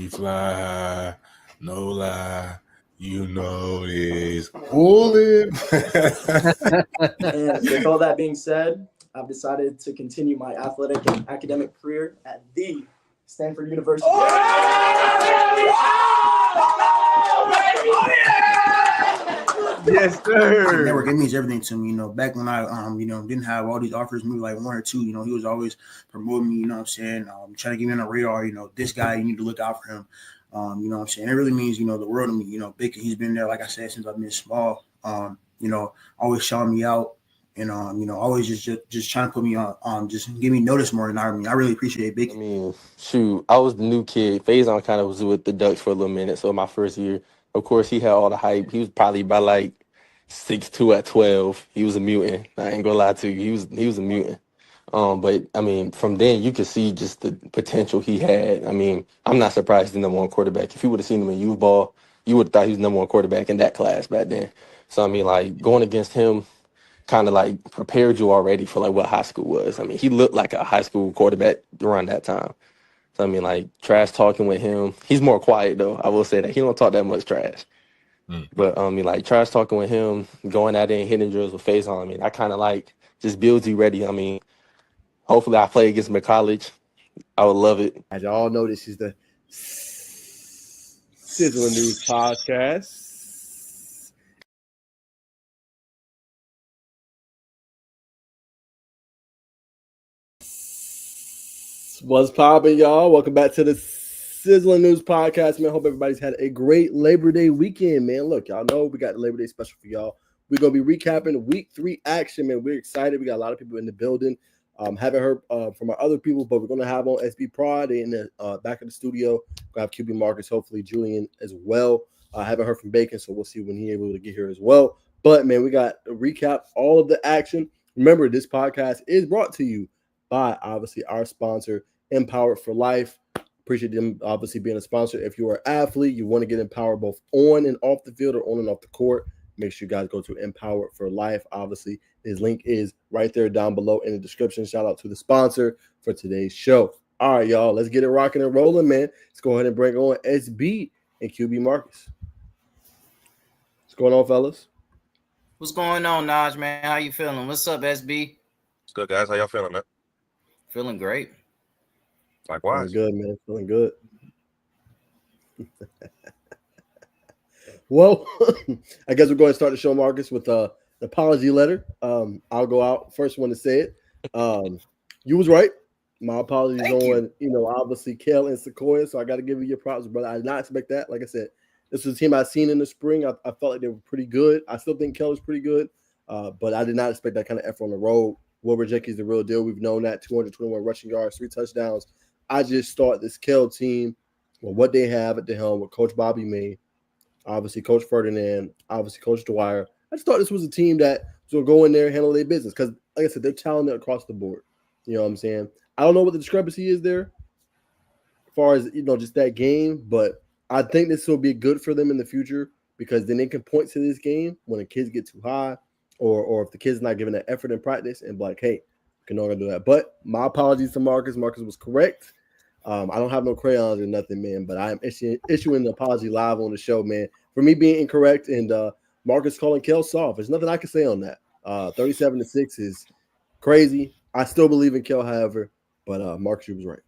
fly high, no lie. You know this. Pull it. And with all that being said, I've decided to continue my athletic and academic career at the Stanford University. Yes, sir. Network, it means everything to me. Back when I didn't have all these offers, maybe like one or two, he was always promoting me, you know what I'm saying? Trying to get me on the radar, this guy, you need to look out for him. You know what I'm saying? It really means, the world to me. Bacon, he's been there, like I said, since I've been small. Always shouting me out and always just trying to put me on, just give me notice more than I really appreciate Bacon. I mean, shoot, I was the new kid. Faison kind of was with the Ducks for a little minute. So my first year, of course, he had all the hype. He was probably by like 6'2" at 12. He was a mutant. I ain't gonna lie to you. He was a mutant. But I mean, from then you could see just the potential he had. I mean, I'm not surprised he's the number one quarterback. If you would have seen him in youth ball, you would have thought he was the number one quarterback in that class back then. So I mean, like going against him kind of like prepared you already for like what high school was. I mean, he looked like a high school quarterback around that time. So I mean, like trash talking with him. He's more quiet though. I will say that he don't talk that much trash. But I mean, like trash talking with him, going out there and hitting drills with Faison. I mean, I kind of like just builds you ready. I mean, hopefully I play against him in college. I would love it. As y'all know, this is the Sizzling News Podcast. What's poppin', y'all? Welcome back to the Sizzling News Podcast, man. Hope everybody's had a great Labor Day weekend, man. Look, y'all know we got the Labor Day special for y'all. We're going to be recapping Week 3 action, man. We're excited. We got a lot of people in the building. Haven't heard from our other people, but we're going to have on SB Prod in the back of the studio. We're going to have QB Marcus, hopefully Julian as well. I haven't heard from Bacon, so we'll see when he's able to get here as well. But, man, we got to recap all of the action. Remember, this podcast is brought to you by, obviously, our sponsor, Empowered for Life. Appreciate them, obviously, being a sponsor. If you are an athlete, you want to get empowered both on and off the field or on and off the court, make sure you guys go to Empowered for Life. Obviously, his link is right there down below in the description. Shout out to the sponsor for today's show. All right, y'all, let's get it rocking and rolling, man. Let's go ahead and bring on SB and QB Marcus. What's going on, fellas? What's going on, Naj, man? How you feeling? What's up, SB? What's good, guys? How y'all feeling, man? Feeling great. Likewise. Feeling good, man. Feeling good. Well, I guess we're going to start the show, Marcus, with an apology letter. I'll go out. First one to say it. You was right. My apologies on, obviously Kel and Sequoia. So I got to give you your props, brother. I did not expect that. Like I said, this was a team I've seen in the spring. I felt like they were pretty good. I still think Kel is pretty good, but I did not expect that kind of effort on the road. Wilbur Jenkins the real deal. We've known that. 221 rushing yards, 3 touchdowns. I just thought this Kel team, well, what they have at the helm with Coach Bobby May, obviously Coach Ferdinand, obviously Coach Dwyer. I just thought this was a team that was going to go in there and handle their business because, like I said, they're talented across the board. You know what I'm saying? I don't know what the discrepancy is there as far as, just that game, but I think this will be good for them in the future because then they can point to this game when the kids get too high or if the kid's not giving that effort in practice and be like, hey, we're not going to do that. But my apologies to Marcus. Marcus was correct. I don't have no crayons or nothing, man, but I am issuing an apology live on the show, man, for me being incorrect and Marcus calling Kel soft. There's nothing I can say on that. 37-6 is crazy. I still believe in Kel, however, but Marcus, you was right.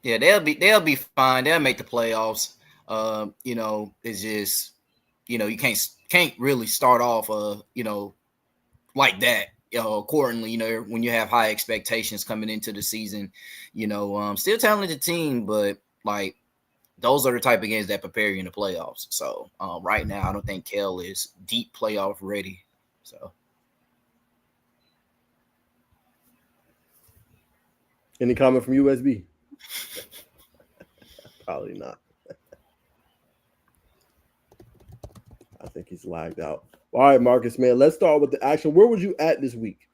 Yeah, they'll be fine. They'll make the playoffs. It's just, you can't really start off, like that. Accordingly, when you have high expectations coming into the season, still talented team, but like those are the type of games that prepare you in the playoffs. So right now, I don't think Kel is deep playoff ready. So, any comment from USB? Probably not. I think he's lagged out. All right, Marcus, man, let's start with the action. Where was you at this week?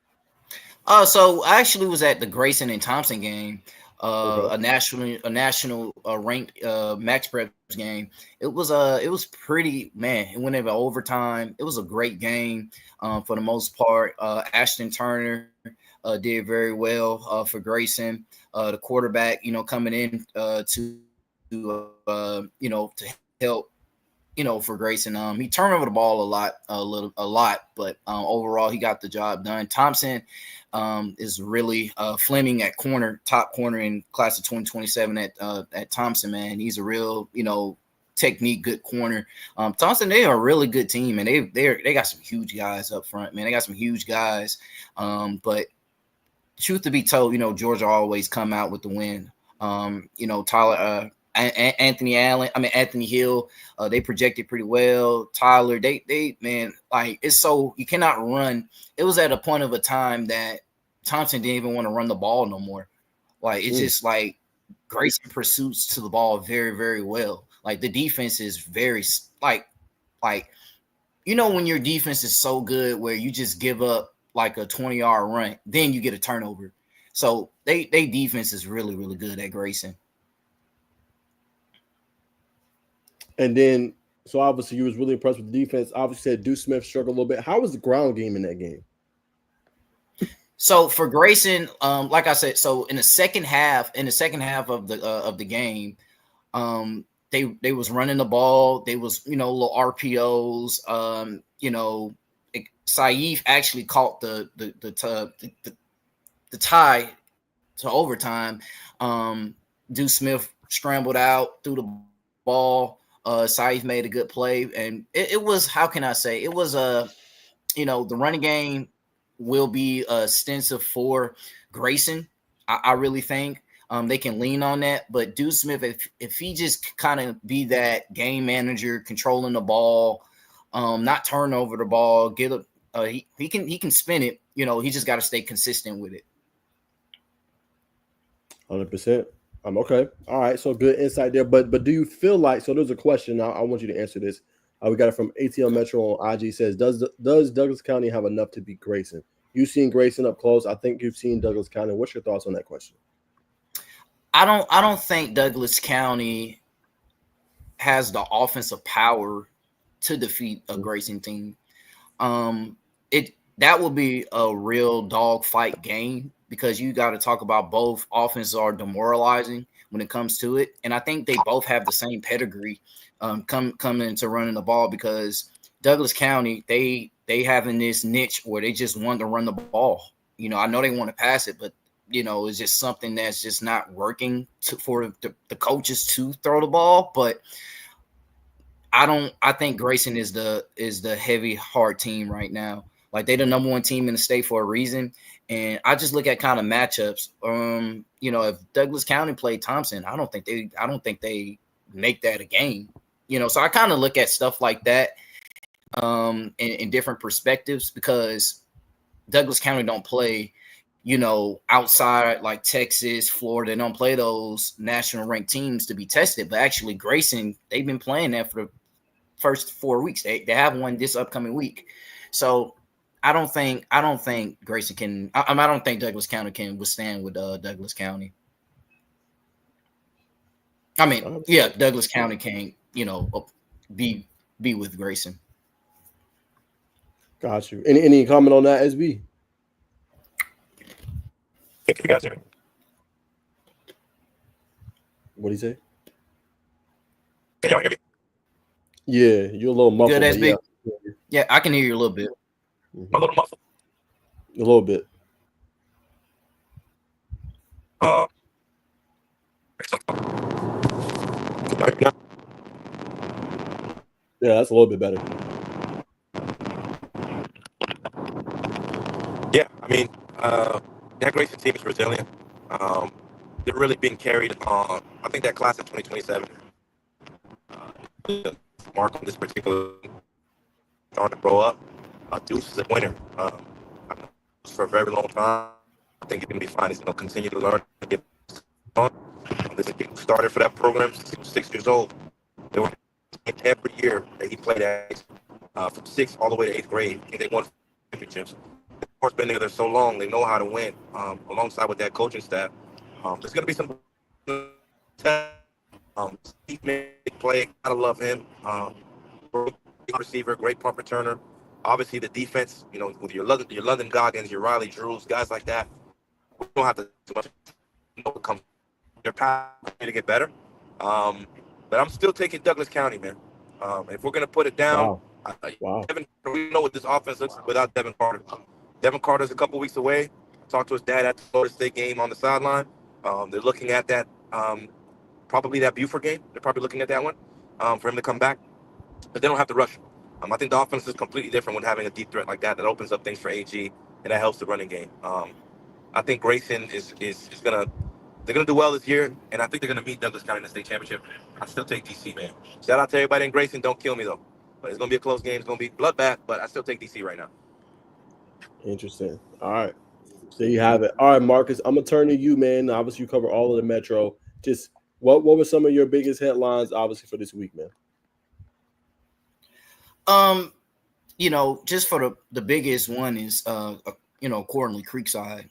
So I actually was at the Grayson and Thompson game, a national ranked Max Preps game. It was pretty, man. It went into overtime. It was a great game for the most part. Ashton Turner did very well for Grayson. The quarterback, coming in to to help, for Grayson. He turned over the ball a lot, but overall he got the job done. Thompson is really Fleming at top corner in class of 2027 at Thompson, man. He's a real, technique, good corner. Thompson, they are a really good team, and they got some huge guys up front, man. They got some huge guys. But truth to be told, Georgia always come out with the win. Tyler, Anthony Hill, they projected pretty well. Tyler, they man, like, it's so you cannot run. It was at a point of a time that Thompson didn't even want to run the ball no more. Like, it's just like Grayson pursues to the ball very, very well. Like, the defense is very like when your defense is so good where you just give up like a 20-yard run, then you get a turnover. So they defense is really, really good at Grayson. And then, so obviously you was really impressed with the defense. Obviously, said Deuce Smith struggled a little bit. How was the ground game in that game? So for Grayson, like I said, so in the second half of the game, they was running the ball. They was little RPOs. Saif actually caught the tie to overtime. Deuce Smith scrambled out, threw the ball. Saif made a good play, and it was, how can I say, it was the running game will be extensive for Grayson. I really think they can lean on that. But Deuce Smith, if he just kind of be that game manager, controlling the ball, not turn over the ball, he can spin it. He just got to stay consistent with it. 100%. Okay. All right. So good insight there. But do you feel like, so there's a question. I want you to answer this. We got it from ATL Metro on IG. Says, does Douglas County have enough to beat Grayson? You've seen Grayson up close. I think you've seen Douglas County. What's your thoughts on that question? I don't think Douglas County has the offensive power to defeat a Grayson team. That will be a real dogfight game, because you got to talk about both offenses are demoralizing when it comes to it. And I think they both have the same pedigree coming into running the ball, because Douglas County, they having this niche where they just want to run the ball. I know they want to pass it, but, it's just something that's just not working for the coaches to throw the ball. But I think Grayson is the heavy, hard team right now. Like, they're the number one team in the state for a reason. And I just look at kind of matchups. If Douglas County played Thompson, I don't think they make that a game. So I kind of look at stuff like that in different perspectives, because Douglas County don't play, outside like Texas, Florida. They don't play those national ranked teams to be tested. But actually, Grayson, they've been playing that for the first 4 weeks. They have one this upcoming week. So I don't think Grayson can. I don't think Douglas County can withstand with Douglas County. I mean, yeah, Douglas County can't, be with Grayson. Got you. Any comment on that, SB? Thank you guys. What do you say? Can y'all hear me? Yeah, you're a little muffled. Good, SB. Yeah. Yeah, I can hear you a little bit. I'm a little muffled. A little bit. Yeah, that's a little bit better. Yeah, I mean, that Grayson team is resilient. They're really being carried on. I think that class of 2027 mark on this particular starting to grow up. Deuce is a winner. For a very long time. I think he's going to be fine. He's going to continue to learn and get on. This is getting started for that program since he was 6 years old. They were every year that he played at from 6th all the way to 8th grade, and they won championships. Of course, been there so long, they know how to win. Alongside with that coaching staff, there's going to be some Steve play. Gotta love him. Great receiver, great punt returner. Obviously, the defense, with your London Goggins, your Riley Drews, guys like that, we don't have to do much. Their path to get better. But I'm still taking Douglas County, man. If we're gonna put it down, Wow. we know what this offense looks like without Devin Carter. Devin Carter's a couple weeks away. Talked to his dad at the Florida State game on the sideline. They're looking at that, probably that Buford game. They're probably looking at that one for him to come back. But they don't have to rush him. I think the offense is completely different when having a deep threat like that opens up things for AG, and that helps the running game. I think Grayson is gonna. They're gonna do well this year, and I think they're gonna beat Douglas County in the state championship. I still take DC, man. Shout out to everybody in Grayson. Don't kill me though. But it's gonna be a close game. It's gonna be bloodbath, but I still take DC right now. Interesting. All right. There you have it. All right, Marcus, I'm gonna turn to you, man. Obviously, you cover all of the Metro. Just what were some of your biggest headlines, obviously, for this week, man? Just for the biggest one is accordingly Creekside,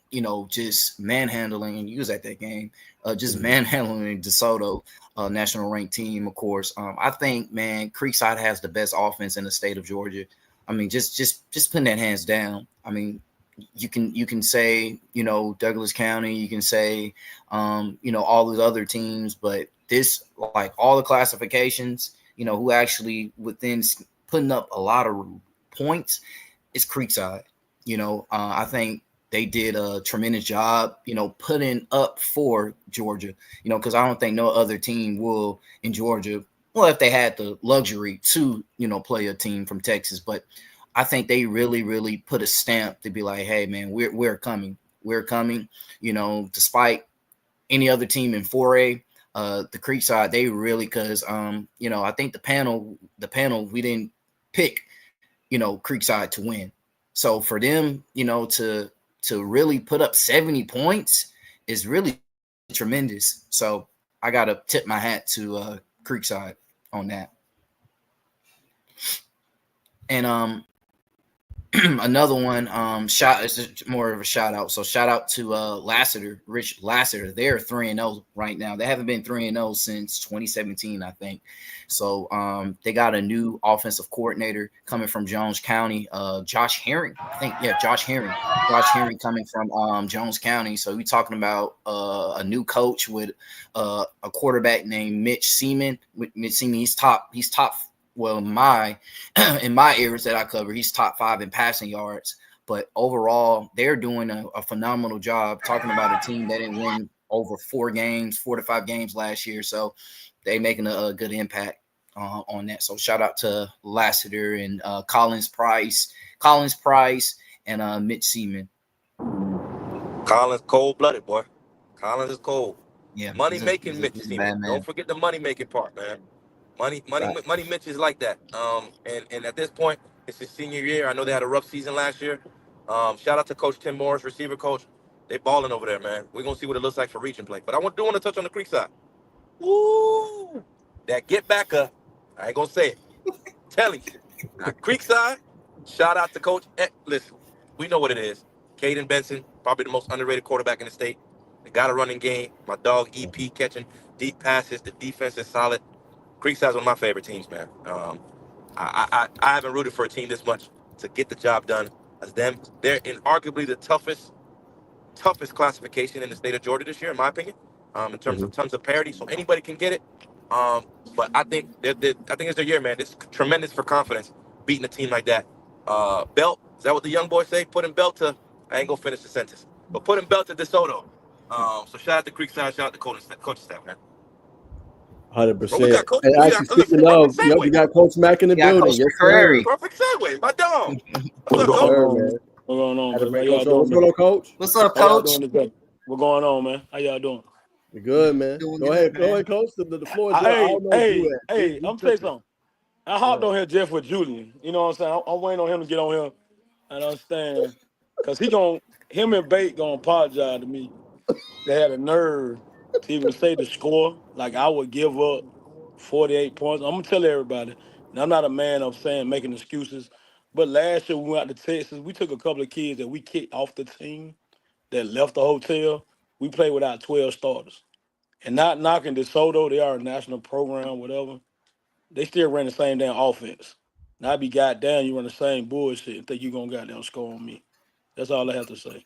just manhandling, and you was at that game, just manhandling DeSoto, national ranked team, of course. I think, man, Creekside has the best offense in the state of Georgia. I mean, just putting that hands down. I mean, you can say, Douglas County, you can say, all those other teams, but this, like all the classifications, who actually within putting up a lot of points is Creekside. I think they did a tremendous job, putting up for Georgia, because I don't think no other team will in Georgia. Well, if they had the luxury to, play a team from Texas, but I think they really, really put a stamp to be like, hey, man, we're coming. We're coming, despite any other team in 4A, the Creekside, they really, because, I think the panel, we didn't pick, Creekside to win. So for them, to really put up 70 points is really tremendous. So I got to tip my hat to Creekside on that. And another one, it's more of a shout out. So shout out to Lassiter, Rich Lassiter. They're 3-0 right now. They haven't been 3-0 since 2017, I think. So they got a new offensive coordinator coming from Jones County, Josh Herring. I think, yeah, Josh Herring. Josh Herring coming from Jones County. So we're talking about a new coach with a quarterback named Mitch Seaman. Mitch Seaman, he's top. Well, in my areas that I cover, he's top 5 in passing yards. But overall, they're doing a phenomenal job. Talking about a team that didn't win over 4 to 5 games last year. So they're making a good impact on that. So shout out to Lassiter and Collins Price, and Mitch Seaman. Collins cold-blooded, boy. Collins is cold. Yeah, Money-making Mitch Seaman. Don't forget the money-making part, man. Money Mitch is like that. And at this point, it's his senior year. I know they had a rough season last year. Shout out to Coach Tim Morris, receiver coach. They balling over there, man. We're gonna see what it looks like for reach and play. But I do want to touch on the Creekside. Woo! That get back up. I ain't gonna say it. Telling you. Now, Creekside, shout out to Coach. Listen, we know what it is. Caden Benson, probably the most underrated quarterback in the state. They got a running game. My dog EP catching deep passes. The defense is solid. Creekside's one of my favorite teams, man. I haven't rooted for a team this much to get the job done as them. They're in arguably the toughest classification in the state of Georgia this year, in my opinion, in terms of tons of parity. So anybody can get it. But I think it's their year, man. It's tremendous for confidence beating a team like that. Belt, is that what the young boys say? Putting Belt to, I ain't gonna finish the sentence, but putting Belt to DeSoto. So shout out to Creekside, shout out to coaching staff, man. 100%. And actually, speaking of, we got Coach Mack in the building. Coach McCrary. Perfect segue, my dog. What's going on? What's going on, Coach? What's up, Coach? What's going on, man? How y'all doing? We're good, man. Go ahead, Coach. The floor is yours. Hey, I'm telling you something. I hopped on here just with Julian. You know what I'm saying? I'm waiting on him to get on here and understand. Because him and Bate gonna apologize to me. They had a nerve to even say the score. Like, I would give up 48 points. I'm going to tell everybody, and I'm not a man of making excuses, but last year when we went out to Texas, we took a couple of kids that we kicked off the team that left the hotel. We played without 12 starters. And not knocking DeSoto, they are a national program, whatever. They still ran the same damn offense. Now I be goddamn, you run the same bullshit and think you're going to goddamn score on me. That's all I have to say.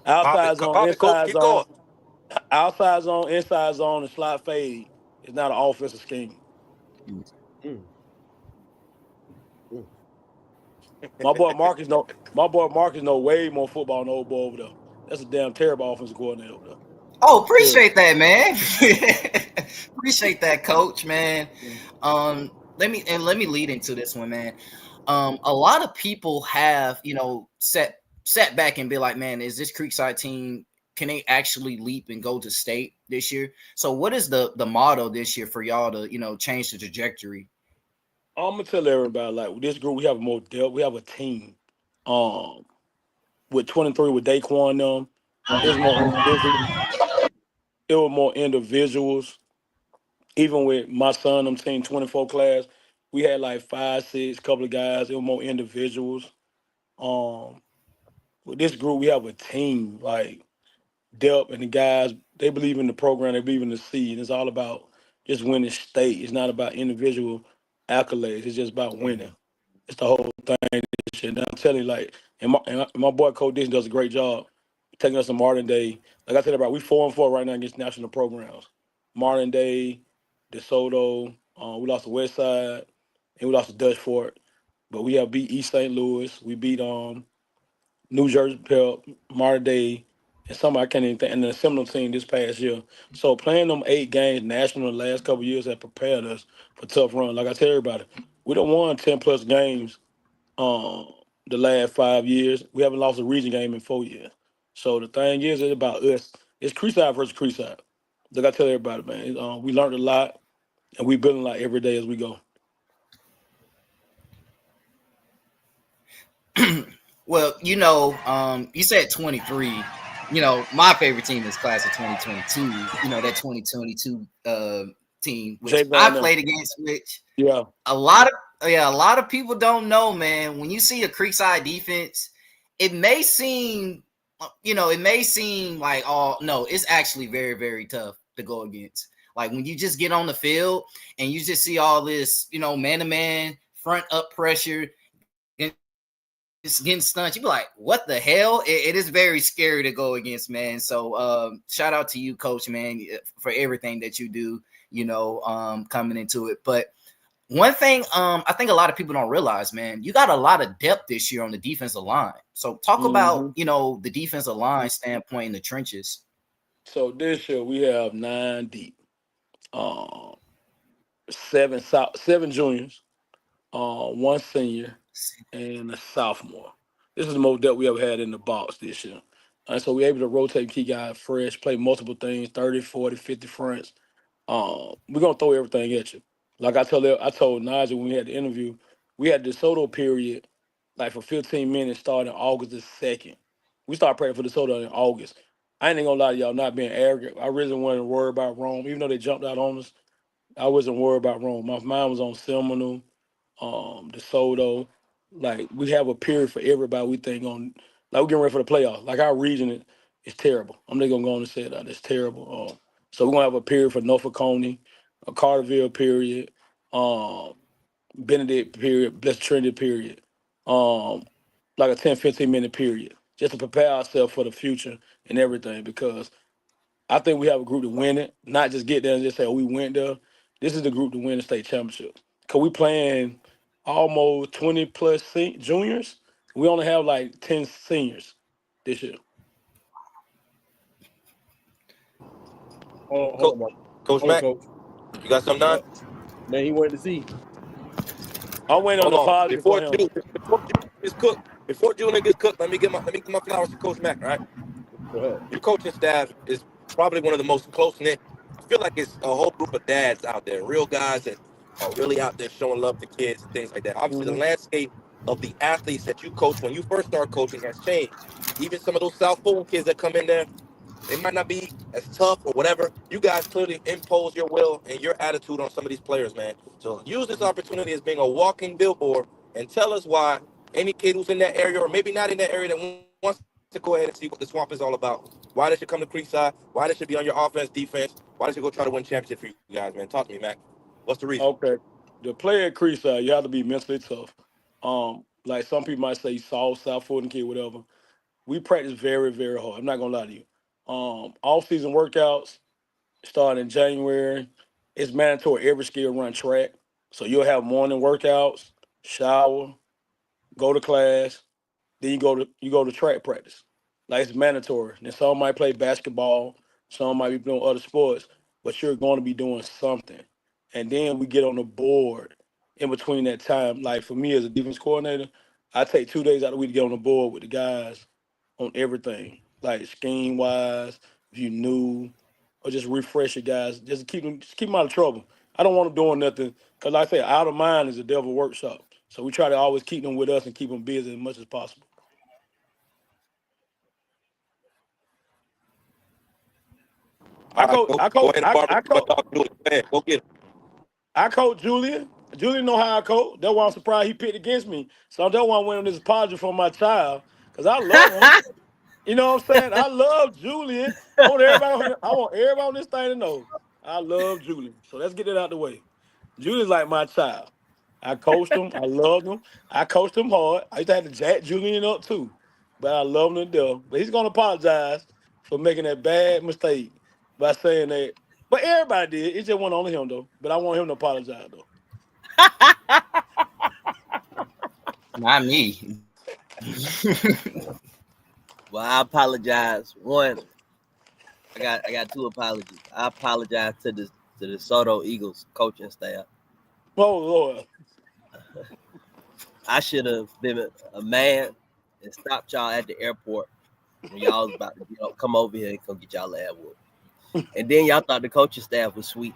Outside zone, inside zone. outside zone, inside zone, and slot fade is not an offensive scheme. Mm. Mm. My boy Marcus know way more football than the old boy over there. That's a damn terrible offensive coordinator over there. Oh, Terrible. appreciate that, man. Appreciate that, coach, man. Let me lead into this one, man. A lot of people have, sat back and be like, man, is this Creekside team, can they actually leap and go to state this year? So what is the motto this year for y'all to, change the trajectory? I'm gonna tell everybody, like, with this group, we have more depth. We have a team. Um, with 23 with Daquan them, it was more individual. It was more individuals. Even with my son, I'm team 24 class, we had like 5, 6, couple of guys. It was more individuals. Um, with this group, we have a team. Like Delp and the guys, they believe in the program. They believe in the seed. It's all about just winning state. It's not about individual accolades. It's just about winning. It's the whole thing. And I'm telling you, like, and my boy Cole Dixon does a great job taking us to modern day. Like I said about, we 4-4 right now against national programs. Modern day, DeSoto, we lost to West Side, and we lost to Dutch Fort. But we have beat East St. Louis. We beat New Jersey Pep, modern day, and somebody I can't even think, and the Seminole team this past year. So playing them 8 games national the last couple of years have prepared us for tough run. Like I tell everybody, we done won 10 plus games the last 5 years. We haven't lost a region game in 4 years. So the thing is, it's about us. It's Creekside versus Creekside. Like I tell everybody, man, we learned a lot, and we building a lot every day as we go. Well, you said 23. My favorite team is class of 2022. That 2022 team, which Jay I Brown, played against, which yeah, a lot of people don't know, man. When you see a Creekside defense, it may seem, like, oh no, it's actually very, very tough to go against. Like when you just get on the field and you just see all this, man-to-man, front up pressure, it's getting stunned. You be like, what the hell? It is very scary to go against, man. So shout out to you, coach, man, for everything that you do, coming into it. But one thing I think a lot of people don't realize, man, you got a lot of depth this year on the defensive line. So talk about, the defensive line standpoint in the trenches. So this year we have 9 deep, 7 juniors, 1 senior, and a sophomore. This is the most depth we ever had in the box this year. And so we're able to rotate key guys fresh, play multiple things, 30, 40, 50 fronts. We're going to throw everything at you. Like I told Najeh when we had the interview, we had the DeSoto period, like for 15 minutes starting August the 2nd. We started praying for DeSoto in August. I ain't gonna lie to y'all, not being arrogant. I really wasn't worried about Rome. Even though they jumped out on us, I wasn't worried about Rome. My mind was on Seminole, DeSoto. Like we have a period for everybody. We think on, like we're getting ready for the playoffs. Like our region is terrible. I'm not gonna go on and say that it's terrible. So we're gonna have a period for Norfolk County, a Carterville period, Benedict period, Blessed Trinity period, like a 10, 15-minute period, just to prepare ourselves for the future and everything. Because I think we have a group to win it, not just get there and just say, oh, we went there. This is the group to win the state championship. Because we playing almost 20 plus juniors. We only have like 10 seniors this year. Hold on, Mark. Coach Hold on, Mac, Coach. you got something done? Man, he wanted to see. I'm waiting on Hold the on. positive for him. Before June gets cooked, let me get my flowers to Coach Mac, all right? Go ahead. Your coaching staff is probably one of the most close-knit. I feel like it's a whole group of dads out there, real guys that are really out there showing love to kids and things like that. Obviously, the landscape of the athletes that you coach when you first start coaching has changed. Even some of those South Fulton kids that come in there, they might not be as tough or whatever. You guys clearly impose your will and your attitude on some of these players, man. So use this opportunity as being a walking billboard and tell us why any kid who's in that area or maybe not in that area that wants to go ahead and see what the swamp is all about. Why they should come to Creekside? Why they should be on your offense, defense? Why they should go try to win championship for you guys, man? Talk to me, Mac. What's the reason? Okay. The player at Creekside, you have to be mentally tough. Like some people might say soft, South Fulton kid, whatever. We practice very, very hard. I'm not gonna lie to you. Off-season workouts start in January. It's mandatory every skill run track. So you'll have morning workouts, shower, go to class, then you go to track practice. Like it's mandatory. Then some might play basketball, some might be doing other sports, but you're going to be doing something. And then we get on the board in between that time. Like for me as a defense coordinator, I take 2 days out of the week to get on the board with the guys on everything, like scheme wise, if you new, or just refresh your guys, just keep them out of trouble. I don't want them doing nothing because, like I say, out of mind is a devil workshop. So we try to always keep them with us and keep them busy as much as possible. I coach. Go ahead and Barbara. Go get it. I coach Julian. Julian know how I coach. That's why I'm surprised he picked against me. So that's why I went on this apology for my child because I love him. You know what I'm saying? I love Julian. I want everybody on this thing to know I love Julian. So let's get it out the way. Julian's like my child. I coached him. I loved him. I coached him hard. I used to have to jack Julian up too. But I love him to death. But he's going to apologize for making that bad mistake by saying that. But everybody did. It just wasn't only him, though. But I want him to apologize, though. Not me. Well, I apologize. One, I got two apologies. I apologize to the DeSoto Eagles coaching staff. Oh Lord. I should have been a man and stopped y'all at the airport when y'all was about to come over here and come get y'all lab work. And then y'all thought the coaching staff was sweet.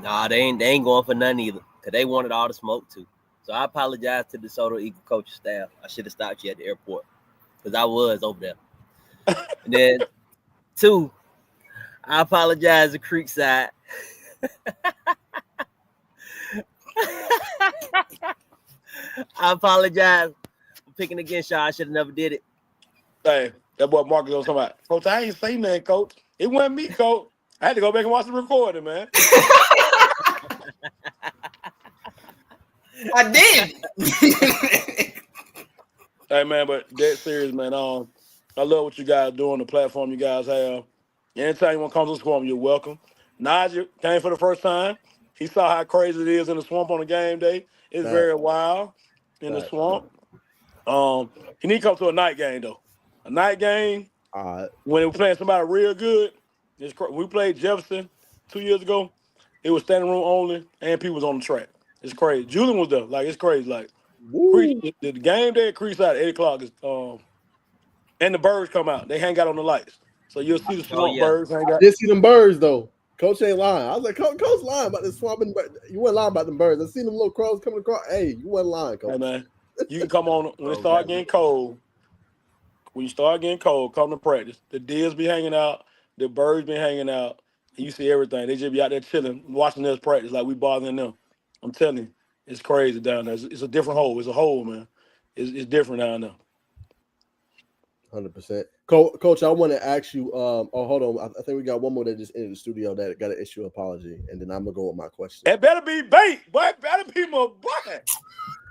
Nah, they ain't going for none either. Cause they wanted all the smoke too. So I apologize to the DeSoto Eagles coaching staff. I should have stopped you at the airport. Because I was over there. And then, two, I apologize to Creekside. I apologize for picking against y'all. I should have never did it. Hey, that boy Marcus was talking about, Coach, I ain't saying nothing, Coach. It wasn't me, Coach. I had to go back and watch the recording, man. I did. Hey, man, but dead serious, man. I love what you guys do on the platform you guys have. Anytime anyone comes to the swamp, you're welcome. Najeh came for the first time. He saw how crazy it is in the swamp on a game day. It's very wild in the swamp. He need to come to a night game, though. A night game, when we're playing somebody real good. We played Jefferson 2 years ago. It was standing room only, and people was on the track. It's crazy. Julian was there. Like, it's crazy. Like, the game day at Creekside at 8 o'clock is and the birds come out. They hang out on the lights. So you'll see the swamp birds hang out. I did see them birds though. Coach ain't lying. I was like, Coach lying about this swamp. You weren't lying about them birds. I seen them little crows coming across. Hey, you weren't lying, Coach. Hey man, you can come on when it start getting cold. When you start getting cold, come to practice. The deers be hanging out, the birds be hanging out, and you see everything. They just be out there chilling, watching us practice like we bothering them. I'm telling you, it's crazy down there. It's a different hole. It's a hole, man. It's different down there. 100%. Coach, I want to ask you. Hold on. I think we got one more that just entered the studio that got an issue apology, and then I'm gonna go with my question. It better be bait, boy. It better be my boy.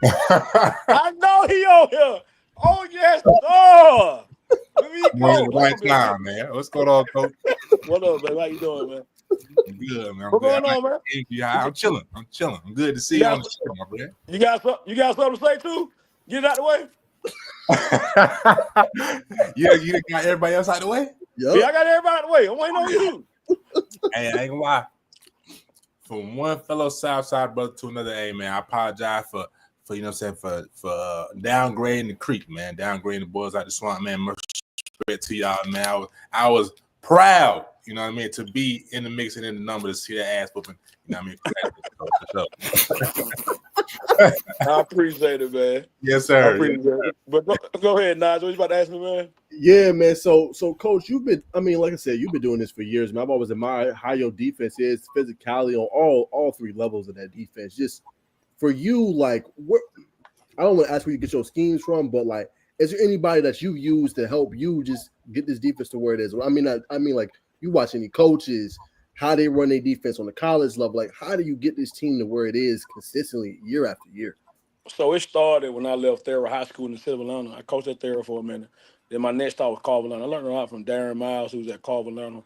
I know he on here. Oh yes, sir. Right now, man. What's going on, Coach? What up, man? How you doing, man? I'm good, man. What's going on, man? I'm chilling. I'm good to see you on the show, my friend. You got something to say too? Get it out the way. You got everybody else out the way? Yep. Yeah, I got everybody out the way. I'm waiting on you. Hey, I ain't gonna lie. From one fellow Southside brother to another, hey man, I apologize for you know what I'm saying, for downgrading the creek, man. Downgrading the boys out the swamp, man. Much respect to y'all, man. I was proud, you know what I mean, to be in the mix and in the number to see that ass whooping. You know what I mean? I appreciate it, man. Yes, sir. But go ahead, Najeh. What you about to ask me, man? Yeah, man. So Coach, you've been, like I said, you've been doing this for years, man. I've always admired how your defense is, physicality on all three levels of that defense. Just for you, like, I don't want to ask where you get your schemes from, but like, is there anybody that you use to help you just get this defense to where it is? I mean, like, you watch any coaches, how they run their defense on the college level. Like, how do you get this team to where it is consistently year after year? So it started when I left Thera High School in the city of Atlanta. I coached at Thera for a minute. Then my next stop was Carver Learner. I learned a lot from Darren Miles, who was at Carver Learner.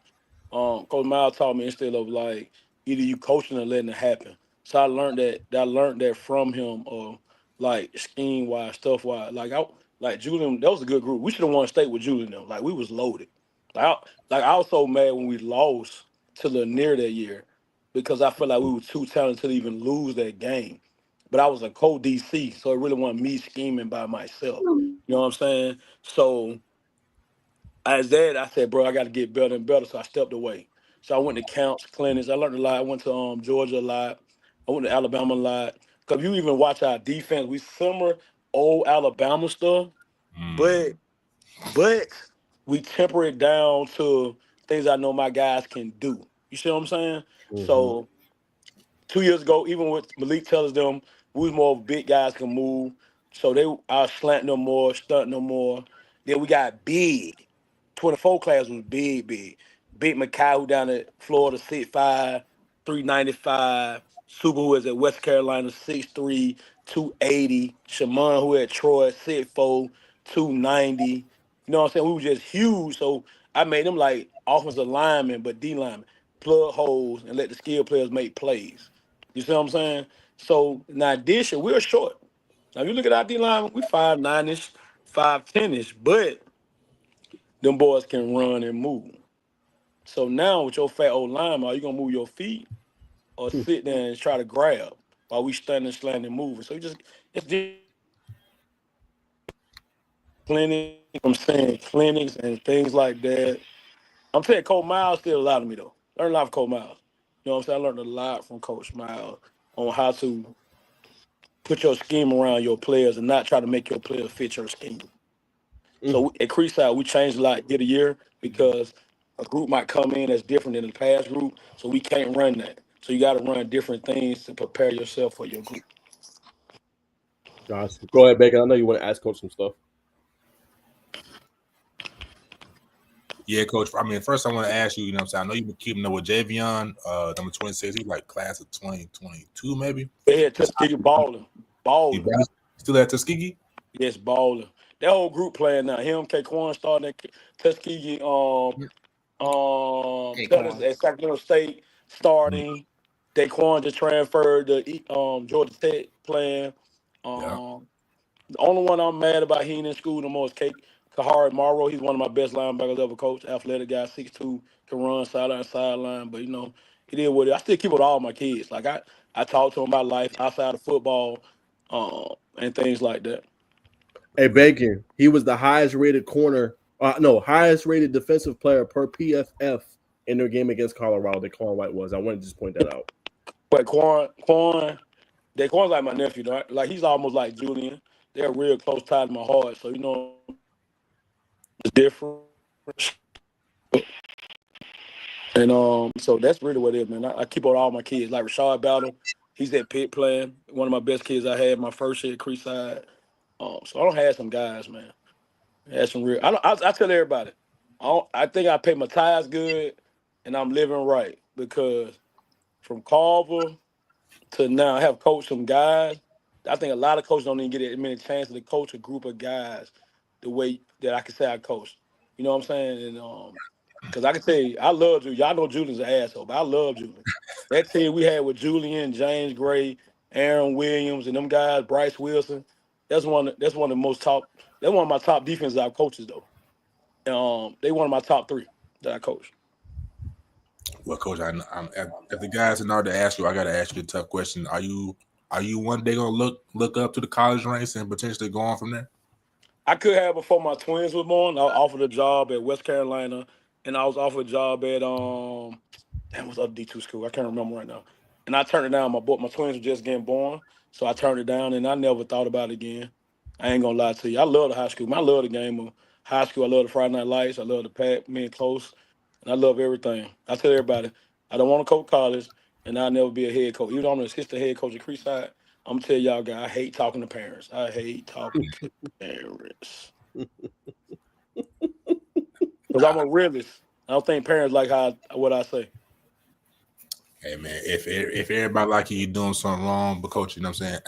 Coach Miles taught me instead of like either you coaching or letting it happen. So I learned that. I learned that from him, like scheme wise, stuff wise. Like Julian, that was a good group. We should have won state with Julian though. Like we was loaded. I was so mad when we lost to Lanier that year because I felt like we were too talented to even lose that game. But I was a co-DC, so it really wasn't me scheming by myself. You know what I'm saying? So as that, I said, bro, I got to get better and better. So I stepped away. So I went to camps, clinics. I learned a lot. I went to Georgia a lot. I went to Alabama a lot. Because you even watch our defense, we similar old Alabama stuff, but we temper it down to things I know my guys can do. You see what I'm saying? Mhm. So 2 years ago, even with Malik tells them, we was more big guys can move. So I was slanting them more, stunting them more. Then we got big. 24 class was big, big. Big Mackay, who down at Florida, 6'5", 395. Super, who is at West Carolina, 6'3", 280. Shaman, who at Troy, 6'4", 290. You know what I'm saying? We were just huge. So I made them like offensive linemen, but D linemen. Plug holes and let the skill players make plays. You see what I'm saying? So now this year, we're short. Now if you look at our D line, we 5'9"-ish, 5'10"-ish, but them boys can run and move. So now with your fat old lineman, are you gonna move your feet or sit there and try to grab while we standing, slanting, and moving? So it's just clinics. I'm saying clinics and things like that. I'm saying Coach Miles still a lot of me though. Learned a lot from Coach Miles. You know what I'm saying? I learned a lot from Coach Miles on how to put your scheme around your players and not try to make your players fit your scheme. So at Creekside, we changed a lot year to year because a group might come in that's different than the past group, so we can't run that. So you got to run different things to prepare yourself for your group. Gotcha. Go ahead, Bacon. I know you want to ask Coach some stuff. Yeah, Coach. I mean, first I want to ask you, you know what I'm saying? I know you've been keeping up with Javion, number 26. He's like class of 2022, maybe. They had Tuskegee balling. He's still at Tuskegee? Yes, balling. That whole group playing now. Him, K-Quan starting at Tuskegee, Pettis at Sacramento State starting. Daquan just transferred to Georgia Tech playing. Yeah. The only one I'm mad about he ain't in school no more is Kahari Morrow. He's one of my best linebackers ever coached. Athletic guy, 6'2", can run sideline to sideline. But, you know, it is what it is. I still keep with all my kids. Like, I talk to them about life outside of football and things like that. Hey, Bacon, he was the highest rated highest rated defensive player per PFF in their game against Colorado. Daquan White was. I wanted to just point that out. But Daquan's like my nephew, right? Like he's almost like Julian. They're real close tied to my heart. So, you know, it's different. And so that's really what it is, man. I keep on all my kids. Like Rashad Battle, he's at Pitt playing. One of my best kids I had my first year at Creekside. So I don't have some guys, man. I had some real. I tell everybody, I think I pay my tithes good, and I'm living right because from Carver to now, I have coached some guys. I think a lot of coaches don't even get as many chances to coach a group of guys the way that I can say I coached. You know what I'm saying? And because I can tell you, I love Julian. Y'all know Julian's an asshole, but I love Julian. That team we had with Julian, James Gray, Aaron Williams, and them guys, Bryce Wilson. That's one of the most top. That's one of my top defenses I've coaches though. They one of my top 3 that I coached. Well, Coach, if the guys in order to ask you, I got to ask you a tough question. Are you one day gonna look up to the college ranks and potentially go on from there? I could have before my twins were born. I was offered a job at West Carolina, and I was offered a job at what's up D2 school? I can't remember right now. And I turned it down. My twins were just getting born, so I turned it down, and I never thought about it again. I ain't gonna lie to you. I love the high school. I love the game of high school. I love the Friday Night Lights. I love the pack, being close, and I love everything. I tell everybody, I don't want to coach college, and I'll never be a head coach. Even though I'm an assistant head coach at Creekside, I'm gonna tell y'all, guys, I hate talking to parents. I hate talking to parents. Because I'm a realist. I don't think parents like what I say. Hey man, if everybody like you're doing something wrong, but Coach, you know what I'm saying?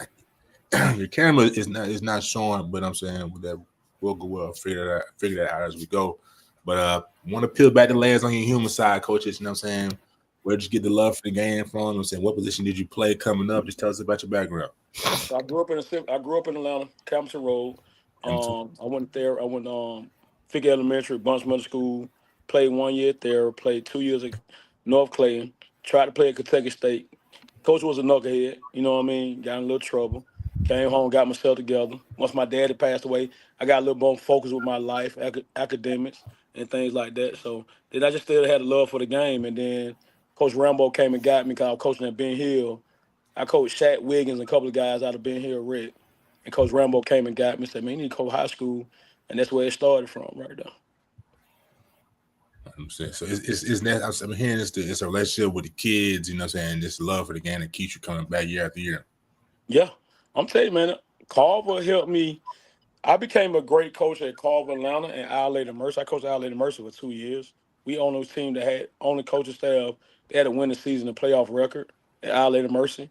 Your camera is not showing, but I'm saying whatever. We'll figure that out as we go. But want to peel back the layers on your human side, coaches. You know what I'm saying? Where'd you get the love for the game from? I'm saying, what position did you play coming up? Just tell us about your background. So I grew up in Atlanta, Campbellton Road. I went there. I went Figure Elementary, Bunch Middle School. Played 1 year there. Played 2 years at North Clayton. Tried to play at Kentucky State. Coach was a knucklehead. You know what I mean? Got in a little trouble. Came home, got myself together. Once my daddy passed away, I got a little more focused with my life, academics, and things like that. So then I just still had a love for the game. And then Coach Rambo came and got me because I was coaching at Ben Hill. I coached Shaq Wiggins and a couple of guys out of Ben Hill Red. And Coach Rambo came and got me and said, man, you need to coach high school. And that's where it started from right there. I'm saying, so I'm hearing it's a relationship with the kids, you know what I'm saying? This love for the game that keeps you coming back year after year. Yeah. I'm telling you, man, Carver helped me. I became a great coach at Carver, Atlanta, and Our Lady Mercy. I coached Our Lady Mercy for 2 years. We owned a team that had on the coaching staff. They had a winning season, a playoff record at Our Lady Mercy.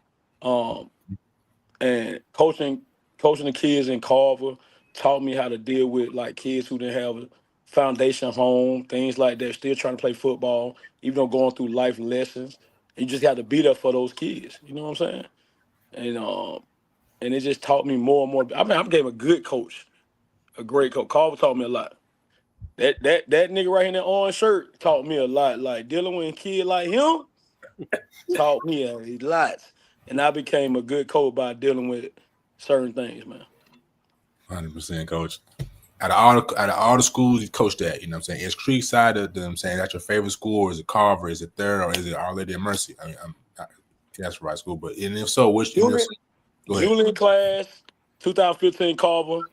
And coaching the kids in Carver taught me how to deal with like kids who didn't have a foundation home, things like that, still trying to play football, even though going through life lessons. You just got to be there for those kids. You know what I'm saying? And it just taught me more and more. I mean, I became a good coach, a great coach. Carver taught me a lot. That nigga right here in that orange shirt taught me a lot. Like dealing with a kid like him taught me a lot. And I became a good coach by dealing with certain things, man. 100%, coach. Out of all the schools you coached at, you know what I'm saying? Is Creekside, I'm saying, that's your favorite school, or is it Carver? Is it Third, or is it Our Lady of Mercy? I mean, that's the right school, but and if so, which? Julian class, 2015 Carver,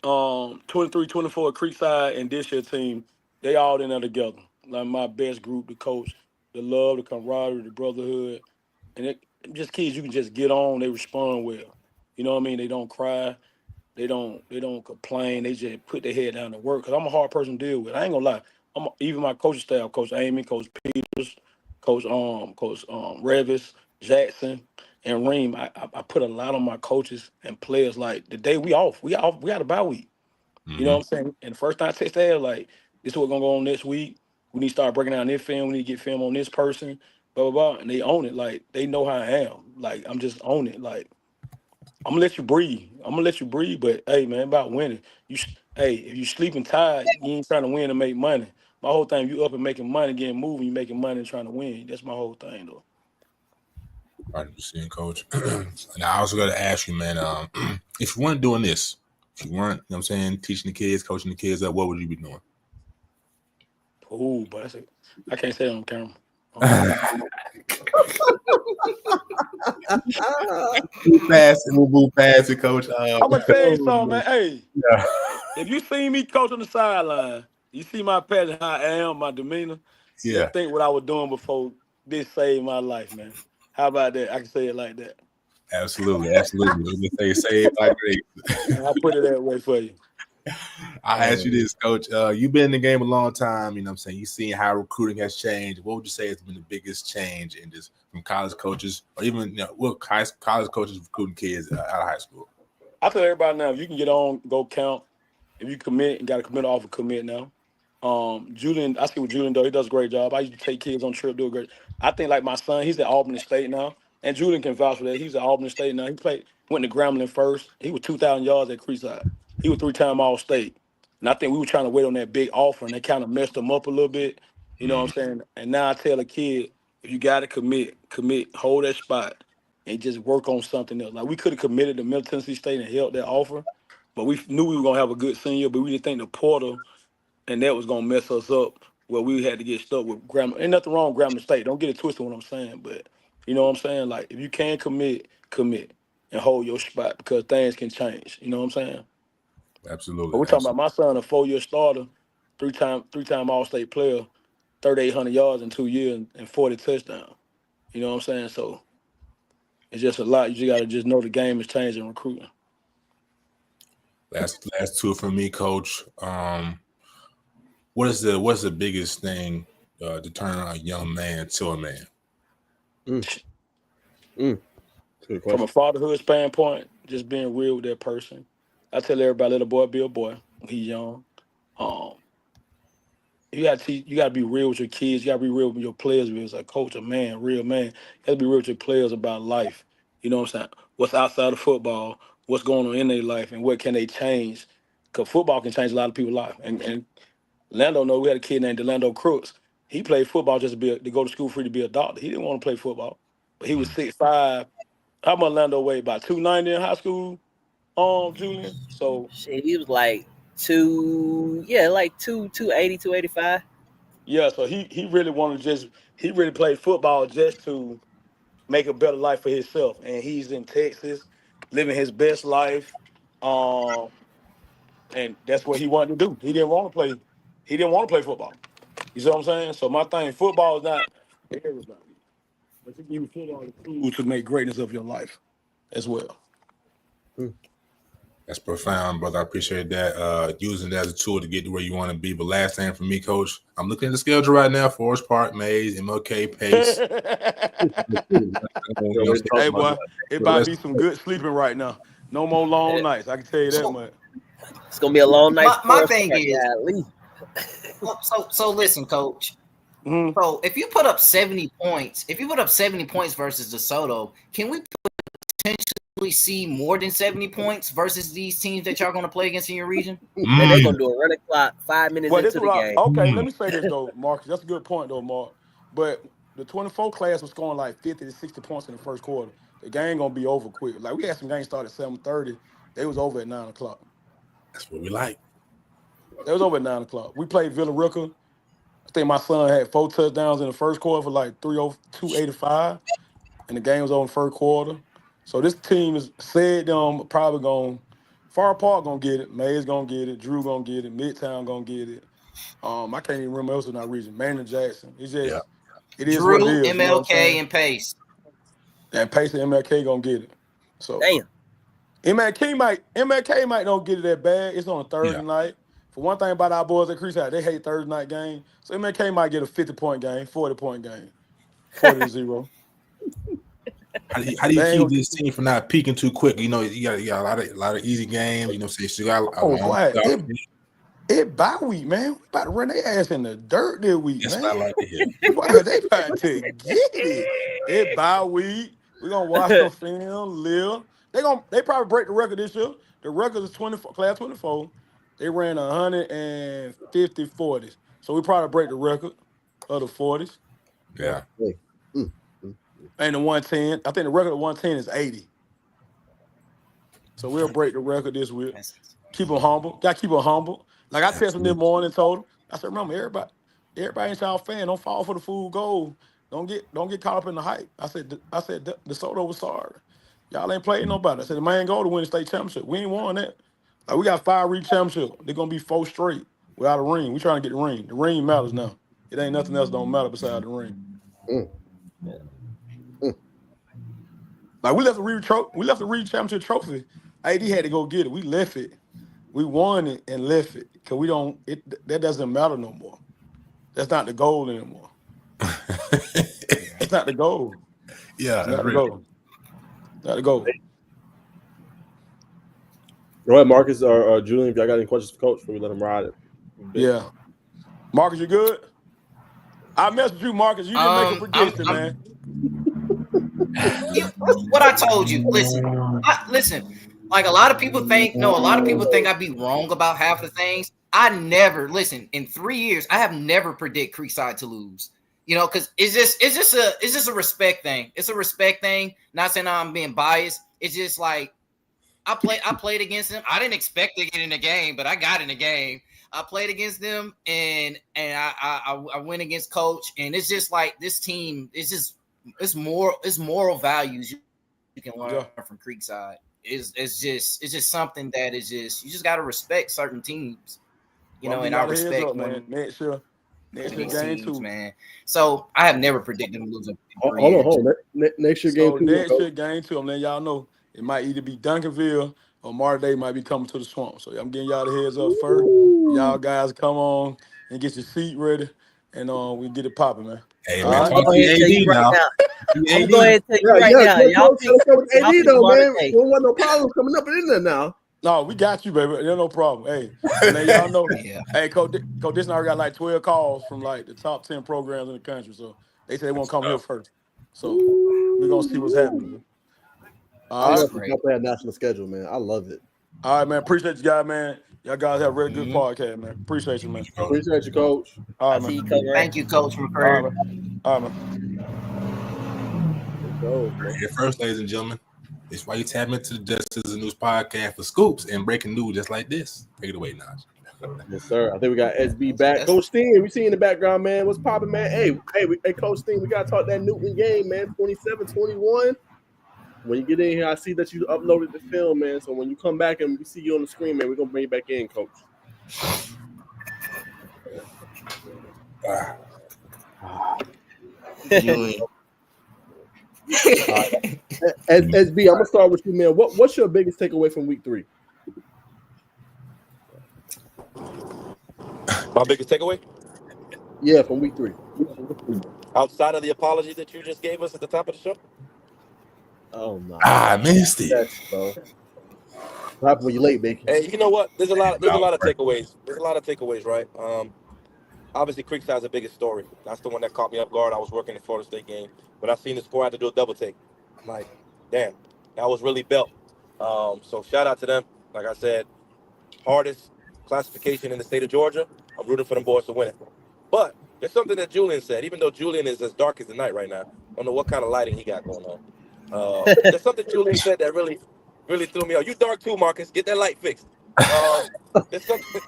23, 24 Creekside, and this year team, they all in there together. Like my best group to coach, the love, the camaraderie, the brotherhood, and it just kids you can just get on. They respond well. You know what I mean? They don't cry. They don't complain. They just put their head down to work. Cause I'm a hard person to deal with. I ain't gonna lie. Even my coaching staff, Coach Amy, Coach Peters, Coach Revis, Jackson, and Reem. I put a lot on my coaches and players. Like the day we got a bye week. You know what I'm saying? And the first time I text that, like, this is what's gonna go on next week. We need to start breaking down this film. We need to get film on this person, blah, blah, blah. And they own it. Like, they know how I am. Like, I'm just on it. Like, I'm gonna let you breathe. But hey, man, about winning. If you sleeping tired, you ain't trying to win to make money. My whole thing, you up and making money, getting moving, you making money and trying to win. That's my whole thing, though. 100%, coach. And I also got to ask you, man, if you weren't doing this, if you weren't, you know what I'm saying, teaching the kids, coaching the kids up, what would you be doing? Oh, but I can't say it on camera. We'll move past it, coach. I'm gonna tell you something, man. Hey, if you see me coach on the sideline, you see my passion, how I am, my demeanor. Yeah. Think what I was doing before this saved my life, man. How about that? I can say it like that. Absolutely. Say it like great. I'll put it that way for you. I ask you this, coach. You've been in the game a long time, you know what I'm saying? You've seen how recruiting has changed. What would you say has been the biggest change in this from college coaches, or even college coaches recruiting kids out of high school? I tell everybody now, you can get on, go count. If you commit, you got to commit off of commit now. Julian, I see what Julian does. He does a great job. I used to take kids on trip, do a great. I think like my son, he's at Albany State now, and Julian can vouch for that. He's at Albany State now. Went to Grambling first. He was 2,000 yards at Creekside. He was 3-time All-State. And I think we were trying to wait on that big offer, and they kind of messed him up a little bit. You know what I'm saying? And now I tell a kid, if you got to commit, hold that spot, and just work on something else. Like we could have committed to Middle Tennessee State and held that offer, but we knew we were going to have a good senior, but we didn't think the portal and that was going to mess us up where we had to get stuck with Grambling. Ain't nothing wrong with Grambling State. Don't get it twisted what I'm saying, but you know what I'm saying? Like if you can commit and hold your spot because things can change. You know what I'm saying? Absolutely. But we're talking about my son, a 4-year starter, three-time All-State player, 3,800 yards in 2 years and 40 touchdowns. You know what I'm saying? So it's just a lot. You just got to just know the game is changing recruiting. Last two from me, coach. What's the biggest thing to turn a young man to a man? From a fatherhood standpoint, just being real with that person. I tell everybody, let a boy be a boy. when he's young. You gotta be real with your kids. You gotta be real with your players. As a coach, a man, real man. You gotta be real with your players about life. You know what I'm saying? What's outside of football? What's going on in their life, and what can they change? Because football can change a lot of people's life. And Lando know we had a kid named Delando Crooks. He played football just to go to school free to be a doctor. He didn't want to play football, but he was 6'5". How much Lando weighed? About 290 in high school. Julian. So Shit, he was like 280, 285. yeah, so he really wanted he really played football just to make a better life for himself. And he's in Texas, living his best life. And that's what he wanted to do. He didn't want to play football. You see what I'm saying? So my thing, football is not everybody. But you give football the tools to make greatness of your life as well. That's profound, brother. I appreciate that. Using that as a tool to get to where you want to be. But last thing for me, Coach, I'm looking at the schedule right now. Forest Park, Mays, MLK, Pace. Hey, boy, it might be some good sleeping right now. No more long nights. I can tell you that much. It's gonna be a long night. My thing is, so listen, Coach. Mm-hmm. So if you put up 70 points, versus DeSoto, can we potentially see more than 70 points versus these teams that y'all going to play against in your region? And they're gonna do a running clock 5 minutes into the game. Okay, let me say this though, Marcus. That's a good point though, Mark. But the 24 class was scoring like 50 to 60 points in the first quarter. The game gonna be over quick. Like we had some games start at 7:30. They was over at 9 o'clock. That's what we like. They was over at 9 o'clock. We played Villa Rica. I think my son had 4 touchdowns in the first quarter for like 285, and the game was over in the first quarter. So this team is said probably going Far Park gonna get it, Mays gonna get it, Drew gonna get it, Midtown gonna get it. I can't even remember else in our region. Maynard Jackson. It's just it is Drew, what it is. MLK, and Pace. And Pace and MLK gonna get it. So damn. MLK might not get it that bad. It's on a Thursday night. For one thing about our boys at Creekside, they hate Thursday night game. So MLK might get a 50-point game, 40-point game, 40-0. How do you keep this team from not peaking too quick? You know, you got a lot of easy games. You know, so you got it bye week, man. We about to run their ass in the dirt this week, That's man. what I like to hear. Boy, they about to get it. It bye week. We're gonna watch the film, live. They probably break the record this year. The record is 24, class 24. They ran 150 40s. So we probably break the record of the 40s. Yeah. And the 110. I think the record of 110 is 80. So we'll break the record this week. Keep them humble. Got to keep them humble. Like I texted them this morning and told them, I said, remember, everybody ain't y'all fan. Don't fall for the fool goal. Don't get caught up in the hype. I said DeSoto was sorry. Y'all ain't playing nobody. I said the main goal to win the state championship. We ain't won that. Like we got 5 region championships. They're gonna be 4 straight without a ring. We trying to get the ring. The ring matters now. It ain't nothing else don't matter besides the ring. Like we left the region championship trophy. AD had to go get it. We left it. We won it and left it because that doesn't matter no more. That's not the goal anymore. It's not the goal. Yeah, it's not the goal. Not the goal. Go ahead, Marcus or Julian, if y'all got any questions for Coach, we let him ride it. Yeah. Marcus, you good? I messaged you, Marcus. You didn't make a prediction, man. What I told you. Listen. Like a lot of people think I'd be wrong about half the things. I never in 3 years. I have never predict Creekside to lose. You know, because it's just a respect thing. It's a respect thing. Not saying I'm being biased. It's just like I played against them. I didn't expect to get in the game, but I got in the game. I played against them, and I went against Coach, and it's just like this team. It's moral values you can learn from Creekside. It's just something that is just you just got to respect certain teams, you know, and I respect man. Next year game too, man. So I have never predicted them losing. Hold on. Next year game 2. Next year game 2. I'm letting y'all know it might either be Duncanville or Martin Day might be coming to the swamp. So I'm getting y'all the heads up first. Y'all guys come on and get your seat ready, and we get it popping, man. Hey, man, I'm gonna go ahead and tell you right now. I'm gonna go ahead and tell you right now. Y'all pick AD though, man. We don't want no problems coming up in there now. No, we got you, baby. There's no problem. Hey, and then y'all know. Yeah. Hey, Coach Dixon already got like 12 calls from like the top 10 programs in the country. So they say they won't come here first. So we're gonna see what's happening. All I right. love the Top Hat national schedule, man. I love it. All right, man. Appreciate you guys, man. Y'all guys have a very good podcast, man. Appreciate you, man. Appreciate you, Coach. All I right, see you, man. Coach Ray. Thank you, Coach All right, McCrary. man. All right, man. Here first, ladies and gentlemen. It's why you tap into the Justice News podcast for scoops and breaking news just like this. Take it away, Najeh. Yes, sir. I think we got SB back. Coach Steen, we see you in the background, man. What's popping, man? Hey, Coach Steen, we got to talk that Newton game, man. 27-21. When you get in here, I see that you uploaded the film, man. So when you come back and we see you on the screen, man, we're going to bring you back in, Coach. SB, I'm going to start with you, man. What's your biggest takeaway from week 3? My biggest takeaway? Yeah, from week 3. Outside of the apology that you just gave us at the top of the show? Oh, no. I missed it. Yes, bro. What happened when you late, Bacon? Hey, you know what? There's a lot of takeaways. There's a lot of takeaways, right? Obviously, Creekside's the biggest story. That's the one that caught me off guard. I was working the Florida State game. When I seen the score, I had to do a double take. I'm like, damn, that was really belt. So shout out to them. Like I said, hardest classification in the state of Georgia. I'm rooting for them boys to win it. But there's something that Julian said, even though Julian is as dark as the night right now. I don't know what kind of lighting he got going on. There's something Julian said that really threw me off. You dark too, Marcus. Get that light fixed. There's something.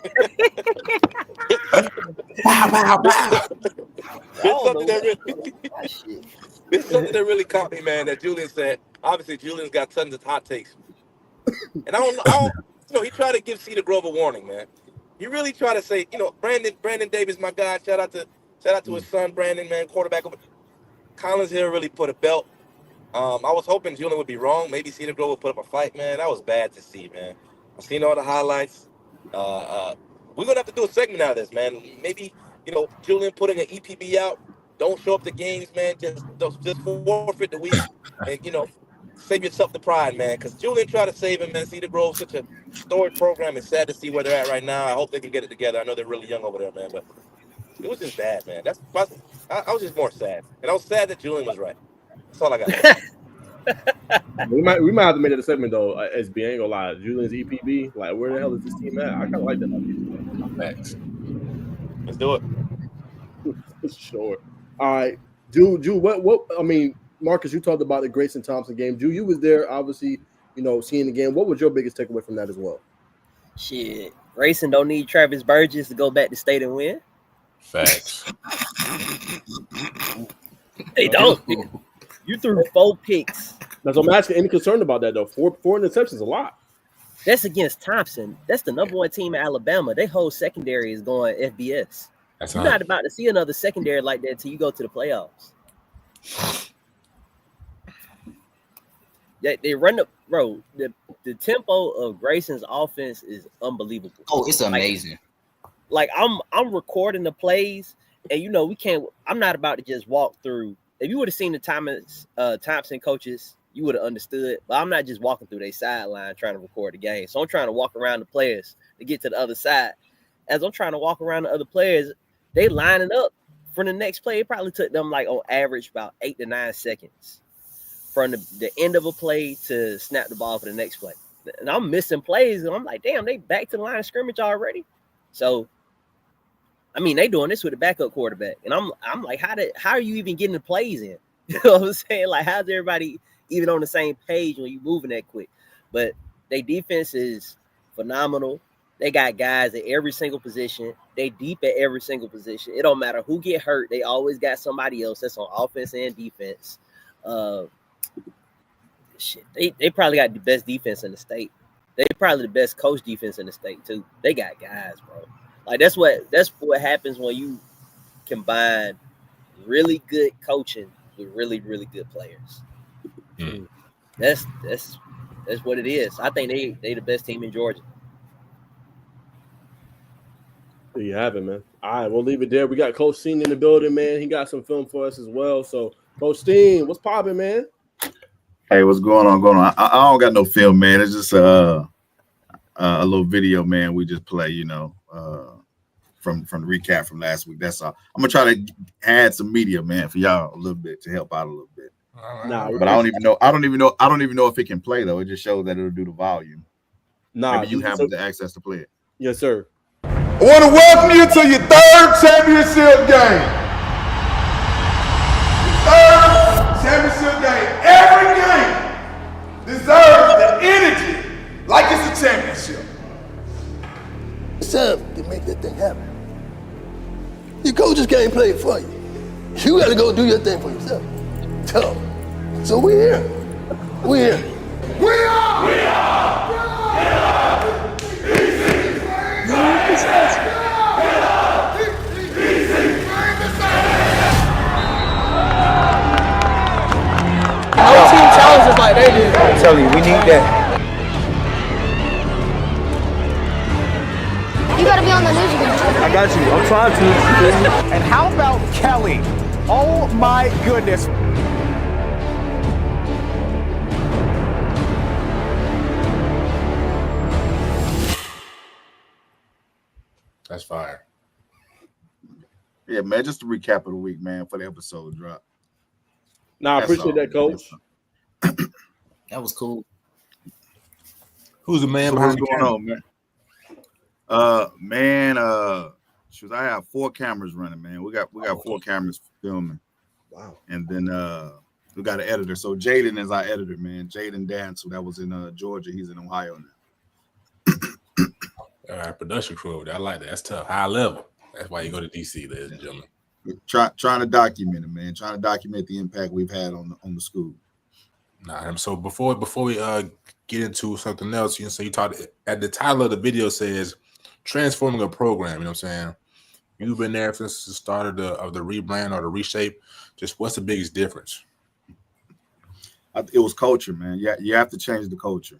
There's something that really caught me, man. That Julian said. Obviously, Julian's got tons of hot takes, and I don't. He tried to give Cedar Grove a warning, man. He really tried to say, Brandon Davis, my guy. Shout out to his son, Brandon, man, quarterback. Collins here really put a belt. I was hoping Julian would be wrong. Maybe Cedar Grove would put up a fight, man. That was bad to see, man. I've seen all the highlights. We're gonna have to do a segment out of this, man. Maybe Julian putting an EPB out. Don't show up to games, man. Just forfeit the week, and save yourself the pride, man. Because Julian tried to save him, man. Cedar Grove, such a storied program. It's sad to see where they're at right now. I hope they can get it together. I know they're really young over there, man. But it was just bad, man. I was just more sad, and I was sad that Julian was right. That's all I got. we might have to make it a segment though. SB, ain't gonna lie. Julian's EPB, like where the hell is this team at? I kind of like that. Thanks. Let's do it. Sure. All right, Ju. What? I mean, Marcus, you talked about the Grayson Thompson game. Ju, you was there, obviously. Seeing the game. What was your biggest takeaway from that as well? Shit, Grayson don't need Travis Burgess to go back to state and win. Facts. They don't. You threw 4 picks. That's what I'm asking. Any concern about that though? 4 interceptions, a lot. That's against Thompson. That's the number 1 team in Alabama. Their whole secondary is going FBS. You're not about to see another secondary like that until you go to the playoffs. They run the road. The tempo of Grayson's offense is unbelievable. Oh, it's amazing. Like I'm recording the plays, and we can't. I'm not about to just walk through. If you would have seen the Thompson coaches, you would have understood. But I'm not just walking through their sideline trying to record the game. So I'm trying to walk around the players to get to the other side. As I'm trying to walk around the other players, they lining up for the next play. It probably took them like on average about 8 to 9 seconds from the end of a play to snap the ball for the next play. And I'm missing plays, and I'm like, damn, they back to the line of scrimmage already. So, I mean, they doing this with a backup quarterback, and I'm like, how are you even getting the plays in? You know what I'm saying? Like, how's everybody even on the same page when you moving that quick? But their defense is phenomenal. They got guys at every single position. They deep at every single position. It don't matter who get hurt. They always got somebody else that's on offense and defense. They probably got the best defense in the state. They probably the best coach defense in the state too. They got guys, bro. Like that's what happens when you combine really good coaching with really, really good players. Mm. That's what it is. I think they the best team in Georgia. There you have it, man. All right, we'll leave it there. We got Coach Steen in the building, man. He got some film for us as well. So, Coach Steen, what's popping, man? Hey, what's going on? I don't got no film, man. It's just I a little video, man. We just play, from the recap from last week. That's all. I'm gonna try to add some media, man, for y'all a little bit to help out a little bit. Nah, But I don't even know if it can play though. It just shows that it'll do the volume. nah. Maybe you have the access to play it. Yes, sir. I want to welcome you to your third championship game. Third championship game. Every game deserves the energy like it's a championship. It's time to make that thing happen. Your coaches can't play it for you. You got to go do your thing for yourself. Tough. So we're here. We're here. We are! We are! No team challenges like they did. I'm telling you, we need that. You gotta be on the news again. I got you. I'm trying to. And how about Kelly? Oh my goodness. That's fire. Yeah, man. Just a recap of the week, man, for the episode drop. Nah, I appreciate that, Coach. That was cool. Who's the man So behind what's the going camera? on, man? I have 4 cameras running, man. We got 4 cameras filming. Wow. And then we got an editor. So Jaden is our editor, man. Jaden Dance, that was in Georgia. He's in Ohio now. All right, production crew. I like that. That's tough. High level. That's why you go to DC, ladies and gentlemen. Trying to document it, man. Trying to document the impact we've had on the school. Nah, so before we get into something else, so you talked at the title of the video says transforming a program. You know what I'm saying? You've been there since the start of the rebrand or the reshape. Just what's the biggest difference? It was culture, man. Yeah, you have to change the culture.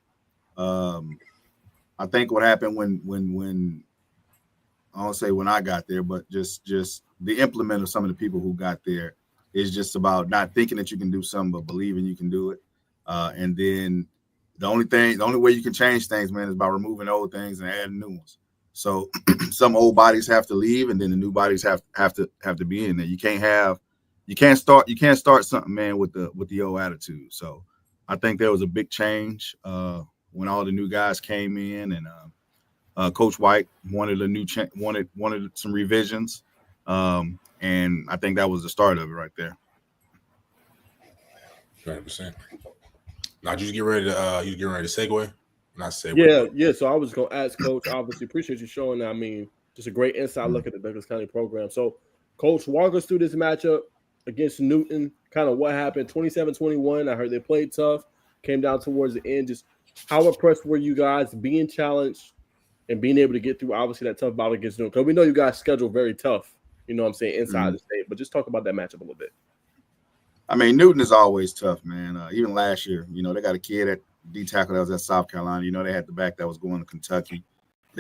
I think what happened when I don't say when I got there, but just the implement of some of the people who got there is just about not thinking that you can do something, but believing you can do it. And then the only way you can change things, man, is by removing old things and adding new ones. So some old bodies have to leave, and then the new bodies have to be in there. You can't start something, man, with the old attitude. So I think there was a big change when all the new guys came in, and Coach White wanted wanted some revisions, and I think that was the start of it right there. 100%. Now, did you get ready to segue? Not segue. Yeah. So I was gonna ask Coach. Obviously, appreciate you showing that. I mean, just a great inside look at the Douglas County program. So, Coach, walk us through this matchup against Newton. Kind of what happened. 27-21. I heard they played tough. Came down towards the end. Just how impressed were you guys being challenged and being able to get through obviously that tough battle against Newton? Because we know you guys schedule very tough. You know what I'm saying, inside the state. But just talk about that matchup a little bit. I mean, Newton is always tough, man. Even last year, they got a kid at D tackle that was at South Carolina. They had the back that was going to Kentucky.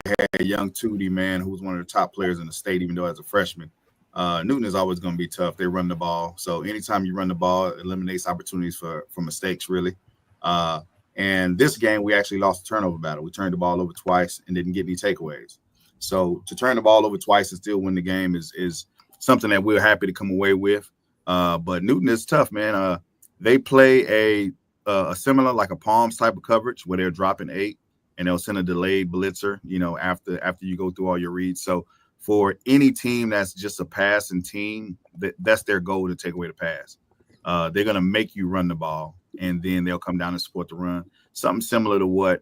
They had young Tootie, man, who was one of the top players in the state, even though as a freshman. Newton is always going to be tough. They run the ball. So anytime you run the ball, it eliminates opportunities for mistakes, really. And this game, we actually lost the turnover battle. We turned the ball over twice and didn't get any takeaways. So to turn the ball over twice and still win the game is something that we're happy to come away with. But Newton is tough, man. They play a similar, like a Palms type of coverage where they're dropping 8 and they'll send a delayed blitzer, after you go through all your reads. So for any team that's just a passing team, that's their goal, to take away the pass. They're going to make you run the ball, and then they'll come down and support the run. Something similar to what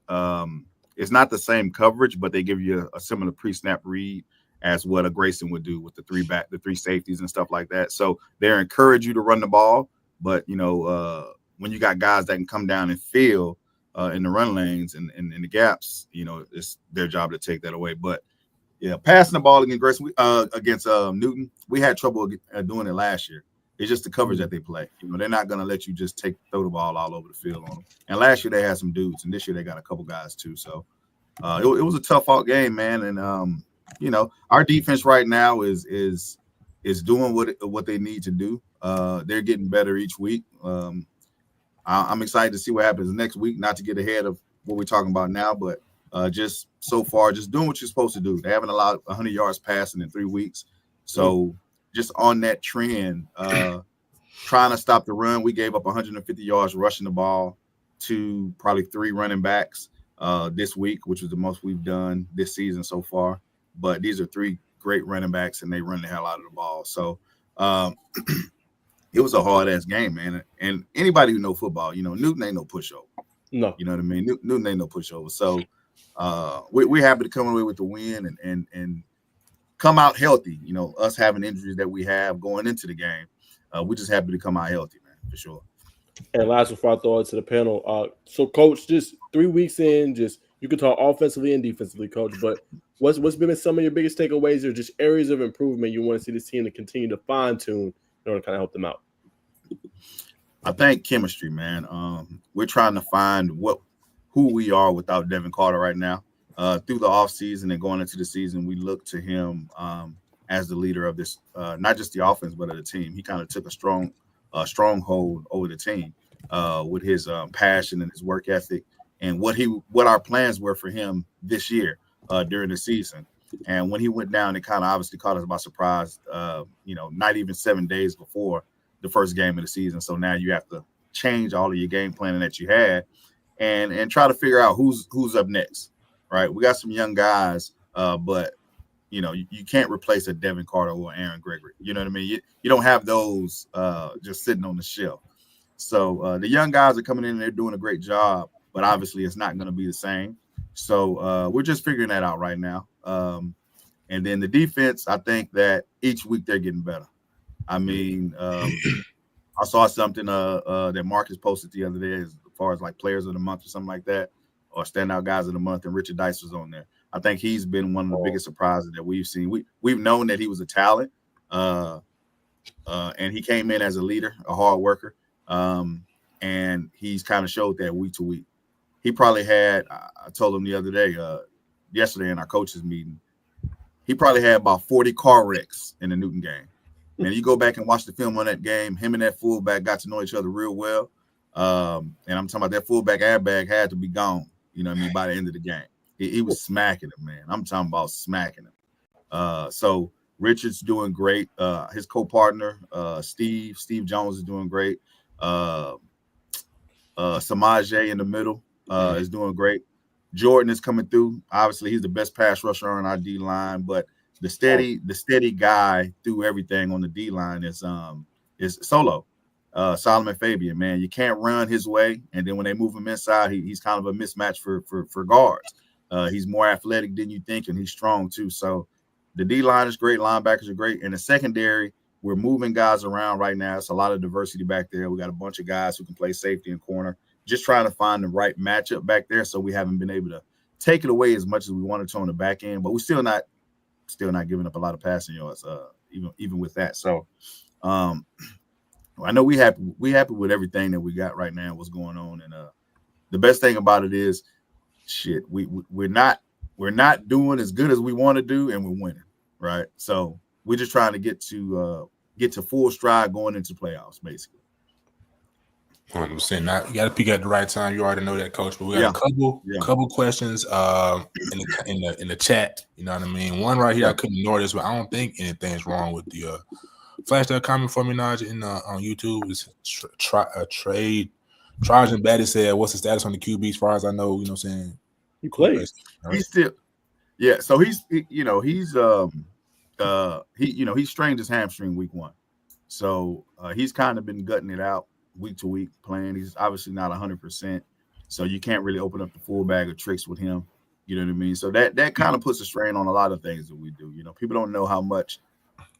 it's not the same coverage, but they give you a similar pre-snap read as what a Grayson would do with the 3 safeties and stuff like that. So they encourage you to run the ball, but when you got guys that can come down and fill in the run lanes and in the gaps, it's their job to take that away. But yeah, passing the ball against Grayson, against Newton, we had trouble doing it last year. It's just the coverage that they play. They're not going to let you just throw the ball all over the field on them. And last year they had some dudes, and this year they got a couple guys too. So it was a tough out game, man. And our defense right now is doing what they need to do. They're getting better each week. I'm excited to see what happens next week. Not to get ahead of what we're talking about now, but just so far, just doing what you're supposed to do. They haven't allowed 100 yards passing in 3 weeks. So just on that trend, trying to stop the run. We gave up 150 yards rushing the ball to probably 3 running backs this week, which was the most we've done this season so far. But these are 3 great running backs, and they run the hell out of the ball. So it was a hard-ass game, man. And anybody who know football, Newton ain't no pushover. No. You know what I mean? Newton ain't no pushover. So we're happy to come away with the win and come out healthy. Us having injuries that we have going into the game, we're just happy to come out healthy, man, for sure. And last before I throw it to the panel, so Coach, just 3 weeks in, just you can talk offensively and defensively, Coach. But what's been some of your biggest takeaways, or just areas of improvement you want to see this team to continue to fine tune in order to kind of help them out? I think chemistry, man. We're trying to find who we are without Devin Carter right now. Through the offseason and going into the season, we look to him as the leader of this, not just the offense, but of the team. He kind of took a stronghold over the team with his passion and his work ethic, and what our plans were for him this year during the season. And when he went down, it kind of obviously caught us by surprise. Not even 7 days before the first game of the season. So now you have to change all of your game planning that you had and try to figure out who's up next. Right, we got some young guys, but you can't replace a Devin Carter or Aaron Gregory. You know what I mean? You don't have those just sitting on the shelf. So the young guys are coming in and they're doing a great job, but obviously it's not going to be the same. So we're just figuring that out right now. And then the defense, I think that each week they're getting better. I mean, I saw something that Marcus posted the other day as far as like players of the month or something like that, or standout guys of the month, and Richard Dice was on there. I think he's been one of the biggest surprises that we've seen. We've known that he was a talent, and he came in as a leader, a hard worker, and he's kind of showed that week to week. He probably had, I told him the other day, yesterday in our coaches meeting, he probably had about 40 car wrecks in the Newton game. And you go back and watch the film on that game, him and that fullback got to know each other real well. And I'm talking about that fullback airbag had to be gone, by the end of the game. He was smacking him, man. I'm talking about smacking him. So Richard's doing great. His co-partner, Steve Jones is doing great. Samaje in the middle is doing great. Jordan is coming through. Obviously, he's the best pass rusher on our D line, but the steady guy through everything on the D line is Solo. Solomon Fabian, man, you can't run his way, and then when they move him inside, he's kind of a mismatch for guards. He's more athletic than you think, and he's strong too. So the D line is great, linebackers are great, and the secondary, we're moving guys around right now. It's a lot of diversity back there. We got a bunch of guys who can play safety and corner. Just trying to find the right matchup back there, so we haven't been able to take it away as much as we wanted to on the back end, but we're still not giving up a lot of passing yards, even with that. So I know we happy with everything that we got right now, what's going on. And the best thing about it is we're not doing as good as we want to do, and we're winning, right? So we're just trying to get to full stride going into playoffs, basically. 100%. Now you got to peak at the right time. You already know that, Coach. But we got a couple questions in the chat. You know what I mean? One right here, I couldn't ignore this, but I don't think anything's wrong with the flash that comment for me, Najeh, on YouTube. Is Trajan Batty said, "What's the status on the QB?" As far as I know, you know what I'm saying, he plays. Right? He's still, So he strained his hamstring week 1, so he's kind of been gutting it out week to week playing. He's obviously not 100%, so you can't really open up the full bag of tricks with him. You know what I mean? So that kind of puts a strain on a lot of things that we do. People don't know how much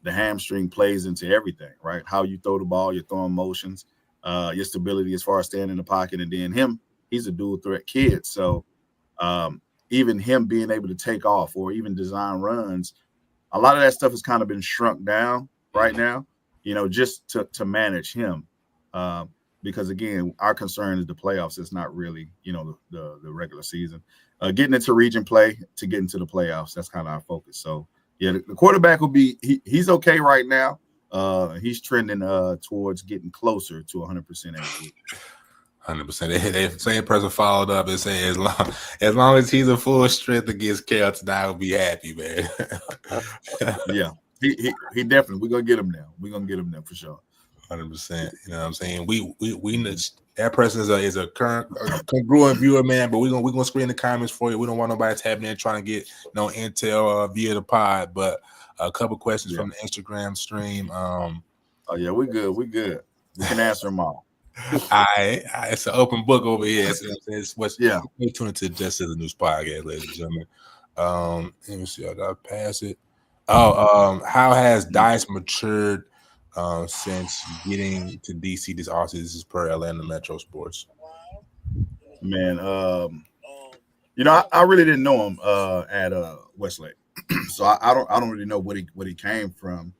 the hamstring plays into everything, right? How you throw the ball, your throwing motions, your stability as far as staying in the pocket, and then he's a dual threat kid. So even him being able to take off or even design runs, a lot of that stuff has kind of been shrunk down right now, just to manage him. Because again, our concern is the playoffs. It's not really, the regular season. Getting into region play to get into the playoffs, that's kind of our focus. So yeah, the quarterback will be he's okay right now. He's trending towards getting closer to 100% every week. 100%. The same person followed up and said, as long as he's a full strength against Carrollton, I will be happy, man. Yeah, he definitely. We're gonna get him now. We're gonna get him now for sure. 100%. You know what I'm saying? We that person is a current congruent viewer, man. But we're gonna screen the comments for you. We don't want nobody tapping in trying to get no intel via the pod. But a couple questions from the Instagram stream. Oh yeah, we good. We good. We can answer them all. It's an open book over here. It's what's yeah. We're tuning to Just as a News podcast, ladies and gentlemen. Let me see. I gotta pass it. How has Dice matured since getting to DC this offseason? This is per Atlanta Metro Sports. Man, I really didn't know him at Westlake, so I don't really know what he came from,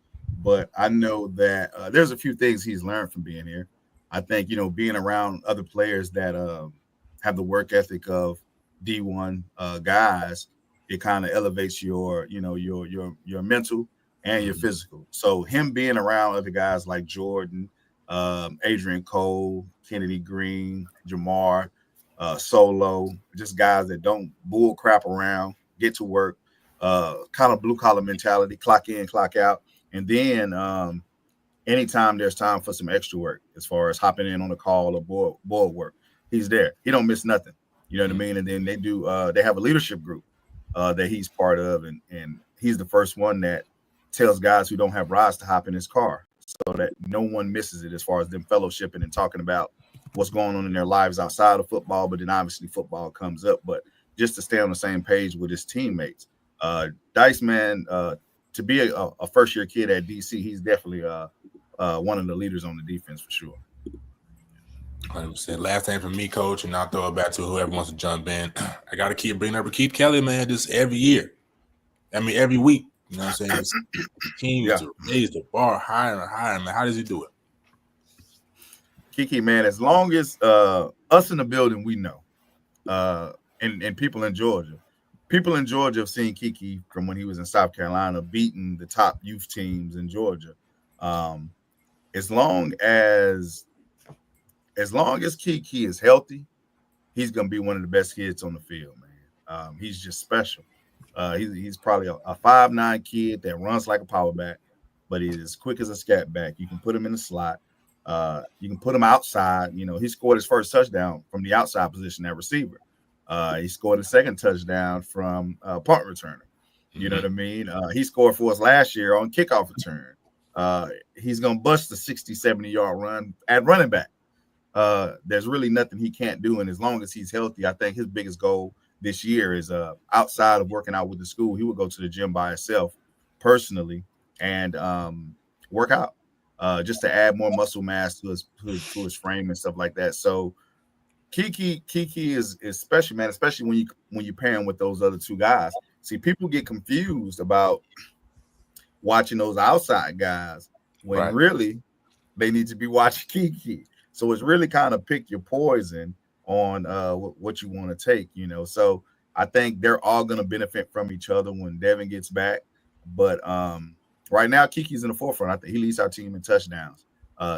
but I know that there's a few things he's learned from being here. I think being around other players that have the work ethic of D1 guys, it kind of elevates your mental and your physical. So him being around other guys like Jordan, Adrian Cole, Kennedy Green, Jamar, Solo, just guys that don't bull crap around, get to work, kind of blue collar mentality, clock in, clock out. And then anytime there's time for some extra work, as far as hopping in on a call or board work, he's there. He don't miss nothing. You know what I mean? And then they have a leadership group that he's part of, and he's the first one that tells guys who don't have rides to hop in his car so that no one misses it, as far as them fellowshipping and talking about what's going on in their lives outside of football. But then obviously football comes up, but just to stay on the same page with his teammates. Dice, man, to be a first-year kid at DC, he's definitely one of the leaders on the defense for sure. 100%. Last thing from me, Coach, and I'll throw it back to whoever wants to jump in. I got to keep bringing up Keith Kelly, man, just every year. I mean, every week. You know what I'm saying? The team to raise the bar higher and higher, man. How does he do it? Kiki, man, as long as us in the building, we know, and people in Georgia have seen Kiki from when he was in South Carolina, beating the top youth teams in Georgia. As long as Kiki is healthy, he's gonna be one of the best kids on the field, man. He's just special. He's probably a 5'9" kid that runs like a power back, but he's as quick as a scat back. You can put him in the slot. You can put him outside. He scored his first touchdown from the outside position at receiver. He scored his second touchdown from punt returner. You know what I mean? He scored for us last year on kickoff return. He's going to bust the 60, 70-yard run at running back. There's really nothing he can't do. And as long as he's healthy, I think his biggest goal this year is outside of working out with the school, he would go to the gym by himself personally and work out just to add more muscle mass to his frame and stuff like that. So Kiki is special, man, especially when you pair him with those other two guys. See, people get confused about watching those outside guys when really they need to be watching Kiki. So it's really kind of pick your poison on what you want to take, So I think they're all going to benefit from each other when Devin gets back. But right now, Kiki's in the forefront. I think he leads our team in touchdowns.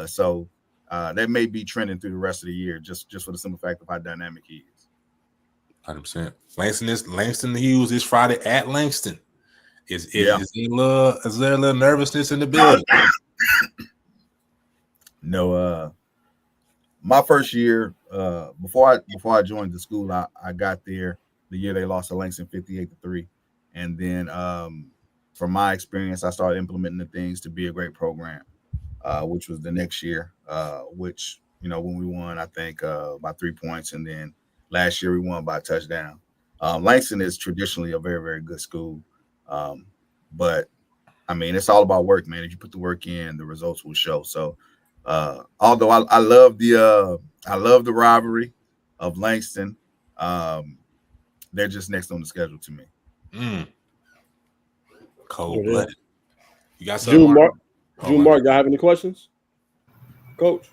So that may be trending through the rest of the year, just for the simple fact of how dynamic he is. 100%. Langston Hughes this Friday at Langston. Is there a little nervousness in the building? No. My first year, before I joined the school, I got there the year they lost to Langston 58-3, and then from my experience, I started implementing the things to be a great program, which was the next year, which when we won, I think by 3 points, and then last year we won by a touchdown. Langston is traditionally a very, very good school, but I mean it's all about work, man. If you put the work in, the results will show. So. Although I love the rivalry of Langston, they're just next on the schedule to me. Cold-blooded. You got something, Mark? Mark, y'all have any questions, Coach?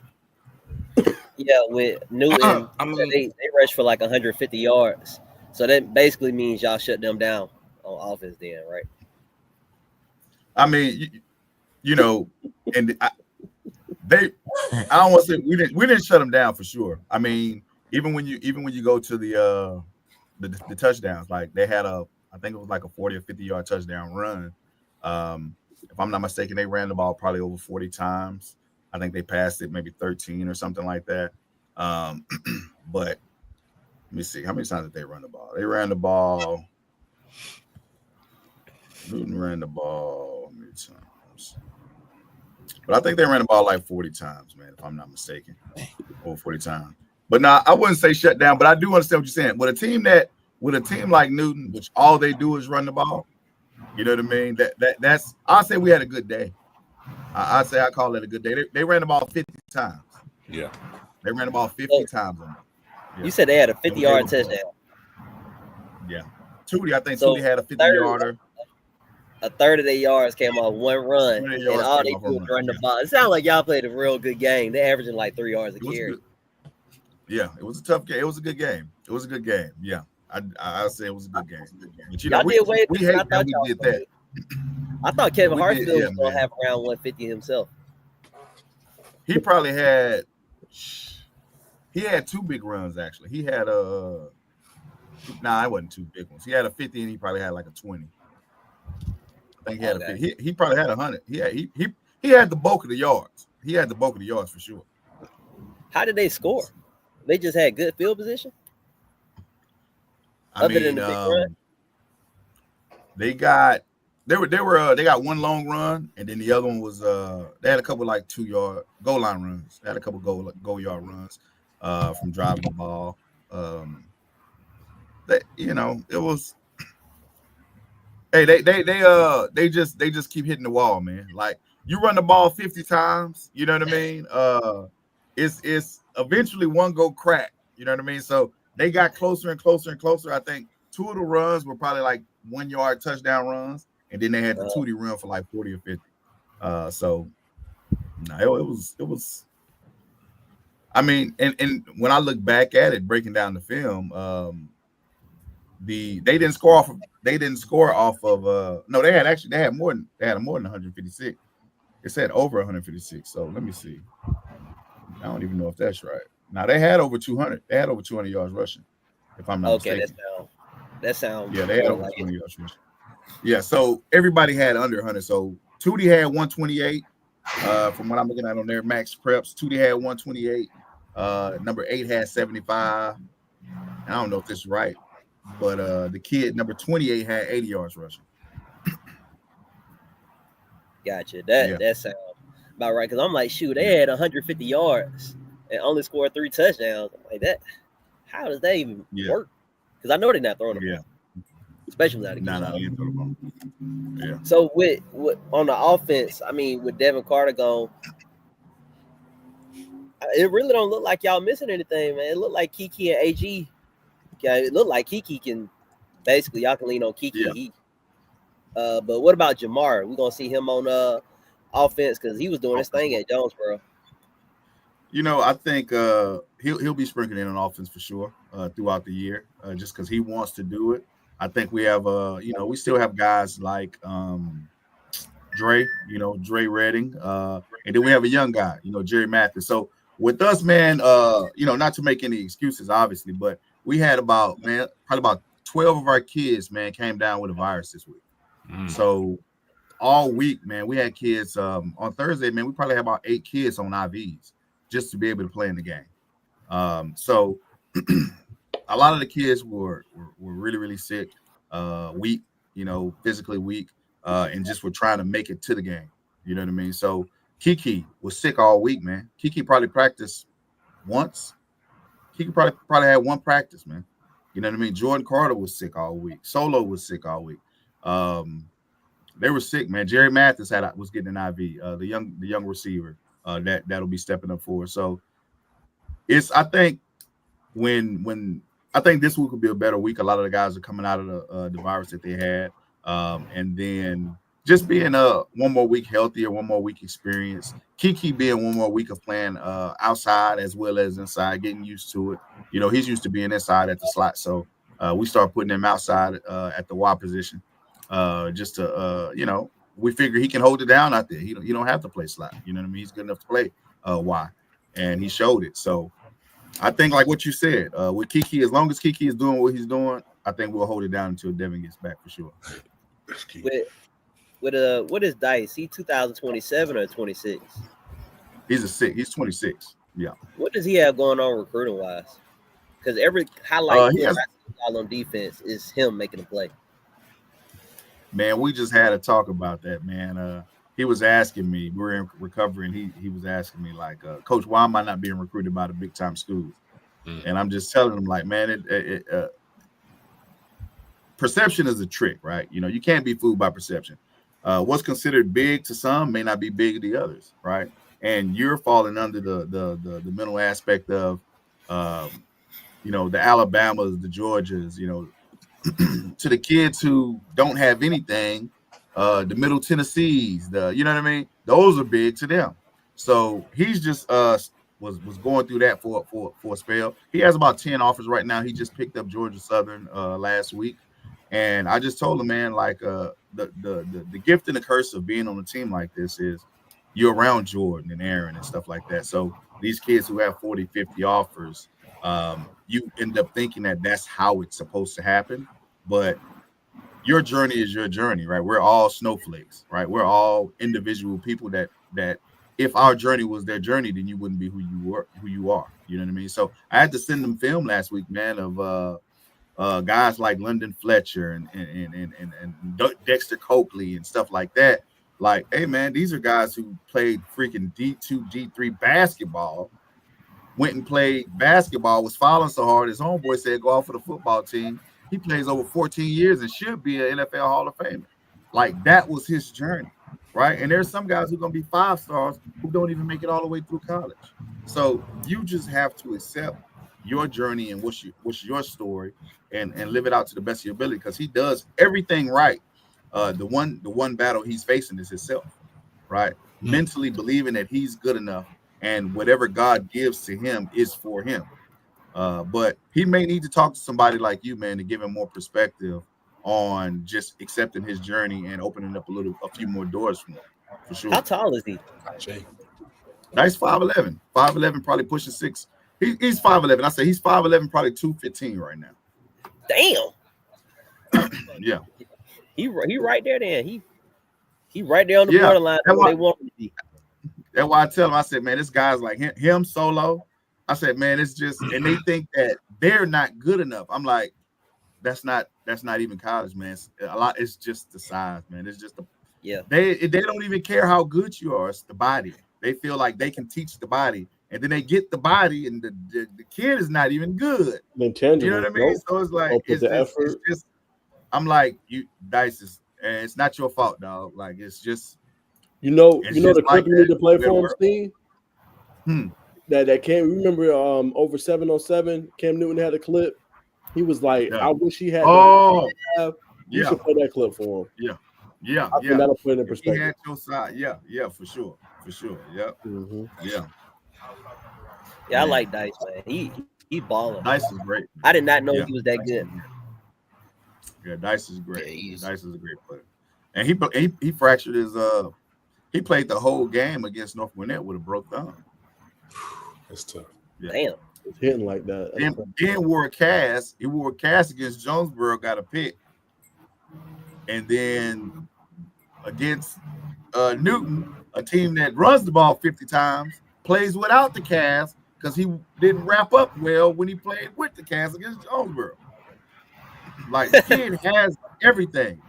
Yeah, with Newton, they rushed for like 150 yards, so that basically means y'all shut them down on offense, then, right? I mean, and I don't want to say we didn't shut them down for sure. I mean, even when you go to the touchdowns, like they had I think it was like a 40 or 50-yard touchdown run. If I'm not mistaken, they ran the ball probably over 40 times. I think they passed it maybe 13 or something like that. But let me see, how many times did they run the ball? They ran the ball. Newton ran the ball many times. But I think they ran the ball like 40 times, man, if I'm not mistaken. Over 40 times. But now I wouldn't say shut down, but I do understand what you're saying. With a team like Newton, which all they do is run the ball, you know what I mean? That's I'll say we had a good day. I'd say I call it a good day. They ran the ball 50 times. Yeah. They ran the ball 50 times on them. Yeah. You said they had a 50-yard touchdown. Yeah. Tootie, I think Tootie had a 50-yarder. A third of their yards came off one run, and all they do is run the ball. It sounds like y'all played a real good game. They're averaging like 3 yards a carry. Yeah, it was a tough game. It was a good game. It was a good game. Yeah, I'll say it was a good game. But y'all did way we hate that we did that. I thought Kevin Hartsfield was going to have around 150 himself. He probably had. He had 2 big runs actually. He had it wasn't 2 big ones. He had a 50 and he probably had like a 20. I think he had a 50. He probably had 100. He had the bulk of the yards. He had the bulk of the yards for sure. How did they score? They just had good field position. Other than the big run, they got one long run, and then the other one was they had a couple like 2-yard goal line runs. They had a couple goal yard runs from driving the ball. It was. Hey, they just keep hitting the wall, man. Like you run the ball 50 times, you know what I mean? It's eventually one go crack, you know what I mean? So they got closer and closer and closer. I think 2 of the runs were probably like 1-yard touchdown runs, and then they had the Tootie run for like 40 or 50. It was. I mean, and when I look back at it, breaking down the film, they didn't score off of. They had more than 156. It said over 156. So let me see. I don't even know if that's right. Now they had over 200. They had over 200 yards rushing. If I'm not mistaken. That sounds. Yeah, they had over 200 yards rushing. Yeah, so everybody had under 100. So Tootie had 128. From what I'm looking at on their max preps, Tootie had 128. Number 8 had 75. I don't know if this is right. But the kid, number 28, had 80 yards rushing. Gotcha. That sounds about right. Because I'm like, shoot, they had 150 yards and only scored 3 touchdowns. I'm like that. How does that even work? Because I know they're not throwing the ball. Especially without a No. Yeah. So with on the offense, I mean, with Devin Carter gone, it really don't look like y'all missing anything, man. It looked like Kiki and AG. Yeah, it looked like Kiki can basically y'all can lean on Kiki. Yeah. But what about Jamar? We're gonna see him on offense because he was doing his thing at Jonesboro. I think he'll be sprinkling in on offense for sure throughout the year, just because he wants to do it. I think we have we still have guys like Dre Redding, and then we have a young guy, Jerry Mathis. So with us, man, not to make any excuses, obviously, but we had probably about 12 of our kids, man, came down with a virus this week. So all week, man, we had kids on Thursday, man, we probably had about 8 kids on IVs just to be able to play in the game. So a lot of the kids were really, really sick, weak, physically weak, and just were trying to make it to the game. You know what I mean? So Kiki was sick all week, man. Kiki probably practiced once. Kiki probably had 1 practice, man. You know what I mean? Jordan Carter was sick all week. Solo was sick all week. They were sick, man. Jerry Mathis was getting an IV. The young receiver that'll be stepping up for us. So I think I think this week will be a better week. A lot of the guys are coming out of the virus that they had, and then just being one more week healthier, one more week experience. Kiki being one more week of playing outside as well as inside, getting used to it. He's used to being inside at the slot, so we start putting him outside at the wide position, just to we figure he can hold it down out there. You don't have to play slot. You know what I mean? He's good enough to play why, and he showed it. So I think, like what you said, with Kiki, as long as Kiki is doing what he's doing, I think we'll hold it down until Devin gets back for sure. What is Dice? He 2027 or 26? He's 26. Yeah. What does he have going on recruiting wise? Because every highlight he has, on defense is him making a play. Man, we just had a talk about that, man. He was asking me, we're in recovery, and he was asking me, like, Coach, why am I not being recruited by the big time schools? And I'm just telling him, like, man, perception is a trick, right? You know, you can't be fooled by perception. What's considered big to some may not be big to the others, right? And you're falling under the mental aspect of, you know, the Alabamas, the Georgias, you know, to the kids who don't have anything, the Middle Tennessees, you know what I mean? Those are big to them. So he's just was going through that for a spell. He has about 10 offers right now. He just picked up Georgia Southern last week. And I just told him, man, like the gift and the curse of being on a team like this is you're around Jordan and Aaron and stuff like that. So these kids who have 40, 50 offers, you end up thinking that that's how it's supposed to happen. But your journey is your journey, right? We're all snowflakes, right? We're all individual people that if our journey was their journey, then you wouldn't be who you are. You know what I mean? So I had to send them film last week, man, of guys like London Fletcher and Dexter Coakley and stuff like that. Like, hey, man, these are guys who played freaking D2, D3 basketball, went and played basketball, was fouling so hard, his homeboy said go out for the football team. He plays over 14 years and should be an NFL Hall of Famer. Like, that was his journey, right? And there's some guys who are going to be 5 stars who don't even make it all the way through college. So you just have to accept your journey and what's your story and live it out to the best of your ability, because he does everything right. The one battle he's facing is himself, right? Mentally believing that he's good enough and whatever God gives to him is for him. But he may need to talk to somebody like you, man, to give him more perspective on just accepting his journey and opening up a few more doors for him, for sure. How tall is he? Nice 5'11", probably pushing 6. He's 5'11". I say he's 5'11", probably 215 right now. Damn. Yeah. He right there then. He right there on the borderline where they want him to be. That's why I tell him, I said, man, this guy's like him solo. I said, man, it's just, and they think that they're not good enough. I'm like, that's not even college, man. It's just the size, man. It's just they don't even care how good you are. It's the body. They feel like they can teach the body, and then they get the body, and the kid is not even good. Intangible, you know what I mean? So it's like it's just I'm like, you Dice is, and it's not your fault, dog. Like, it's just the clip you need to play for him, Steve. That Cam, remember over 707, Cam Newton had a clip. He was like, I wish he had. You should play that clip for him. Yeah. I think that'll put it in perspective. He had your side. Yeah, for sure. Yeah. Mm-hmm. Yeah, I like Dice, man. He balling. Dice is great. I did not know he was that good. Yeah, Dice is great. Dice is a great player. And he fractured his he played the whole game against North Gwinnett with a broke thumb. That's tough. Yeah. Damn. It's hitting like that. Then wore a cast. He wore a cast against Jonesboro, got a pick. And then against Newton, a team that runs the ball 50 times, plays without the cast because he didn't wrap up well when he played with the cast against Jonesboro. Like, the kid has everything.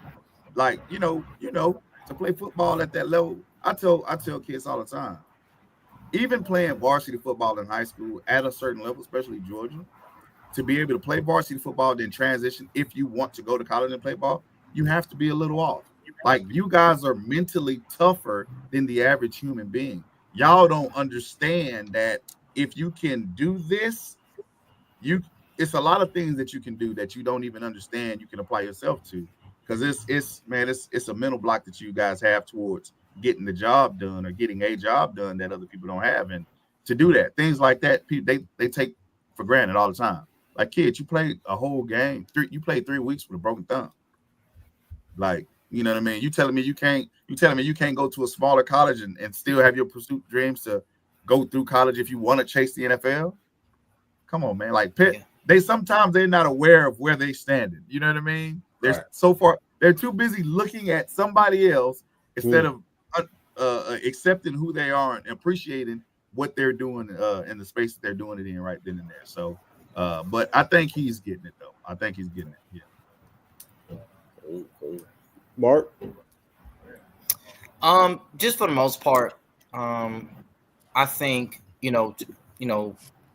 Like, you know, to play football at that level, I tell kids all the time, even playing varsity football in high school at a certain level, especially Georgia, to be able to play varsity football, then transition, if you want to go to college and play ball, you have to be a little off. Like, you guys are mentally tougher than the average human being. Y'all don't understand that if you can do this, it's a lot of things that you can do that you don't even understand you can apply yourself to. Because it's a mental block that you guys have towards getting the job done or getting a job done that other people don't have. And to do that, things like that, they take for granted all the time. Like, kids, you played a whole game. You played 3 weeks with a broken thumb. Like, you know what I mean? You telling me you can't go to a smaller college and still have your pursuit dreams to go through college if you want to chase the NFL. Come on, man. Like Pitt, Yeah. they're not aware of where they standing. You know what I mean? They're Right. so far they're too busy looking at somebody else instead of accepting who they are and appreciating what they're doing in the space that they're doing it in right then and there. So, but I think he's getting it though. I think he's getting it. Yeah. Mark? Just for the most part, I think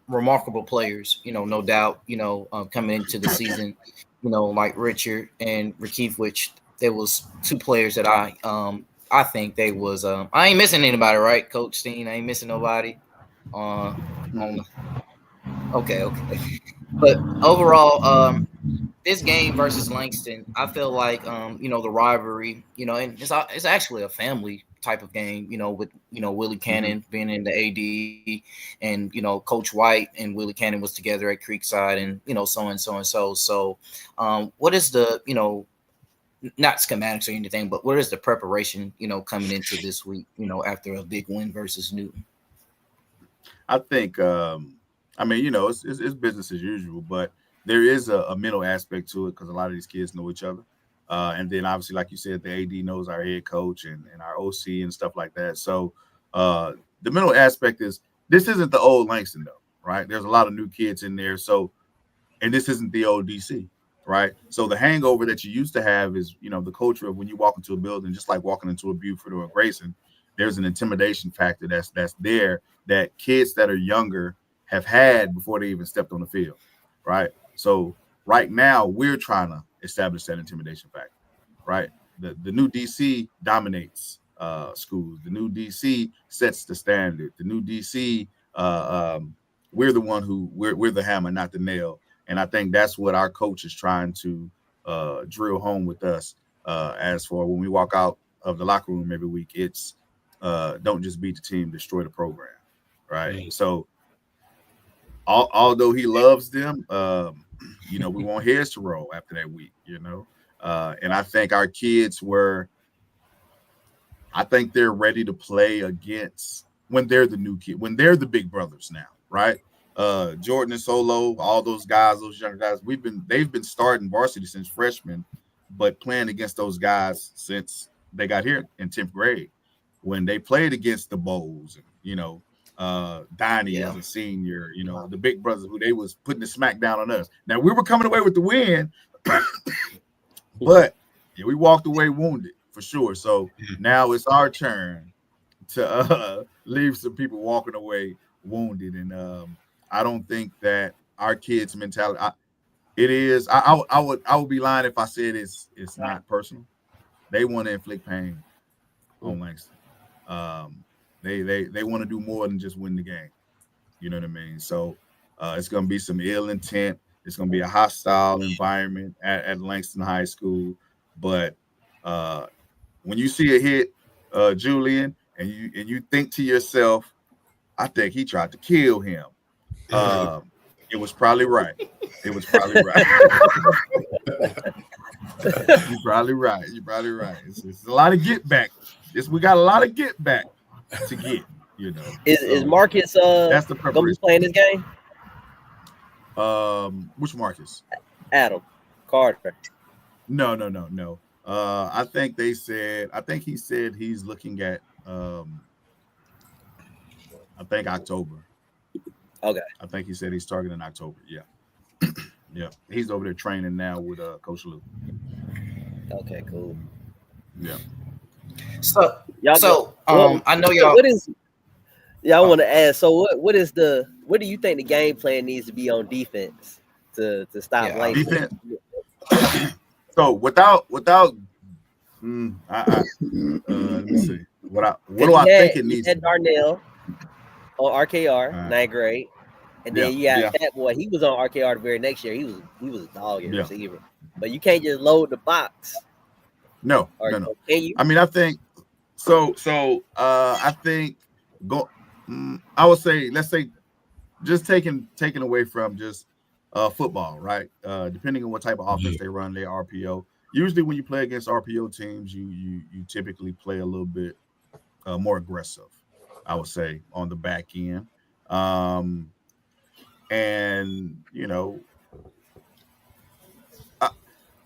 remarkable players. No doubt. Coming into the season, like Richard and Rakeith, which there was two players that I think they was. I ain't missing anybody, right, Coach Steen? I ain't missing nobody. Okay. But overall, this game versus Langston, I feel like the rivalry, and it's actually a family type of game, with Willie Cannon being in the AD, and Coach White and Willie Cannon was together at Creekside, and so and so and so. So, what is the not schematics or anything, but what is the preparation coming into this week, after a big win versus Newton? I think it's business as usual, but there is a mental aspect to it because a lot of these kids know each other. And then obviously, like you said, the AD knows our head coach and our OC and stuff like that. So the mental aspect is this isn't the old Langston though, right? There's a lot of new kids in there. So, and this isn't the old DC, right? So the hangover that you used to have is, the culture of when you walk into a building, just like walking into a Buford or a Grayson, there's an intimidation factor that's there that kids that are younger have had before they even stepped on the field, right? So right now we're trying to establish that intimidation factor, right? The new DC dominates schools. The new DC sets the standard. The new DC, we're the one who we're the hammer, not the nail. And I think that's what our coach is trying to drill home with us. As for when we walk out of the locker room every week, it's don't just beat the team, destroy the program, right? So although he loves them, we want heads to roll after that week, and I think our kids I think they're ready to play against when they're the new kid, when they're the big brothers now, right? Jordan and Solo, all those guys, those young guys, they've been starting varsity since freshmen, but playing against those guys since they got here in 10th grade when they played against the Bowls, Donnie as a senior, the big brothers who they was putting the smack down on us. Now we were coming away with the win, but we walked away wounded for sure. So now it's our turn to leave some people walking away wounded. And I don't think that our kids' mentality. It is. I would be lying if I said it's not personal. They want to inflict pain on Langston. They want to do more than just win the game. You know what I mean? So it's going to be some ill intent. It's going to be a hostile environment at Langston High School. But when you see a hit, Julian, and you think to yourself, I think he tried to kill him. It was probably right. You're probably right. It's a lot of get back. We got a lot of get back to get. Is Marcus that's the gonna be playing this game? Which Marcus? Adam Carter. No. I think he said he's looking at I think October. Okay. I think he said he's targeting October. Yeah. Yeah. He's over there training now with Coach Lou. Okay, cool. Yeah. So I know y'all. What is? Yeah, I want to ask. So what do you think the game plan needs to be on defense to stop Langston? Defense. So without let me see. What do I think it needs? He had Darnell on RKR, 9th grade, and then you got Fat Boy. He was on RKR the very next year. He was a dog at receiver, but you can't just load the box. No. Can you? I mean, I think so. I think I would say, let's say, just taking away from just football, right? Depending on what type of offense they run, their RPO. Usually, when you play against RPO teams, you typically play a little bit more aggressive, I would say, on the back end. And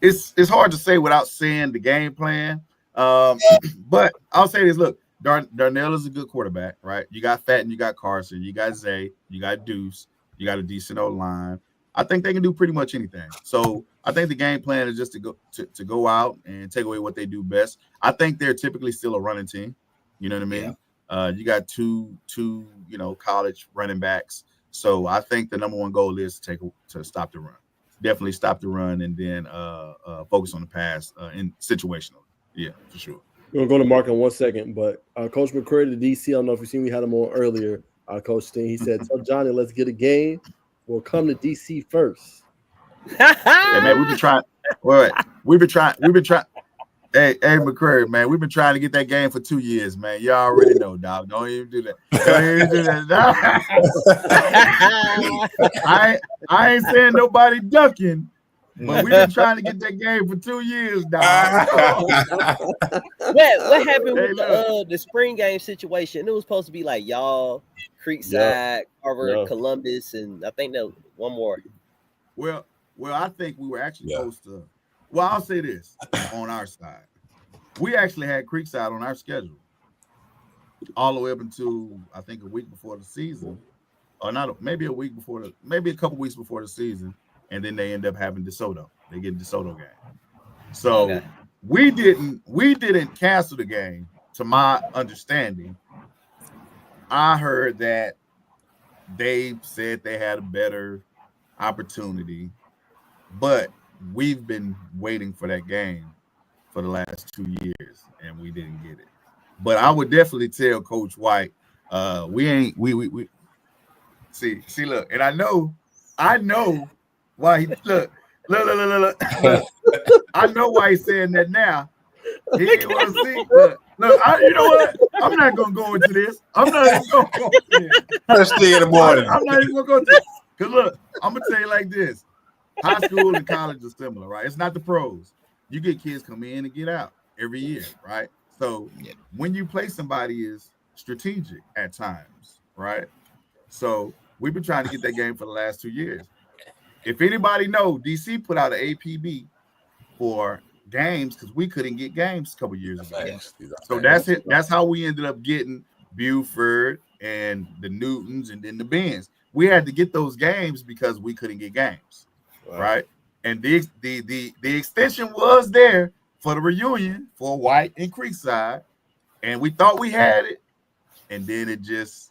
it's hard to say without seeing the game plan. But I'll say this: look, Darnell is a good quarterback, right? You got Fatton, you got Carson, you got Zay, you got Deuce, you got a decent old line. I think they can do pretty much anything. So I think the game plan is just to go out and take away what they do best. I think they're typically still a running team. You know what I mean? Yeah. You got two college running backs. So I think the number one goal is to stop the run. Definitely stop the run and then focus on the pass in situational. Yeah, for sure. We're going to go to Mark in 1 second, but Coach McCrary, the DC, I don't know if you've seen, we had him on earlier. Coach Steen, he said, "Tell Johnny, let's get a game. We'll come to DC first." Hey man, we've been trying. We've been trying. Hey, McCrary, man, we've been trying to get that game for 2 years, man. Y'all already know, dog. Don't even do that. Don't even do that. I ain't saying nobody ducking, but we've been trying to get that game for 2 years, dog. What happened with the spring game situation? It was supposed to be like y'all, Creekside, Harvard, Columbus, and I think there one more. Well, I think we were actually supposed to. Well, I'll say this on our side. We actually had Creekside on our schedule all the way up until I think a week before the season, or not, maybe a week before maybe a couple weeks before the season, and then they end up having DeSoto. They get DeSoto game. So we didn't cancel the game, to my understanding. I heard that they said they had a better opportunity, but we've been waiting for that game for the last 2 years, and we didn't get it. But I would definitely tell Coach White, we see, look, and I know why he look. I know why he's saying that now. He didn't want to see. Look, you know what? I'm not gonna go into this. I'm not even gonna go into this. First thing in the morning. I'm not even gonna go into it. Because look, I'm gonna tell you like this. High school and college are similar, right? It's not the pros. You get kids come in and get out every year, right? So when you play somebody is strategic at times, right? So we've been trying to get that game for the last 2 years. If anybody know, DC put out an APB for games because we couldn't get games a couple years ago. So that's it. That's how we ended up getting Buford and the Newtons and then the Benz. We had to get those games because we couldn't get games. Right, and the extension was there for the reunion for White and Creekside, and we thought we had it, and then it just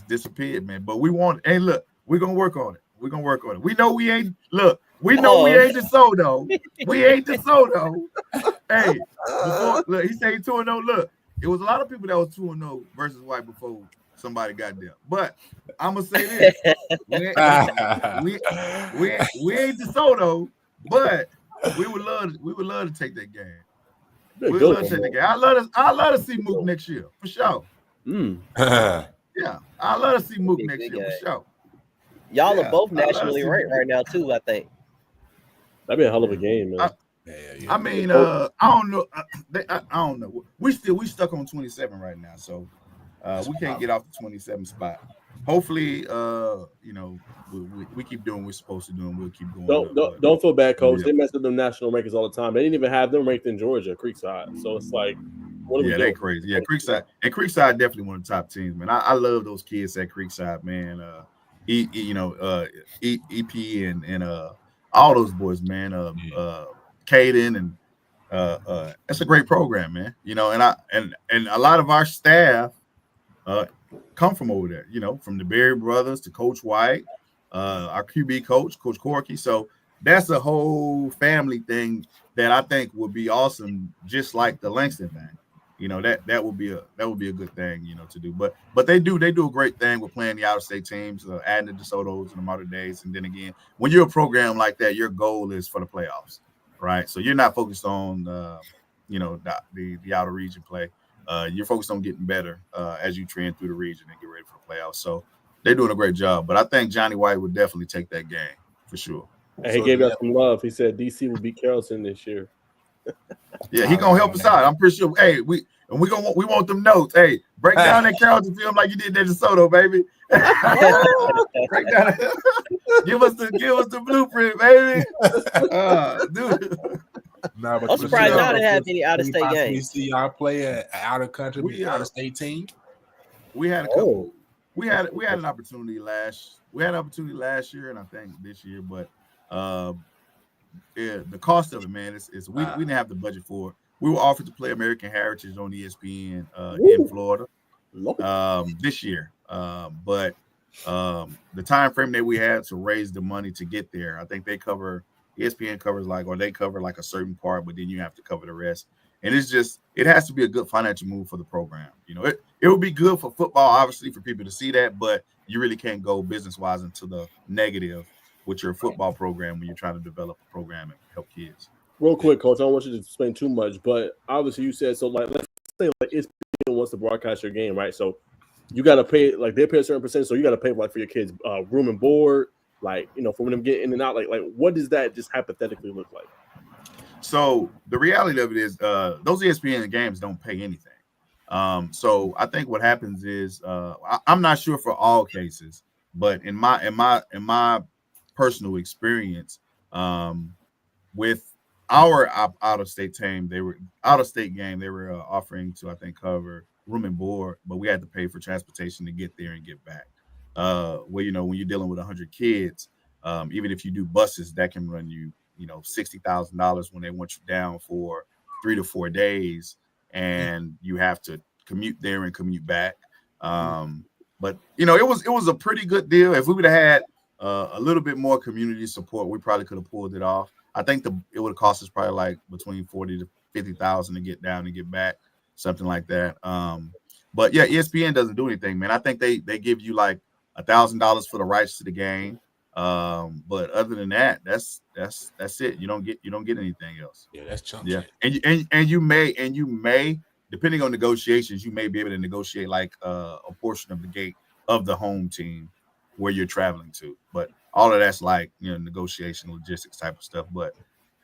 disappeared, man. But we want, hey, look, we're gonna work on it. We're gonna work on it. We know we ain't. Look, we know we ain't DeSoto. We ain't DeSoto. Hey, look, he said 2-0. Look, it was a lot of people that was 2-0 versus White before somebody got there. But I'm gonna say this: we ain't DeSoto, but we would love to take that game. We would love to take that game. I love to see Mook next year for sure. Yeah, I love to see Mook next year for sure. Y'all are both nationally ranked right now too, I think. That'd be a hell of a game, man. I mean, I don't know. I don't know. We stuck on 27 right now, so we can't get off the 27 spot. Hopefully, we keep doing what we're supposed to do, and we'll keep going. Don't feel bad, Coach. They mess with them national rankings all the time. They didn't even have them ranked in Georgia, Creekside. So it's like, what are we doing? They crazy. Yeah, Creekside definitely one of the top teams, man. I love those kids at Creekside, man. EP and all those boys, man. Caden and it's a great program, man. And a lot of our staff come from over there, from the Berry brothers to Coach White, our QB coach, Coach Corky. So that's a whole family thing that I think would be awesome, just like the Langston thing. That would be a good thing, to do. But they do a great thing with playing the out-of-state teams, adding the DeSotos and the modern days. And then again, when you're a program like that, your goal is for the playoffs, right? So you're not focused on the outer region play. You're focused on getting better as you trend through the region and get ready for the playoffs. So they're doing a great job. But I think Johnny White would definitely take that game for sure. And he gave us some love. He said DC will beat Carrollton this year. Yeah, he gonna help us out. I'm pretty sure. Hey, And we want them notes. Hey, break down that Carrollton film like you did that DeSoto, baby. Break down. Give us the blueprint, baby. Dude. Nah, but I'm surprised y'all didn't have any out-of-state We games. see y'all play an out-of-country, out-of-state team. We had a couple. We had an opportunity last year, and I think this year, but the cost of it, man, is we didn't have the budget for it. We were offered to play American Heritage on ESPN in Florida this year, but the time frame that we had to raise the money to get there, I think ESPN covers they cover like a certain part, but then you have to cover the rest. And it has to be a good financial move for the program. You know, it would be good for football, obviously, for people to see that, but you really can't go business-wise into the negative with your football program when you're trying to develop a program and help kids. Real quick, Coach, I don't want you to explain too much, but obviously you said, so like, let's say like ESPN wants to broadcast your game, right? So you got to pay, like they pay a certain percentage, so you got to pay like for your kids room and board, like, you know, for them to get in and out, like what does that just hypothetically look like? So the reality of it is those ESPN games don't pay anything. So I think what happens is I'm not sure for all cases, but in my personal experience with our out-of-state game, they were offering to, I think, cover room and board, but we had to pay for transportation to get there and get back. Well, you know, when you're dealing with 100 kids, even if you do buses, that can run you, you know, $60,000 when they want you down for 3 to 4 days, and you have to commute there and commute back. But you know, it was a pretty good deal. If we would have had a little bit more community support, we probably could have pulled it off. I think it would have cost us probably like between 40 to 50,000 to get down and get back, something like that. But yeah, ESPN doesn't do anything, man. I think they give you like $1,000 for the rights to the game. But other than that, that's it. You don't get anything else. Yeah, that's chunky. Yeah, and you may, depending on negotiations, you may be able to negotiate like a portion of the gate of the home team where you're traveling to. But all of that's like, you know, negotiation, logistics type of stuff. But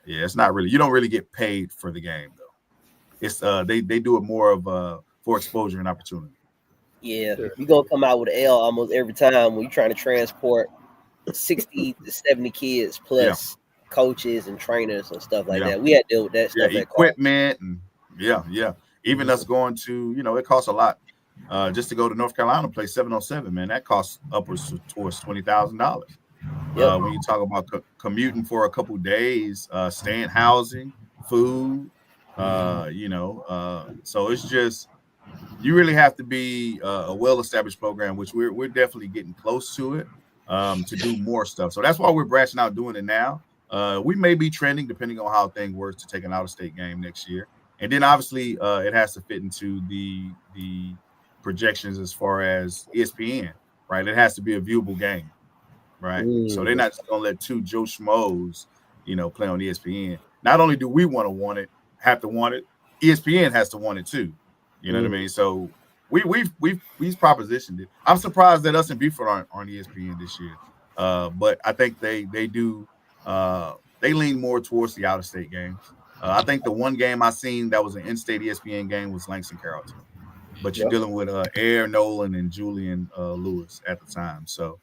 yeah, it's not really. You don't really get paid for the game though. It's they do it more of for exposure and opportunity. Yeah, you're gonna come out with an L almost every time when you're trying to transport 60 to 70 kids plus coaches and trainers and stuff like that. We had to deal with that stuff. Equipment and even us going to, you know, it costs a lot. Just to go to North Carolina play 707, man, that costs upwards towards $20,000. When you talk about commuting for a couple days, staying, housing, food, you know, so it's just, you really have to be a well-established program, which we're definitely getting close to it, to do more stuff. So that's why we're branching out doing it now. We may be trending, depending on how things work, to take an out-of-state game next year. And then obviously it has to fit into the projections as far as ESPN, right? It has to be a viewable game, right? So they're not just gonna let two Joe Schmoes, you know, play on ESPN. Not only do we have to want it, ESPN has to want it too. You know what I mean? So we've propositioned it. I'm surprised that us and Buford aren't on ESPN this year, but I think they do. They lean more towards the out-of-state games. I think the one game I seen that was an in-state ESPN game was Langston Carrollton. But you're dealing with Air Nolan and Julian Lewis at the time. So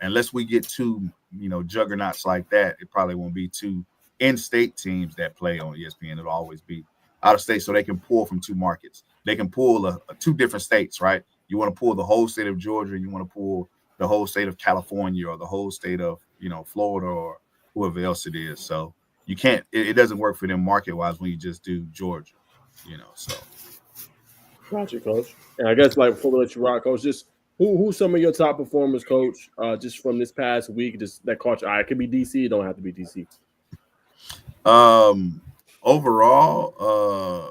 unless we get two, you know, juggernauts like that, it probably won't be two in-state teams that play on ESPN. It'll always be out-of-state, so they can pull from two markets. They can pull two different states, right? You want to pull the whole state of Georgia, you want to pull the whole state of California, or the whole state of, you know, Florida, or whoever else it is. So you can't. It doesn't work for them market-wise when you just do Georgia, you know. So. Gotcha, Coach. And I guess, like, before we let you rock, Coach, just who's some of your top performers, Coach, just from this past week, just that caught your eye? It could be DC, it don't have to be DC. Overall,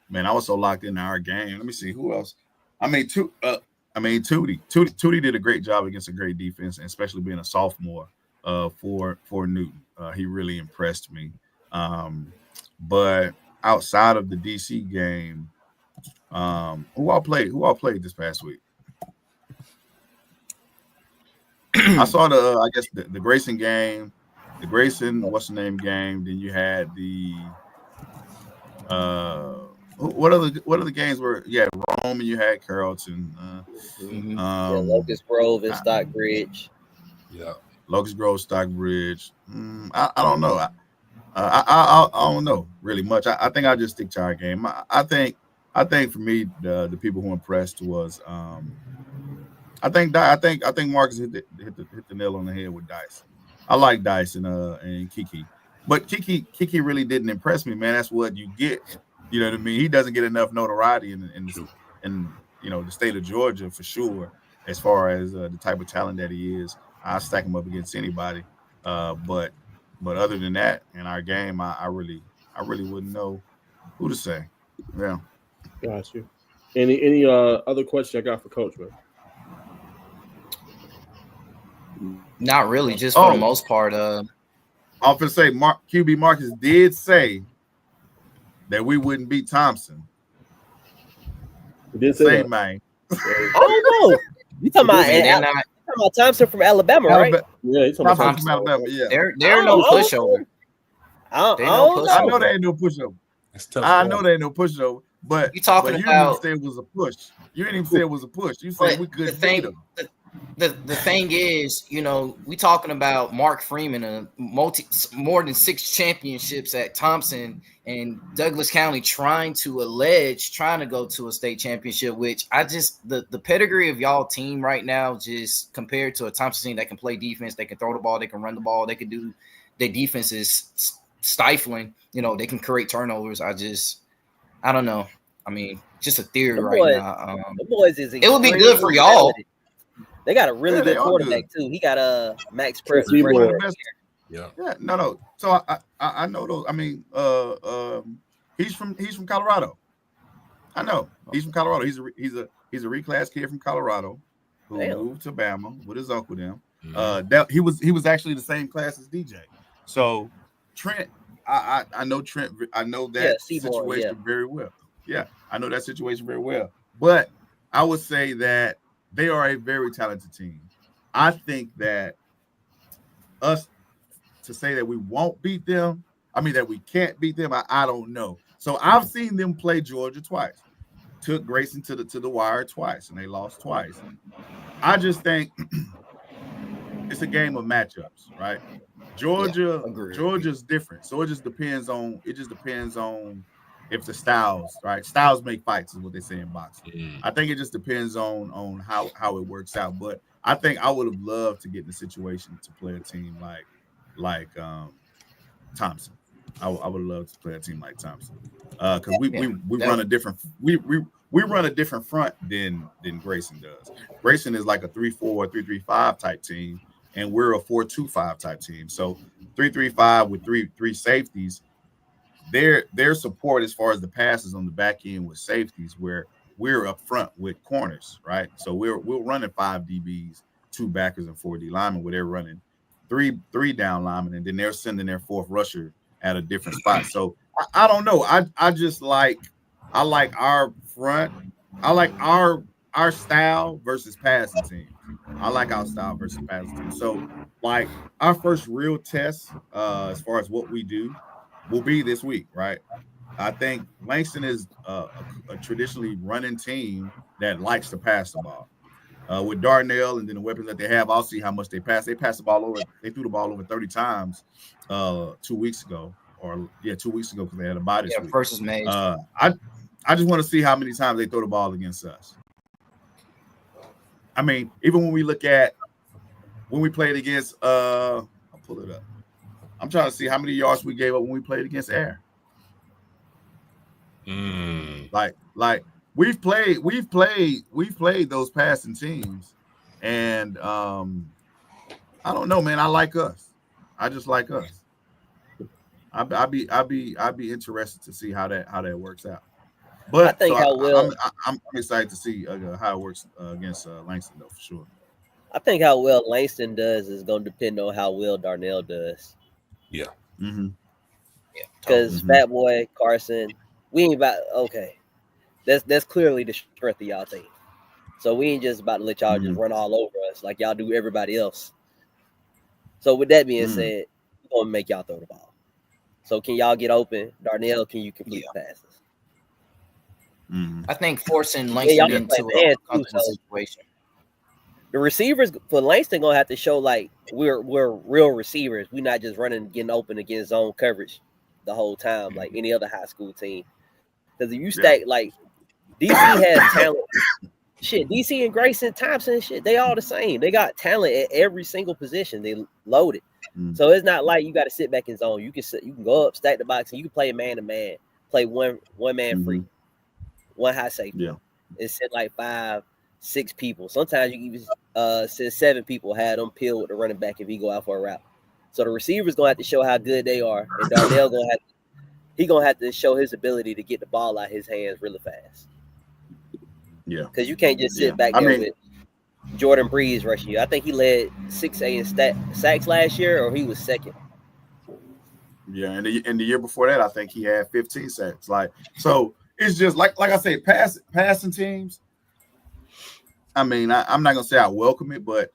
man, I was so locked into our game. Let me see who else. Tootie did a great job against a great defense, and especially being a sophomore for Newton. He really impressed me. But outside of the DC game, who all played this past week? I saw the Grayson game, what's the name game. Then you had the What other games were? Yeah, Rome, and you had Carrollton. Yeah, Locust Grove and Stockbridge. Yeah, Locust Grove, Stockbridge. I don't know. I don't know really much. I think I just stick to our game. I think for me the people who impressed was I think Marcus hit the nail on the head with Dice. I like Dice and Kiki, but Kiki really didn't impress me, man. That's what you get. You know what I mean? He doesn't get enough notoriety in the state of Georgia for sure. As far as the type of talent that he is, I stack him up against anybody. But other than that, in our game, I really wouldn't know who to say. Yeah. Got you. Any other questions I got for Coach, man? Not really, just for the most part. I'm gonna say QB Marcus did say that we wouldn't beat Thompson. He did say that. Man. I don't know. You talking about Thompson from Alabama, right? Yeah, he's talking about Thompson from Alabama. Yeah, they're no pushover. I know they ain't no pushover. I know they ain't no pushover. But you talking about? You didn't even say it was a push. You didn't even say it was a push. You said we could beat them. The thing is, we talking about Mark Freeman, more than 6 championships at Thompson, and Douglas County trying to go to a state championship, which the pedigree of y'all team right now, just compared to a Thompson team that can play defense, they can throw the ball, they can run the ball, they can do, their defense is stifling, they can create turnovers. I don't know. I mean, just a theory now. The boys it would be good for y'all. Talented. They got a really good quarterback too. He got Max Press. Yeah. No. So I know those. I mean, he's from Colorado. I know he's from Colorado. He's a reclass kid from Colorado who moved to Bama with his uncle. That he was actually the same class as DJ. So Trent, I know Trent. I know that situation very well. Yeah, I know that situation very well. But I would say that they are a very talented team. I think that us to say that we won't beat them, that we can't beat them, I don't know. So I've seen them play Georgia twice, took Grayson to the wire twice, and they lost twice. I just think it's a game of matchups, right? Georgia's different, so it just depends on if the styles, right? Styles make fights is what they say in boxing. I think it just depends on how it works out. But I think I would have loved to get in a situation to play a team like Thompson. I would love to play a team like Thompson because we run a different we run a different front than Grayson does. Grayson is like a 3-4, 3-3-5 type team, and we're a 4-2-5 type team. So 3-3-5 with three safeties. Their support as far as the passes on the back end with safeties, where we're up front with corners, right? So we're running 5 DBs, 2 backers, and 4 D linemen, where they're running three down linemen, and then they're sending their 4th rusher at a different spot. So I don't know. I just like our front. I like our style versus passing team. I like our style versus passing team. So like our first real test as far as what we do will be this week, right? I think Langston is a traditionally running team that likes to pass the ball. With Darnell and then the weapons that they have, I'll see how much they pass. They passed the ball over. They threw the ball over 30 times 2 weeks ago, 2 weeks ago because they had a bye this week. Versus Mays. I just want to see how many times they throw the ball against us. I mean, even when we look at when we played against, I'll pull it up. I'm trying to see how many yards we gave up when we played against Air. Like we've played those passing teams, and I don't know, man. I like us. I just like us. I'd be interested to see how that works out. But I think I'm excited to see how it works against Langston, though, for sure. I think how well Langston does is going to depend on how well Darnell does. Yeah. Mm-hmm. Yeah. Because Fat Boy, Carson, we ain't about that's clearly the strength of y'all team. So we ain't just about to let y'all just run all over us like y'all do everybody else. So with that being said, we're gonna make y'all throw the ball. So can y'all get open? Darnell, can you complete passes? I think forcing Yeah, Langston y'all can play into man a too. comfortable So situation. the receivers for Langston gonna have to show like we're real receivers. We're not just running, getting open against zone coverage the whole time like any other high school team. Because if you stack like DC has talent. Shit, DC and Grayson Thompson, shit, they all the same. They got talent at every single position. They loaded. So it's not like you got to sit back in zone. You can go up, stack the box, and you can play man to man, play one man free, one high safety, and send like 5, 6 people. Sometimes you even send 7 people, have them peel with the running back if he go out for a route. So the receivers gonna have to show how good they are, and Darnell gonna have to show his ability to get the ball out his hands really fast. Yeah, because you can't just sit back there with Jordan Breeze rushing you. I think he led 6A in sacks last year, or he was second. Yeah, and the year before that, I think he had 15 sacks. Like, so it's just like I say, passing teams. I mean, I'm not gonna say I welcome it, but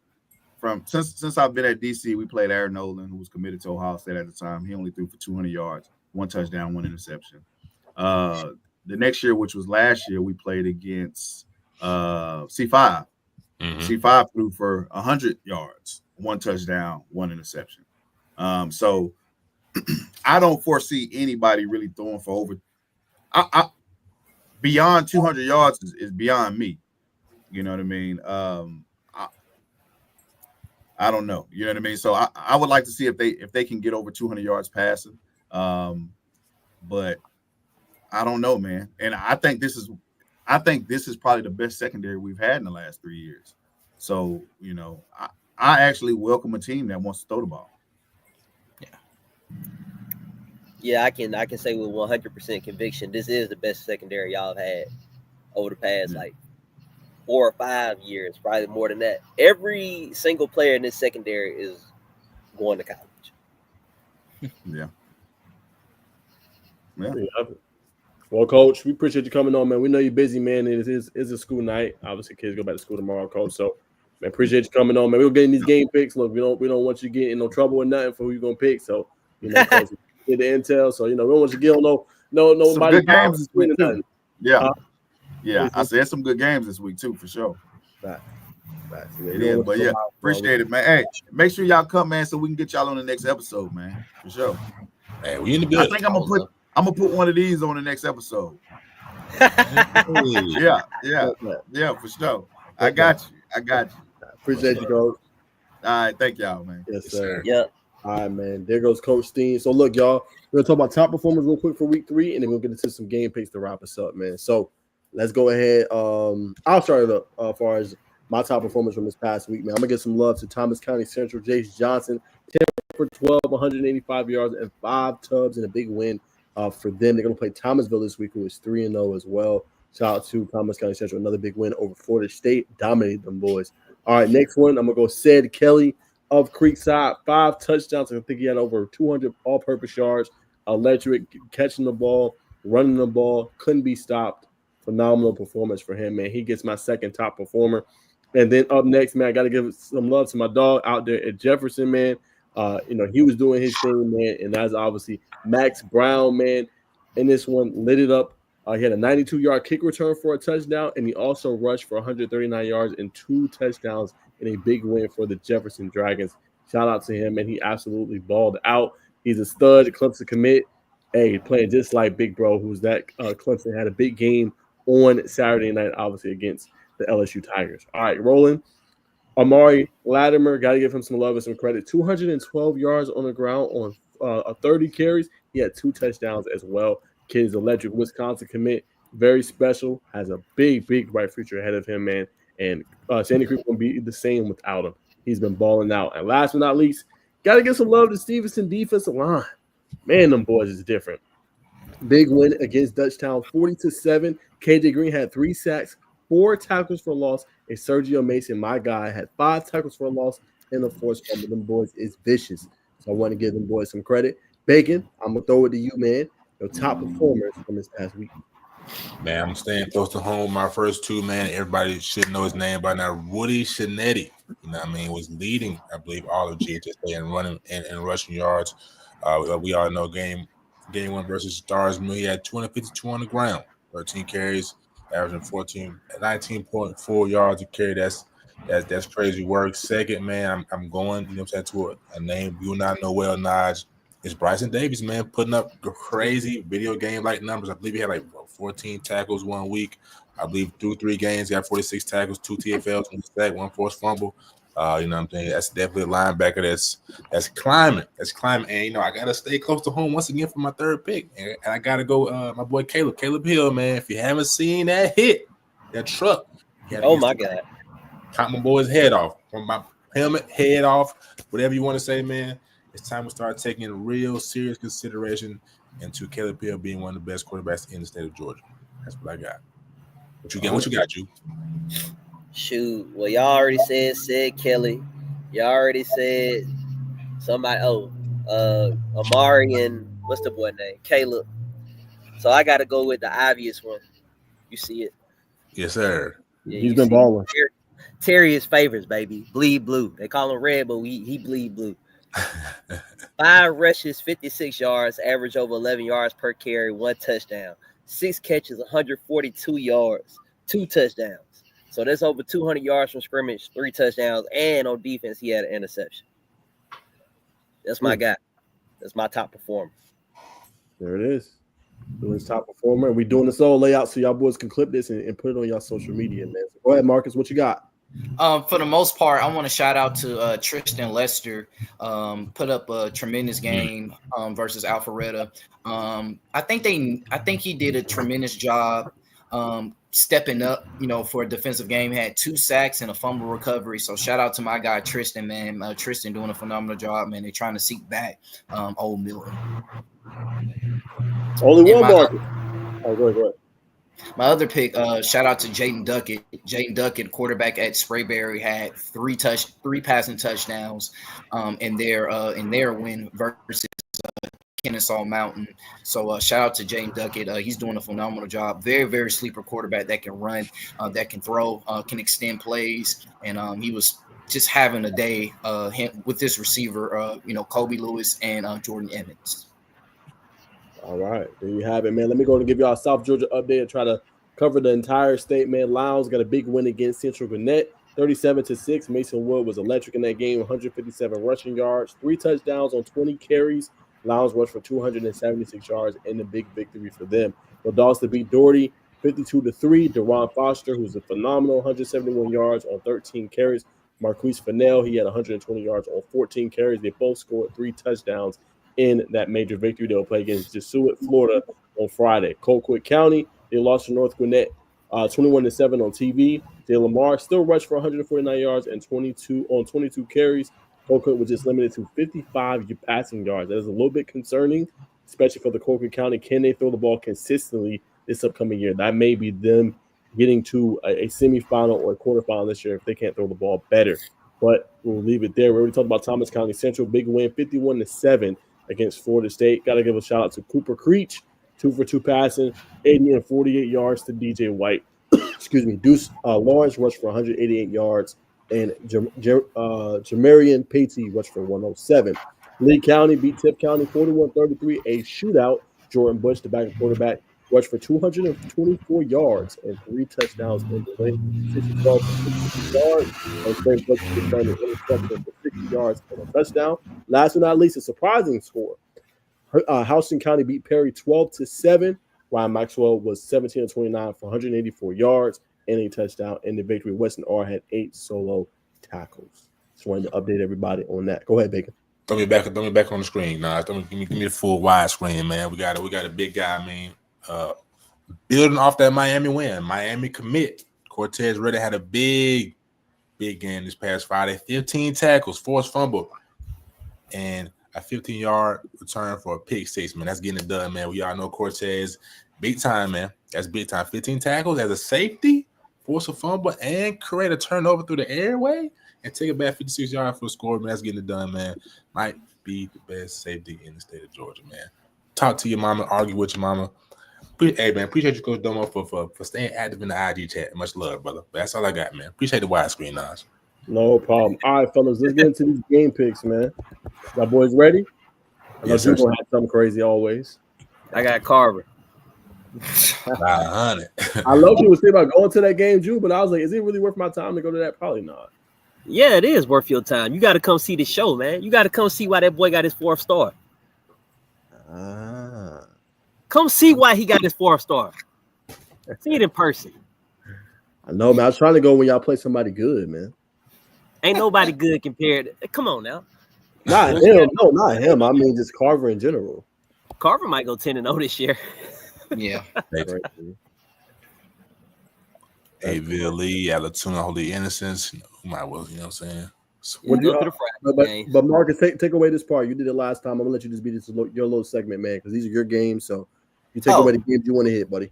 since I've been at DC, we played Aaron Nolan, who was committed to Ohio State at the time. He only threw for 200 yards, 1 touchdown, 1 interception. The next year, which was last year, we played against C5. C5 threw for 100 yards, 1 touchdown, 1 interception. So I don't foresee anybody really throwing for over beyond 200 yards is beyond me. You know what I mean? I don't know. You know what I mean? So I would like to see if they can get over 200 yards passing. But I don't know, man. And I think this is probably the best secondary we've had in the last 3 years. So, you know, I actually welcome a team that wants to throw the ball. Yeah, I can say with 100% conviction, this is the best secondary y'all have had over the past like 4 or 5 years, probably more than that. Every single player in this secondary is going to college. Yeah. Well, Coach, we appreciate you coming on, man. We know you're busy, man. It is a school night. Obviously, kids go back to school tomorrow, Coach. So, man, appreciate you coming on, man. We're getting these game picks. Look, we don't want you to get in no trouble or nothing for who you're gonna pick. So, you know, Coach, get the intel. So, you know, we don't want you to get on no Some good games this week too. Yeah. Yeah, I said some good games this week too, for sure. Right. It is, but yeah, appreciate it, man. Hey, make sure y'all come, man, so we can get y'all on the next episode, man, for sure. Hey, we in the building. I think I'm gonna put one of these on the next episode. yeah, for sure. I got you. Appreciate you, Coach. All right, thank y'all, man. Yes, sir. Yeah. All right, man. There goes Coach Steen. So look, y'all, we're gonna talk about top performers real quick for week 3, and then we'll get into some game picks to wrap us up, man. So let's go ahead. I'll start it up as far as my top performance from this past week, man. I'm gonna give some love to Thomas County Central, Jace Johnson, 10 for 12, 185 yards, and 5 tubs, and a big win for them. They're gonna play Thomasville this week, who is 3-0 as well. Shout out to Thomas County Central, another big win over Florida State, dominated them boys. All right, next one, I'm gonna go Ced Kelly of Creekside, 5 touchdowns. I think he had over 200 all-purpose yards. Electric, catching the ball, running the ball, couldn't be stopped. Phenomenal performance for him, man. He gets my second top performer. And then up next, man, I got to give some love to my dog out there at Jefferson, man. You know, he was doing his thing, man, and that's obviously Max Brown, man. In this one, lit it up. He had a 92-yard kick return for a touchdown, and he also rushed for 139 yards and 2 touchdowns in a big win for the Jefferson Dragons. Shout out to him, man. He absolutely balled out. He's a stud, Clemson commit. Hey, playing just like Big Bro, who's that Clemson had a big game on Saturday night, obviously, against the LSU Tigers. All right, rolling. Amari Latimer, got to give him some love and some credit. 212 yards on the ground on 30 carries. He had 2 touchdowns as well. Kid is electric. Wisconsin commit. Very special. Has a big bright future ahead of him, man. And Sandy Creek won't be the same without him. He's been balling out. And last but not least, got to give some love to Stevenson defensive line. Man, them boys is different. Big win against Dutchtown, 40-7. KJ Green had 3 sacks, 4 tackles for loss, and Sergio Mason, my guy, had 5 tackles for loss and a forced fumble. Them boys is vicious. So I want to give them boys some credit. Bacon, I'm going to throw it to you, man. Your top performers from this past week. Man, I'm staying close to home. My first 2, man, everybody should know his name by now. Woody Shinetti, you know what I mean, was leading, I believe, all of GHSA in running and rushing yards. We all know game 1 versus Stars Mill. He had 252 on the ground, 13 carries, averaging 19.4 yards a carry. That's crazy work. Second, man, I'm going, you know what I'm saying, to a name you not know well, Najeh. It's Bryson Davis, man, putting up crazy video game-like numbers. I believe he had like 14 tackles 1 week. I believe through 3 games, he got 46 tackles, 2 TFLs, 1 sack, 1 forced fumble. You know what I'm saying? That's definitely a linebacker that's climbing. That's climbing. And, you know, I got to stay close to home once again for my third pick. And I got to go my boy Caleb Hill, man. If you haven't seen that hit, that truck. Oh, my God. Cut my boy's head off. From my helmet, head off, whatever you want to say, man. It's time to start taking real serious consideration into Caleb Hill being one of the best quarterbacks in the state of Georgia. That's what I got. What you got, you? Shoot. Well, y'all already said Kelly. Y'all already said somebody. Amari and what's the boy name? Caleb. So I got to go with the obvious one. You see it? Yes, sir. Yeah, he's been balling. Terry is favorites, baby. Bleed blue. They call him red, but he bleed blue. 5 rushes, 56 yards, average over 11 yards per carry, 1 touchdown. 6 catches, 142 yards, 2 touchdowns. So that's over 200 yards from scrimmage, 3 touchdowns, and on defense, he had an interception. That's my guy. That's my top performer. There it is. Doing his top performer. We're doing this all layout so y'all boys can clip this and put it on y'all social media, man. So go ahead, Marcus. What you got? For the most part, I want to shout out to Tristan Lester. Put up a tremendous game versus Alpharetta. I think he did a tremendous job stepping up, you know, for a defensive game. Had 2 sacks and a fumble recovery. So shout out to my guy Tristan, man. Tristan doing a phenomenal job, man. They're trying to seek back Old Milton. Only one Marcus. Oh, go ahead. My other pick, shout out to Jaden Duckett. Jaden Duckett, quarterback at Sprayberry, had 3 passing touchdowns in their win versus Kennesaw Mountain. So shout out to Jaden Duckett. He's doing a phenomenal job. Very, very sleeper quarterback that can run, that can throw, can extend plays, and he was just having a day with this receiver, Kobe Lewis and Jordan Emmons. All right, there you have it, man. Let me go and give y'all a South Georgia update and try to cover the entire state, man. Lowndes got a big win against Central Gwinnett, 37-6. Mason Wood was electric in that game, 157 rushing yards, 3 touchdowns on 20 carries. Lowndes rushed for 276 yards in the big victory for them. The Dogs to beat Doherty, 52-3. Deron Foster, who's a phenomenal 171 yards on 13 carries. Marquise Fennell, he had 120 yards on 14 carries. They both scored 3 touchdowns in that major victory. They'll play against Jesuit, Florida on Friday. Colquitt County, they lost to North Gwinnett 21-7 on TV. Jay Lamar still rushed for 149 yards and 22 carries. Colquitt was just limited to 55 passing yards. That is a little bit concerning, especially for the Colquitt County. Can they throw the ball consistently this upcoming year? That may be them getting to a semifinal or a quarterfinal this year if they can't throw the ball better. But we'll leave it there. We already talked about Thomas County Central. Big win, 51-7 against Florida State. Got to give a shout out to Cooper Creech, 2 for 2 passing, 80 and 48 yards to DJ White. Excuse me. Deuce Lawrence rushed for 188 yards, and Jamarian Patey rushed for 107. Lee County beat Tip County 41-33, a shootout. Jordan Bush, the backup quarterback, rushed for 224 yards and 3 touchdowns in the win. 60 yards, and Frank Bush returned an interception for 60 yards and a touchdown. Last but not least, a surprising score. Houston County beat Perry 12-7. Ryan Maxwell was 17-29 for 184 yards and a touchdown in the victory. Weston R had 8 solo tackles. Just wanted to update everybody on that. Go ahead, Bacon. Throw me back on the screen. Nah, give me the full wide screen, man. We got a big guy, man. Building off that Miami win, Miami commit. Cortez Reddy had a big game this past Friday. 15 tackles, forced fumble, and a 15-yard return for a pick 6, man. That's getting it done, man. We all know Cortez, big time, man. That's big time. 15 tackles as a safety, force a fumble, and create a turnover through the airway, and take it back 56 yards for the score, man. That's getting it done, man. Might be the best safety in the state of Georgia, man. Talk to your mama, argue with your mama. Hey, man, appreciate you, Coach Domo, for staying active in the IG chat. Much love, brother. But that's all I got, man. Appreciate the widescreen, Nas. No problem. All right, fellas, let's get into these game picks, man. My boys ready? I know you're going to have something crazy always. I got Carver. 500. I love you was thinking about going to that game, Drew, but I was like, is it really worth my time to go to that? Probably not. Yeah, it is worth your time. You got to come see the show, man. You got to come see why that boy got his 4th star. Come see why he got his 4th star. See it in person. I know, man. I was trying to go when y'all play somebody good, man. Ain't nobody good compared. Come on now. Not him. No, not him. I mean, just Carver in general. Carver might go 10-0 this year. Yeah. Aville Lee, Alatuna, Holy Innocence. Who might well, you know what I'm saying? So, but Marcus, take away this part. You did it last time. I'm gonna let you just be your little segment, man, because these are your games. So you take away the games you want to hit, buddy.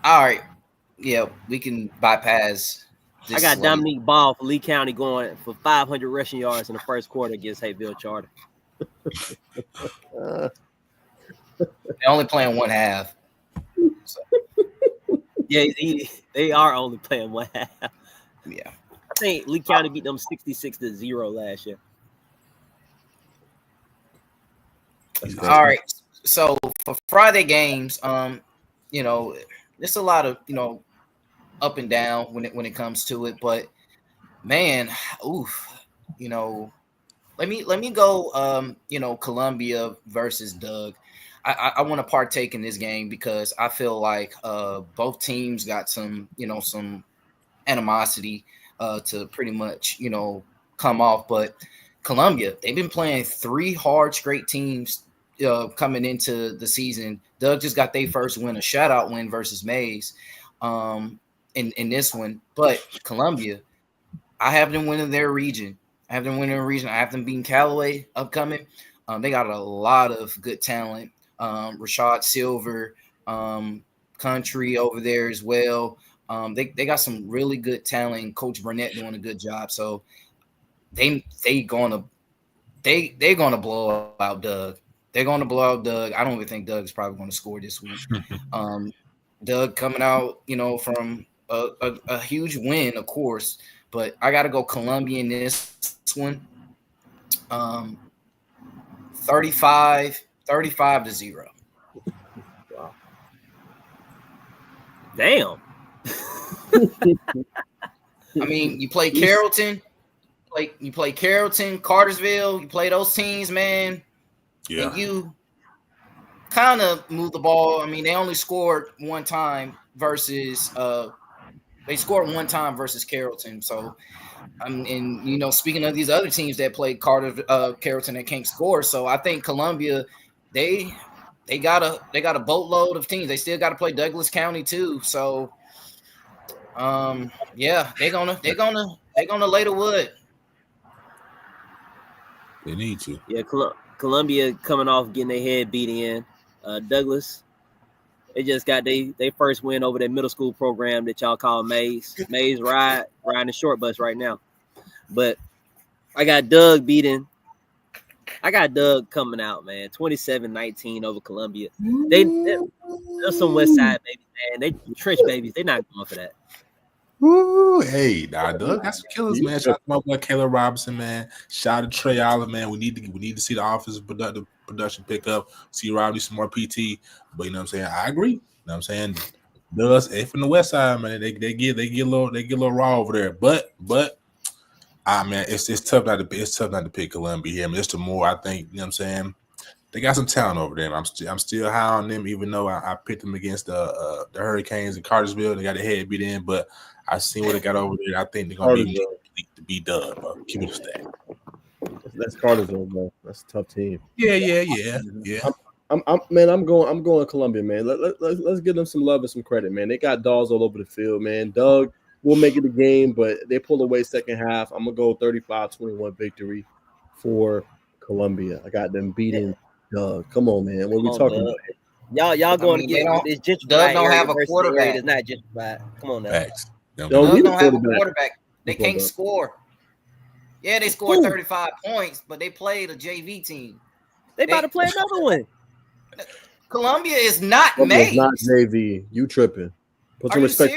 All right. Yeah, we can bypass. I got Dominique Ball for Lee County going for 500 rushing yards in the first quarter against Hayville Charter. They're only playing one half. So. Yeah, they are only playing one half. Yeah. I think Lee County beat them 66-0 last year. All right. So for Friday games, you know, there's a lot of, you know, up and down when it comes to it, but man, you know, let me go you know, Columbia versus Doug. I want to partake in this game because I feel like both teams got some, you know, some animosity to pretty much, you know, come off. But Columbia, they've been playing 3 hard straight teams coming into the season. Doug just got their first win, a shutout win versus Mays in this one. But Columbia, I have them winning their region. I have them beating Callaway upcoming. They got a lot of good talent. Rashad Silver, Country over there as well. They got some really good talent. Coach Burnett doing a good job. So they're gonna blow out Doug. They're gonna blow out Doug. I don't even think Doug's probably gonna score this week. Doug coming out, you know, from a huge win, of course, but I got to go Columbia in this one. 35-0. Wow. Damn. I mean, you play Carrollton, Cartersville, you play those teams, man. Yeah. And you kind of move the ball. I mean, they only scored one time versus Carrollton. So, and you know, speaking of these other teams that played Carrollton that can't score, so I think Columbia, they got a boatload of teams. They still got to play Douglas County too. So, yeah, they're gonna lay the wood. They need to. Yeah, Columbia coming off getting their head beat in. Douglas, they just got their first win over their middle school program that y'all call Mays. Mays riding the short bus right now. But I got Doug coming out, man. 27-19 over Columbia. They're some West Side babies, man. They trench babies. They're not going for that. Woo, hey, Doug got some killers, man. Shout out to my boy Caleb Robinson, man. Shout out to Trey Allen, man. We need to see the offensive production pick up. See Robbie some more PT. But you know what I'm saying? I agree. You know what I'm saying? Does from the West Side, man. They get a little raw over there. But man, it's tough not to pick Columbia here. I mean, it's the more I think, you know what I'm saying? They got some talent over there. I'm still high on them, even though I picked them against the Hurricanes in Cartersville. They got their head beat in, but I seen what they got over there. I think they're gonna be done, bro. Keep it a stack. That's Cartersville, bro. That's a tough team. Yeah. I'm going Columbia, man. Let's give them some love and some credit, man. They got dogs all over the field, man. Doug will make it a game, but they pull away second half. I'm gonna go 35-21 victory for Columbia. I got them beating Doug. Come on, man. What are we talking about? Y'all going to get this gentrified. Doug don't have a quarterback. It's not gentrified. Come on now. Facts. Doug don't have a quarterback. They can't score. Yeah, they scored 35 points, but they played a JV team. They about to play another one. Columbia is not Mays. Not JV. You tripping? Put some respect.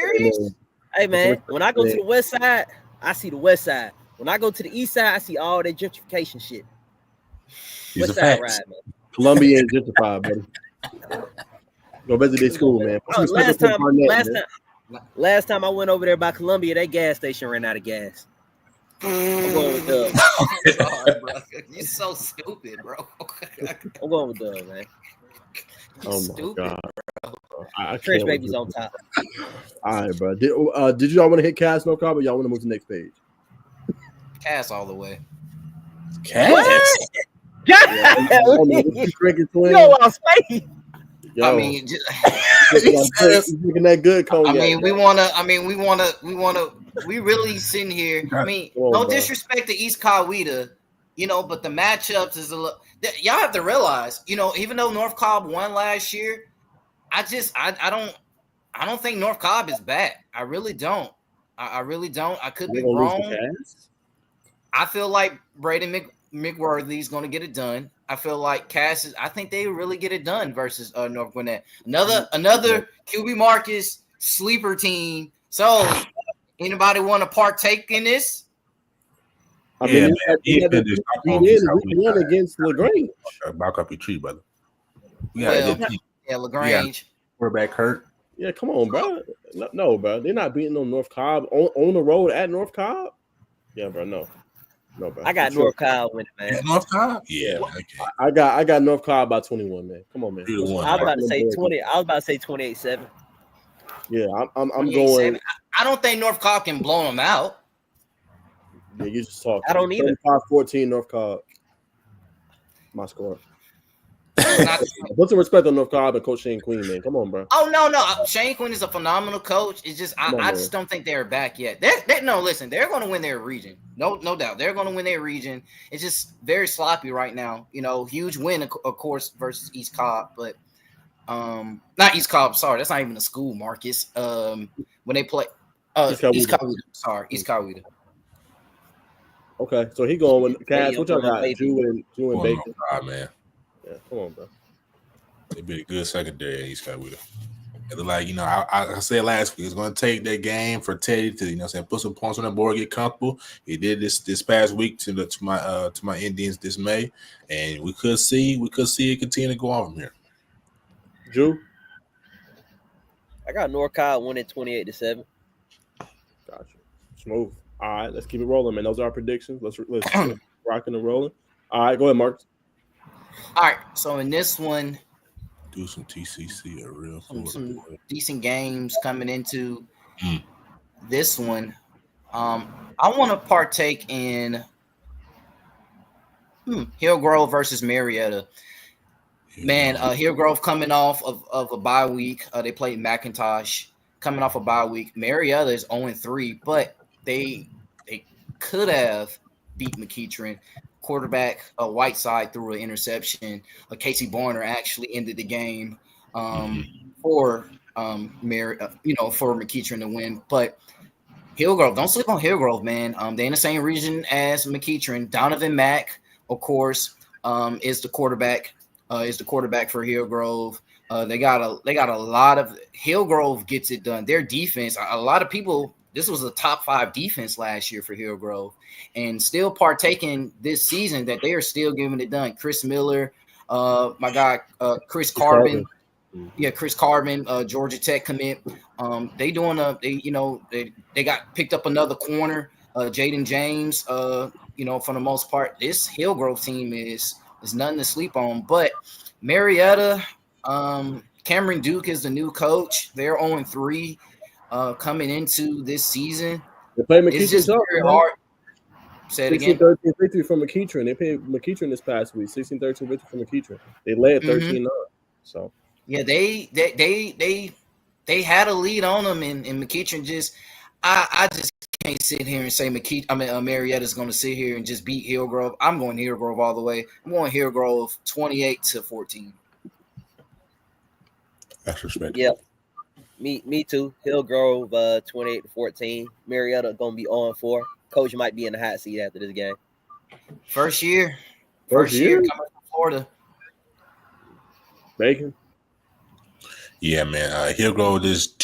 Hey man, when I go to the West Side, I see the West Side. When I go to the East Side, I see all that gentrification shit. West Side ride, man. Columbia is gentrified, buddy. Go visit their school, man. Put some respect on Barnett, man. Last time I went over there by Columbia, that gas station ran out of gas. I'm going with Dub. You're so stupid, bro. I'm going with Dub, man. Oh my god. I Fresh can't baby's wait. on top. All right, bro. Did y'all want to hit Cass no cob, or y'all want to move to the next page? Cass all the way. Cass. Yo, I'm space. Yo, I mean, looking that good, Cognac. we really sitting here. I mean, Come on, no bro. disrespect to East Coweta, but the matchups is a little. Y'all have to realize, even though North Cobb won last year, I don't think North Cobb is back. I really don't. I really don't. I could be wrong. I feel like Braden McWorthy is going to get it done. I feel like Cass I think they really get it done versus North Gwinnett. Another QB Marcus sleeper team. So, anybody want to partake in this? I mean, we won against LaGrange. Back up your tree, brother. Yeah, LaGrange. Quarterback hurt. Yeah, come on, bro. No, bro. They're not beating on North Cobb on the road at North Cobb. Yeah, bro. No, bro. I got North Cobb winning, man. North Cobb? Yeah. Okay. I got North Cobb by 21, man. Come on, man. I was about to say 20. I was about to say 28-7. Yeah, I'm going. I don't think North Cobb can blow them out. Yeah, you just talk. I don't either. 35-14 North Cobb. My score. Put some respect on North Cobb and Coach Shane Queen, man. Come on, bro. Oh no. Shane Quinn is a phenomenal coach. It's just I just don't think they're back yet. Listen, they're going to win their region. No doubt, they're going to win their region. It's just very sloppy right now. Huge win of course versus East Cobb, but not East Cobb. Sorry, that's not even a school, Marcus. When they play East Coweta. Sorry, East Coweta. Okay, so he going with Cass. What y'all got? Jew and Bacon. Man. Yeah, come on, bro. They be a good secondary at East Coweta. I said last week, it's going to take that game for Teddy to, put some points on the board, get comfortable. He did this past week to my Indians dismay, and we could see it continue to go on from here. Drew, I got North Cobb winning 28-7. Gotcha. Smooth. All right, let's keep it rolling, man. Those are our predictions. Let's rocking and rolling. All right, go ahead, Marcus. All right, so in this one, do some TCC, some decent games coming into this one. I want to partake in Hillgrove versus Marietta. Man, Hillgrove coming off of a bye week. They played McIntosh coming off a bye week. Marietta is 0-3, but they could have beat McEachern. Quarterback Whiteside threw an interception. Casey Barner actually ended the game for McEachern to win. But Hillgrove, don't sleep on Hillgrove, man. They're in the same region as McEachern. Donovan Mack, of course, is the quarterback. For Hillgrove. They got a lot of Hillgrove gets it done. Their defense, a lot of people. This was a top 5 defense last year for Hillgrove, and still partaking this season that they are still getting it done. Chris Miller, my guy, Chris Carbon. Yeah, Chris Carbon, Georgia Tech commit. They got picked up another corner, Jaden James. For the most part, this Hillgrove team is nothing to sleep on. But Marietta, Cameron Duke is the new coach. They're 0-3. Coming into this season, they played McEachern. It's just very hard. Say it again. 16-13 victory from McEachern. They played McEachern this past week. 16-13 victory from McEachern. They led 13-9. So yeah, they had a lead on them, and McEachern just I just can't sit here and say Marietta's going to sit here and just beat Hillgrove. I'm going Hillgrove all the way. I'm going Hillgrove 28-14. That's respectable. Yep. Me too. Hillgrove 28-14. Marietta gonna be 0-4. Coach might be in the hot seat after this game. First year coming from Florida. Bacon. Yeah, man. Hillgrove is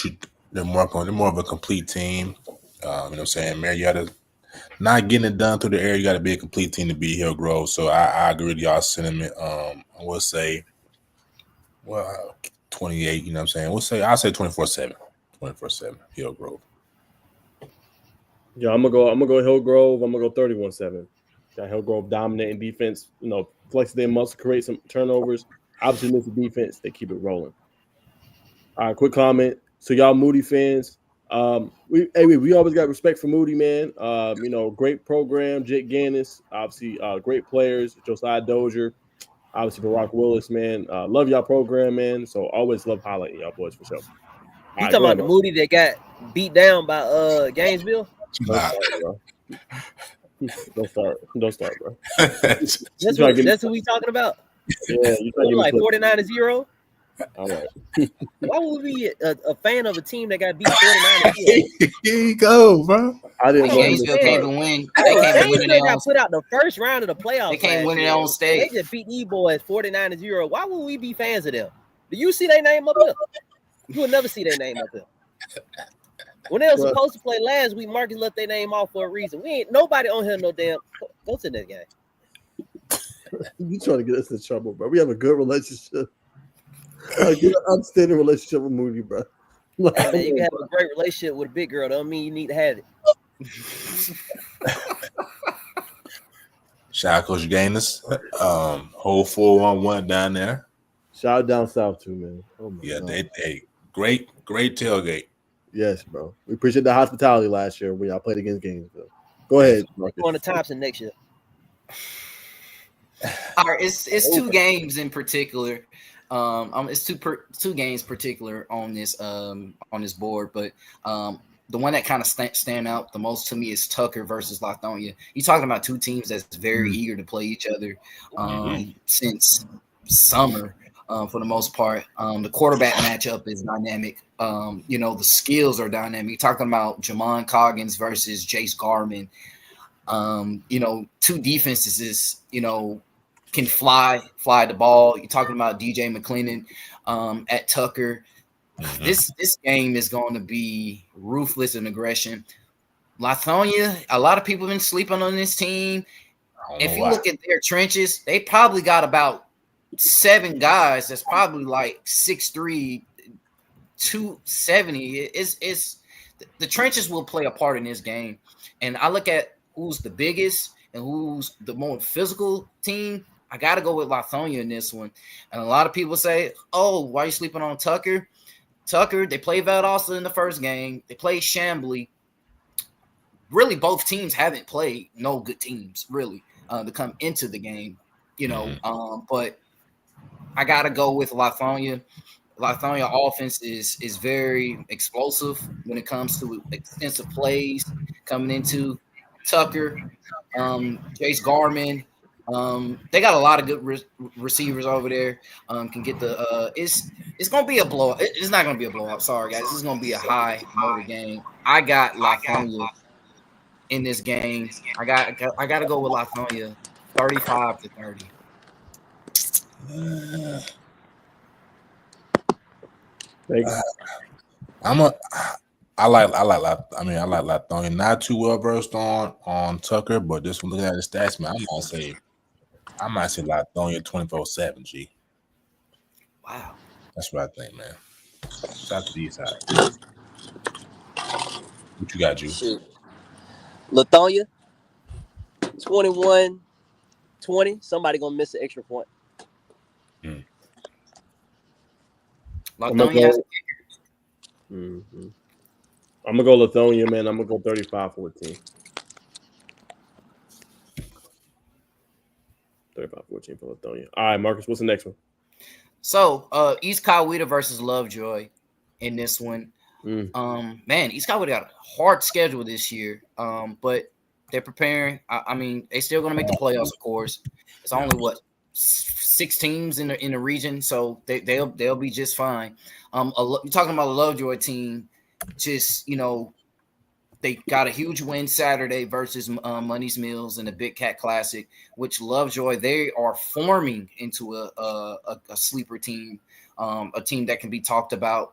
they're more of a complete team. You know what I'm saying? Marietta not getting it done through the air. You got to be a complete team to beat Hillgrove. So I agree with y'all's sentiment. I will say, well, 28. You know what I'm saying? I'll say 24-7. 24-7. Hillgrove. Yeah, I'm gonna go Hillgrove. I'm gonna go 31-7. Got Hillgrove dominating defense. Flex their muscle, create some turnovers. Obviously, miss the defense. They keep it rolling. All right, quick comment. So y'all Moody fans, we always got respect for Moody, man. Great program, Jake Gannis, obviously great players, Josiah Dozier, obviously Barack Willis, man. Love y'all program, man. So always love highlighting y'all boys for sure. You talking about the Moody that got beat down by Gainesville? Don't start, bro. That's who we talking about. Yeah, you like 49-0. All right. Why would we be a fan of a team that got beat 49-0? Here you go, bro. I didn't Gainesville can't even win. They can't win it. Got put out the first round of the playoffs. They can't win it on stage. They just beat these boys 49-0. Why would we be fans of them? Do you see their name up here? You will never see their name up here. When they were supposed to play last week, Marcus left their name off for a reason. We ain't nobody on here no damn. Go to that game. You trying to get us in trouble, bro? We have a good relationship. A good, outstanding relationship with Moody, bro. You can have a great relationship with a big girl. Don't mean you need to have it. Shout out Coach Gaines. Whole 411 down there. Shout out down south too, man. Oh my God. They great tailgate. Yes, bro. We appreciate the hospitality last year when y'all played against Gainesville. Go ahead, Marcus. Going to Thompson next year. All right, it's two games in particular. It's two games particular on this board, but the one that kind of stand out the most to me is Tucker versus Lithonia. You're talking about two teams that's very eager to play each other since summer. For the most part, the quarterback matchup is dynamic. The skills are dynamic. You're talking about Jamon Coggins versus Jace Garman. Two defenses can fly the ball. You're talking about DJ McClendon at Tucker. This game is going to be ruthless in aggression. Lithonia, a lot of people have been sleeping on this team. If you look at their trenches, they probably got about 7 guys that's probably like 6'3", 270. It's the trenches will play a part in this game. And I look at who's the biggest and who's the more physical team. I got to go with Lithonia in this one. And a lot of people say, oh, why are you sleeping on Tucker? Tucker, they played Valdosta in the first game. They played Chambly. Really, both teams haven't played no good teams, really, to come into the game, but I got to go with Lithonia. Lithonia offense is very explosive when it comes to extensive plays coming into Tucker, Jace Garman. They got a lot of good receivers over there. Can get the it's going to be a blowout. It's not going to be a blowout. Sorry, guys. It's going to be a high motor game. I got Lithonia in this game. I got to go with Lithonia 35-30. I like Lithonia. Not too well versed on Tucker, but this one looking at the stats, man, I might say Lithonia 24-7. G. Wow, that's what I think, man. Shout to these side. What you got, Ju? Shoot. Lithonia 21-20. Somebody gonna miss an extra point. I'm gonna go Lithonia, man. I'm gonna go 35-14. 35-14 for Lithonia. All right, Marcus, what's the next one? So East Coweta versus Lovejoy in this one. Man, East Coweta got a hard schedule this year. But they're preparing. I mean, they still gonna make the playoffs, of course. It's only 6 teams in the region, so they'll be just fine. You're talking about a Lovejoy team, just they got a huge win Saturday versus Money's Mills in the Big Cat Classic, which Lovejoy, they are forming into a sleeper team, a team that can be talked about.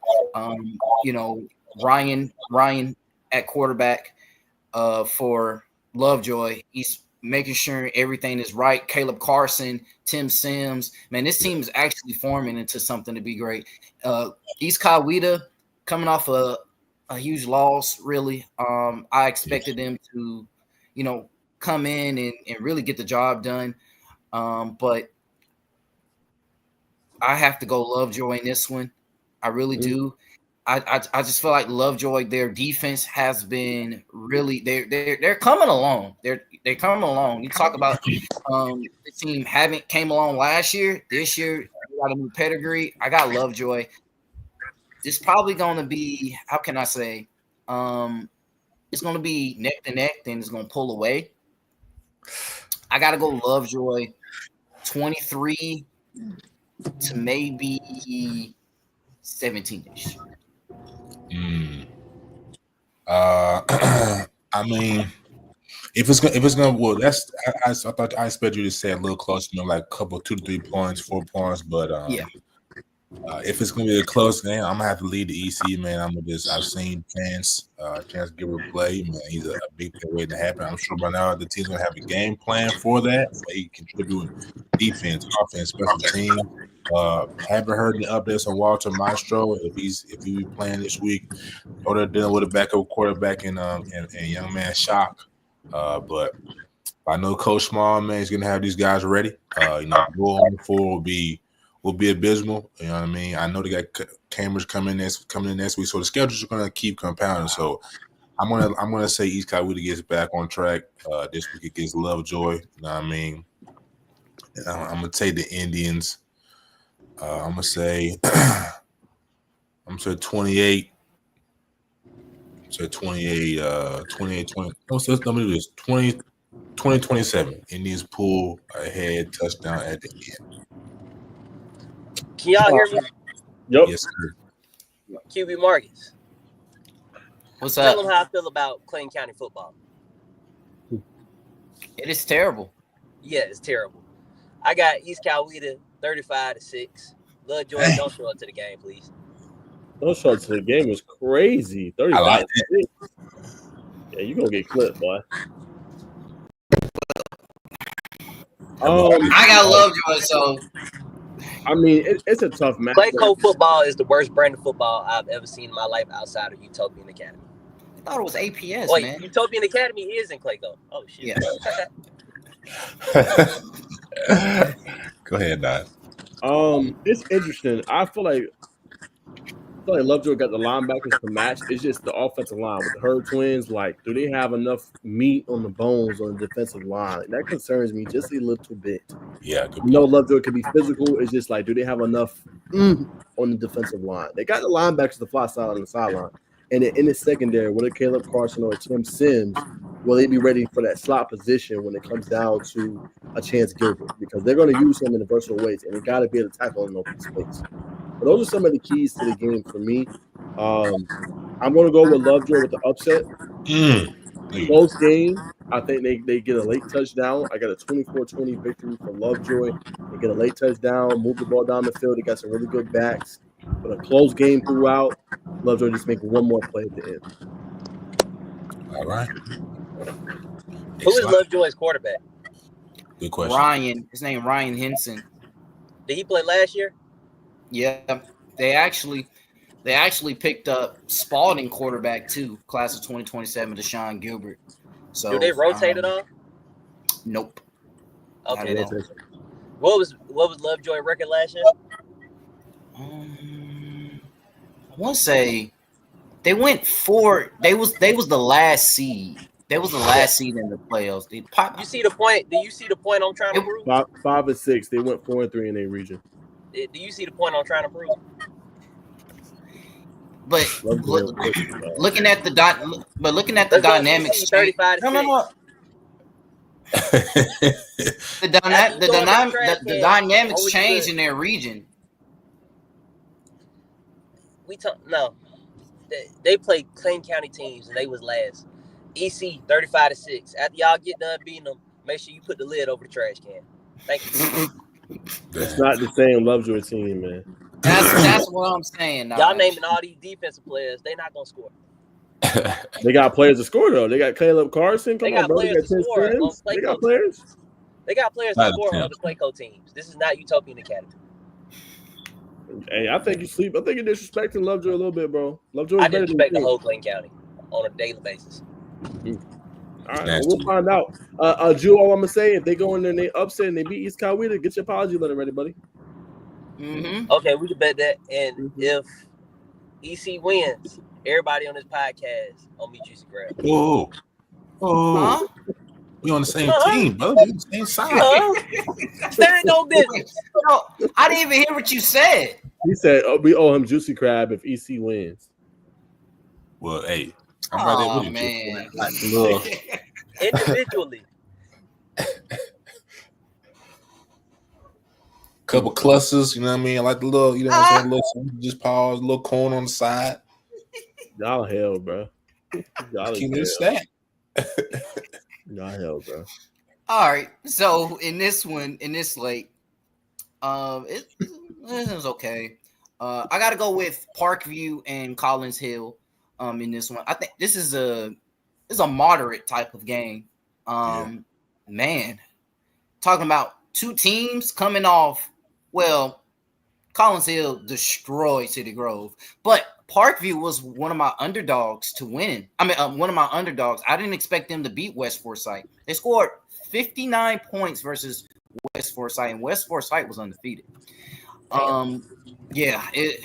Ryan at quarterback for Lovejoy. He's making sure everything is right. Caleb Carson, Tim Sims, man, this team is actually forming into something to be great. East Coweta coming off a huge loss, really. I expected them to, come in and really get the job done. But I have to go Lovejoy in this one. I really do. I just feel like Lovejoy, their defense has been really they're coming along. They're coming along. You talk about the team came along last year. This year, they got a new pedigree. I got Lovejoy. It's probably going to be, how can I say? It's going to be neck to neck. Then it's going to pull away. I got to go Lovejoy 23 to maybe 17-ish. I mean, if it's gonna, well, that's I thought I expected you to say a little close, like a couple 2 to 3 points, 4 points, but if it's gonna be a close game, I'm gonna have to lead the EC, man. I've seen Chance Gilbert play, man. He's a big thing waiting to happen. I'm sure by now the team's gonna have a game plan for that. So he contribute defense, offense, special team. Haven't heard any updates on Walter Maestro if he be playing this week, or they're dealing with a backup quarterback and young man Shock. But I know Coach Small, man, is gonna have these guys ready. Go on the floor will be abysmal. You know what I mean? I know they got cameras coming in next week, so the schedules are gonna keep compounding. So I'm gonna say East Coweta gets back on track this week against Lovejoy. You know what I mean? And I'm gonna take the Indians. I'm gonna say 28. So 28, 28, 20. No, so let me do this. 20, 27. Indians pull ahead, touchdown at the end. Can y'all hear me? Yep. Yes, sir. QB Marcus. What's Tell up? them how I feel about Clayton County football. It is terrible. Yeah, it's terrible. I got East Coweta 35-6. Lovejoy, don't show up to the game, please. Don't show up to the game is crazy. 35. I like Yeah, you gonna get clipped, boy. I got Lovejoy, so I mean, it's a tough match. Clayco football is the worst brand of football I've ever seen in my life outside of Utopian Academy. I thought it was APS, Wait, man. Utopian Academy is in Clayco. Oh shit. Yeah. Go ahead, Dad. It's interesting. I feel like Lovejoy got the linebackers to match. It's just the offensive line with the Herd twins. Like, do they have enough meat on the bones on the defensive line? That concerns me just a little bit. Yeah, Lovejoy could be physical. It's just like, do they have enough on the defensive line? They got the linebackers to fly side on the sideline. And in the secondary, whether Caleb Carson or Tim Sims, will they be ready for that slot position when it comes down to a Chance Gilbert? Because they're going to use him in the versatile ways, and they got to be able to tackle in open space. But those are some of the keys to the game for me. I'm going to go with Lovejoy with the upset. Close game. I think they get a late touchdown. I got a 24-20 victory for Lovejoy. They get a late touchdown, move the ball down the field. They got some really good backs. But a close game throughout. Lovejoy just make one more play at the end. All right. Who is Lovejoy's quarterback? Good question. Ryan. His name Ryan Henson. Did he play last year? Yeah. They actually picked up Spalding quarterback too, class of 2027, Deshaun Gilbert. So do they rotate at all? Nope. Okay. Then. What was Lovejoy record last year? I want to say they went 4. They was the last seed. They was the last seed in the playoffs. You see the point? Do you see the point I'm trying to prove? 5 and 6. They went 4-3 in their region. Do you see the point I'm trying to prove? But looking at the dynamics, 35 no. the dynamics change in their region. No. They played Clayton County teams and they was last. EC 35-6. After y'all get done beating them, make sure you put the lid over the trash can. Thank you. It's not the same Lovejoy team, man. That's what I'm saying. Y'all naming all these defensive players, they not gonna score. They got players to score though. They got Caleb Carson. Come They on, got bro. They players got to 10 score on Sims. They got players. They got players to score on the Clayco teams. This is not Utopian Academy. Hey, I think you sleep. I think you're disrespecting Lovejoy a little bit, bro. Lovejoy I is better than disrespect you the whole Clayton County on a daily basis. All right, well, we'll find out. Drew, all I'm gonna say, if they go in there and they upset and they beat East Coweta, get your apology letter ready, buddy. Mm-hmm. Okay, we can bet that. And if EC wins, everybody on this podcast on Meet Juicy Crab. Whoa. Huh? We on the same team, brother. We on the same side. Stand on business. No, I didn't even hear what you said. He said we owe him Juicy Crab if EC wins. Well, hey, I'm right there with you. Man. Like, individually. Couple clusters, you know what I mean? I like the little, you know what I'm saying? Little, just pause, little cone on the side. Y'all hell, bro. Y'all keep it stacked. Y'all hell, bro. All right. So in this slate, it was okay. I got to go with Parkview and Collins Hill. In this one, I think this is a moderate type of game. Man, talking about two teams coming off. Well, Collins Hill destroyed City Grove, but Parkview was one of my underdogs to win. I mean, one of my underdogs. I didn't expect them to beat West Forsyth. They scored 59 points versus West Forsyth, and West Forsyth was undefeated.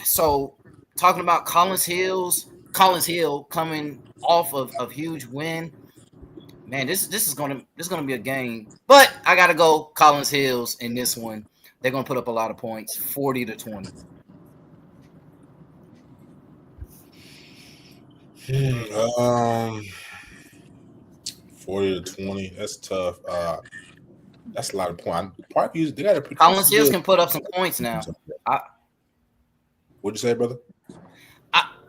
So talking about Collins Hill coming off of a huge win. Man, this is gonna be a game. But I gotta go Collins Hills in this one. They're gonna put up a lot of points, 40-20. 40-20. That's tough. That's a lot of points. Parkview, they got to. Collins Hills can put up some points now. What'd you say, brother?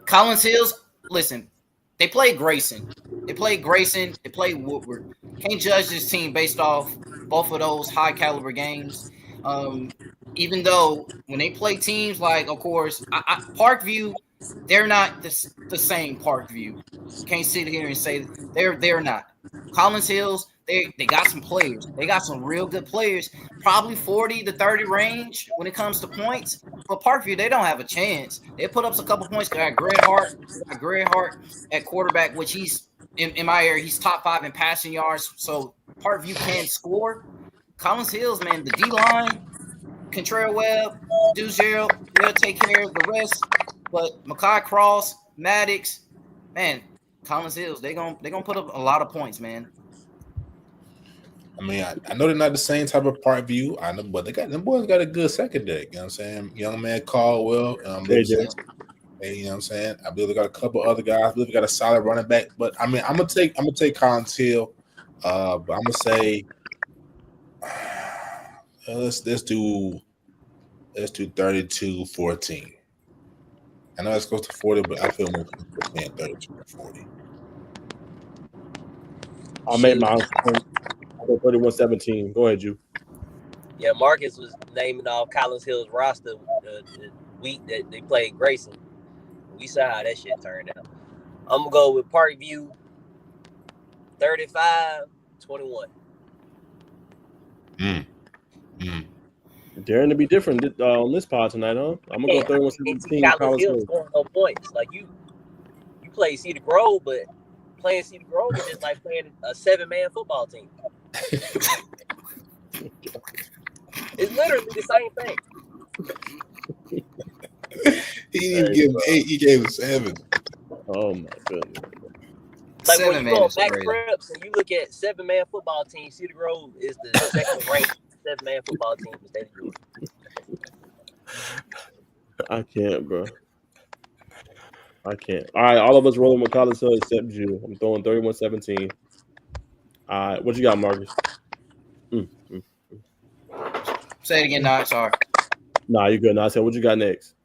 Collins Hills, listen, they played Grayson. They played Woodward. Can't judge this team based off both of those high caliber games. Even though when they play teams like, of course, Parkview, they're not the same Parkview. Can't sit here and say they're not. Collins Hills, they got some players. They got some real good players. Probably 40 to 30 range when it comes to points. But Parkview, they don't have a chance. They put up a couple points. They got Greg Hart at quarterback, which he's in my area. He's top 5 in passing yards. So Parkview can score. Collins Hills, man, the D line, Contrary Webb, Duzero, they'll take care of the rest. But Makai Cross, Maddox, man, Collins Hills, they're gonna put up a lot of points, man. I mean, I know they're not the same type of Parkview. I know, but them boys got a good secondary. You know what I'm saying? Young man Caldwell. You know what I'm saying? I believe they got a couple other guys. I believe they got a solid running back. But I mean, I'm gonna take Collins Hill. But I'm gonna say let's do 32-14. I know it's close to 40, but I feel more comfortable saying 32-40. I'll make my 31-17. Go ahead, Ju. Yeah, Marcus was naming off Collins Hill's roster the week that they played Grayson. We saw how that shit turned out. I'm going to go with Parkview 35-21. Daring to be different on this pod tonight, huh? I'm going to go 31-17. Collins Hill scoring no points. Like, you play Cedar Grove, but playing Cedar Grove is just like playing a 7-man football team. It's literally the same thing. He didn't give him 8, he gave him 7. Oh my goodness. Like when you go on Max Preps and you look at 7-man football team, Cedar Grove is the second ranked 7-man football team in the state of Georgia. I can't, bro. I can't. All right, all of us rolling with Collins Hill except you. I'm throwing 31-17. All right, what you got, Marcus? Say it again, no, sorry. Nah, you're good. Nah, I said, what you got next?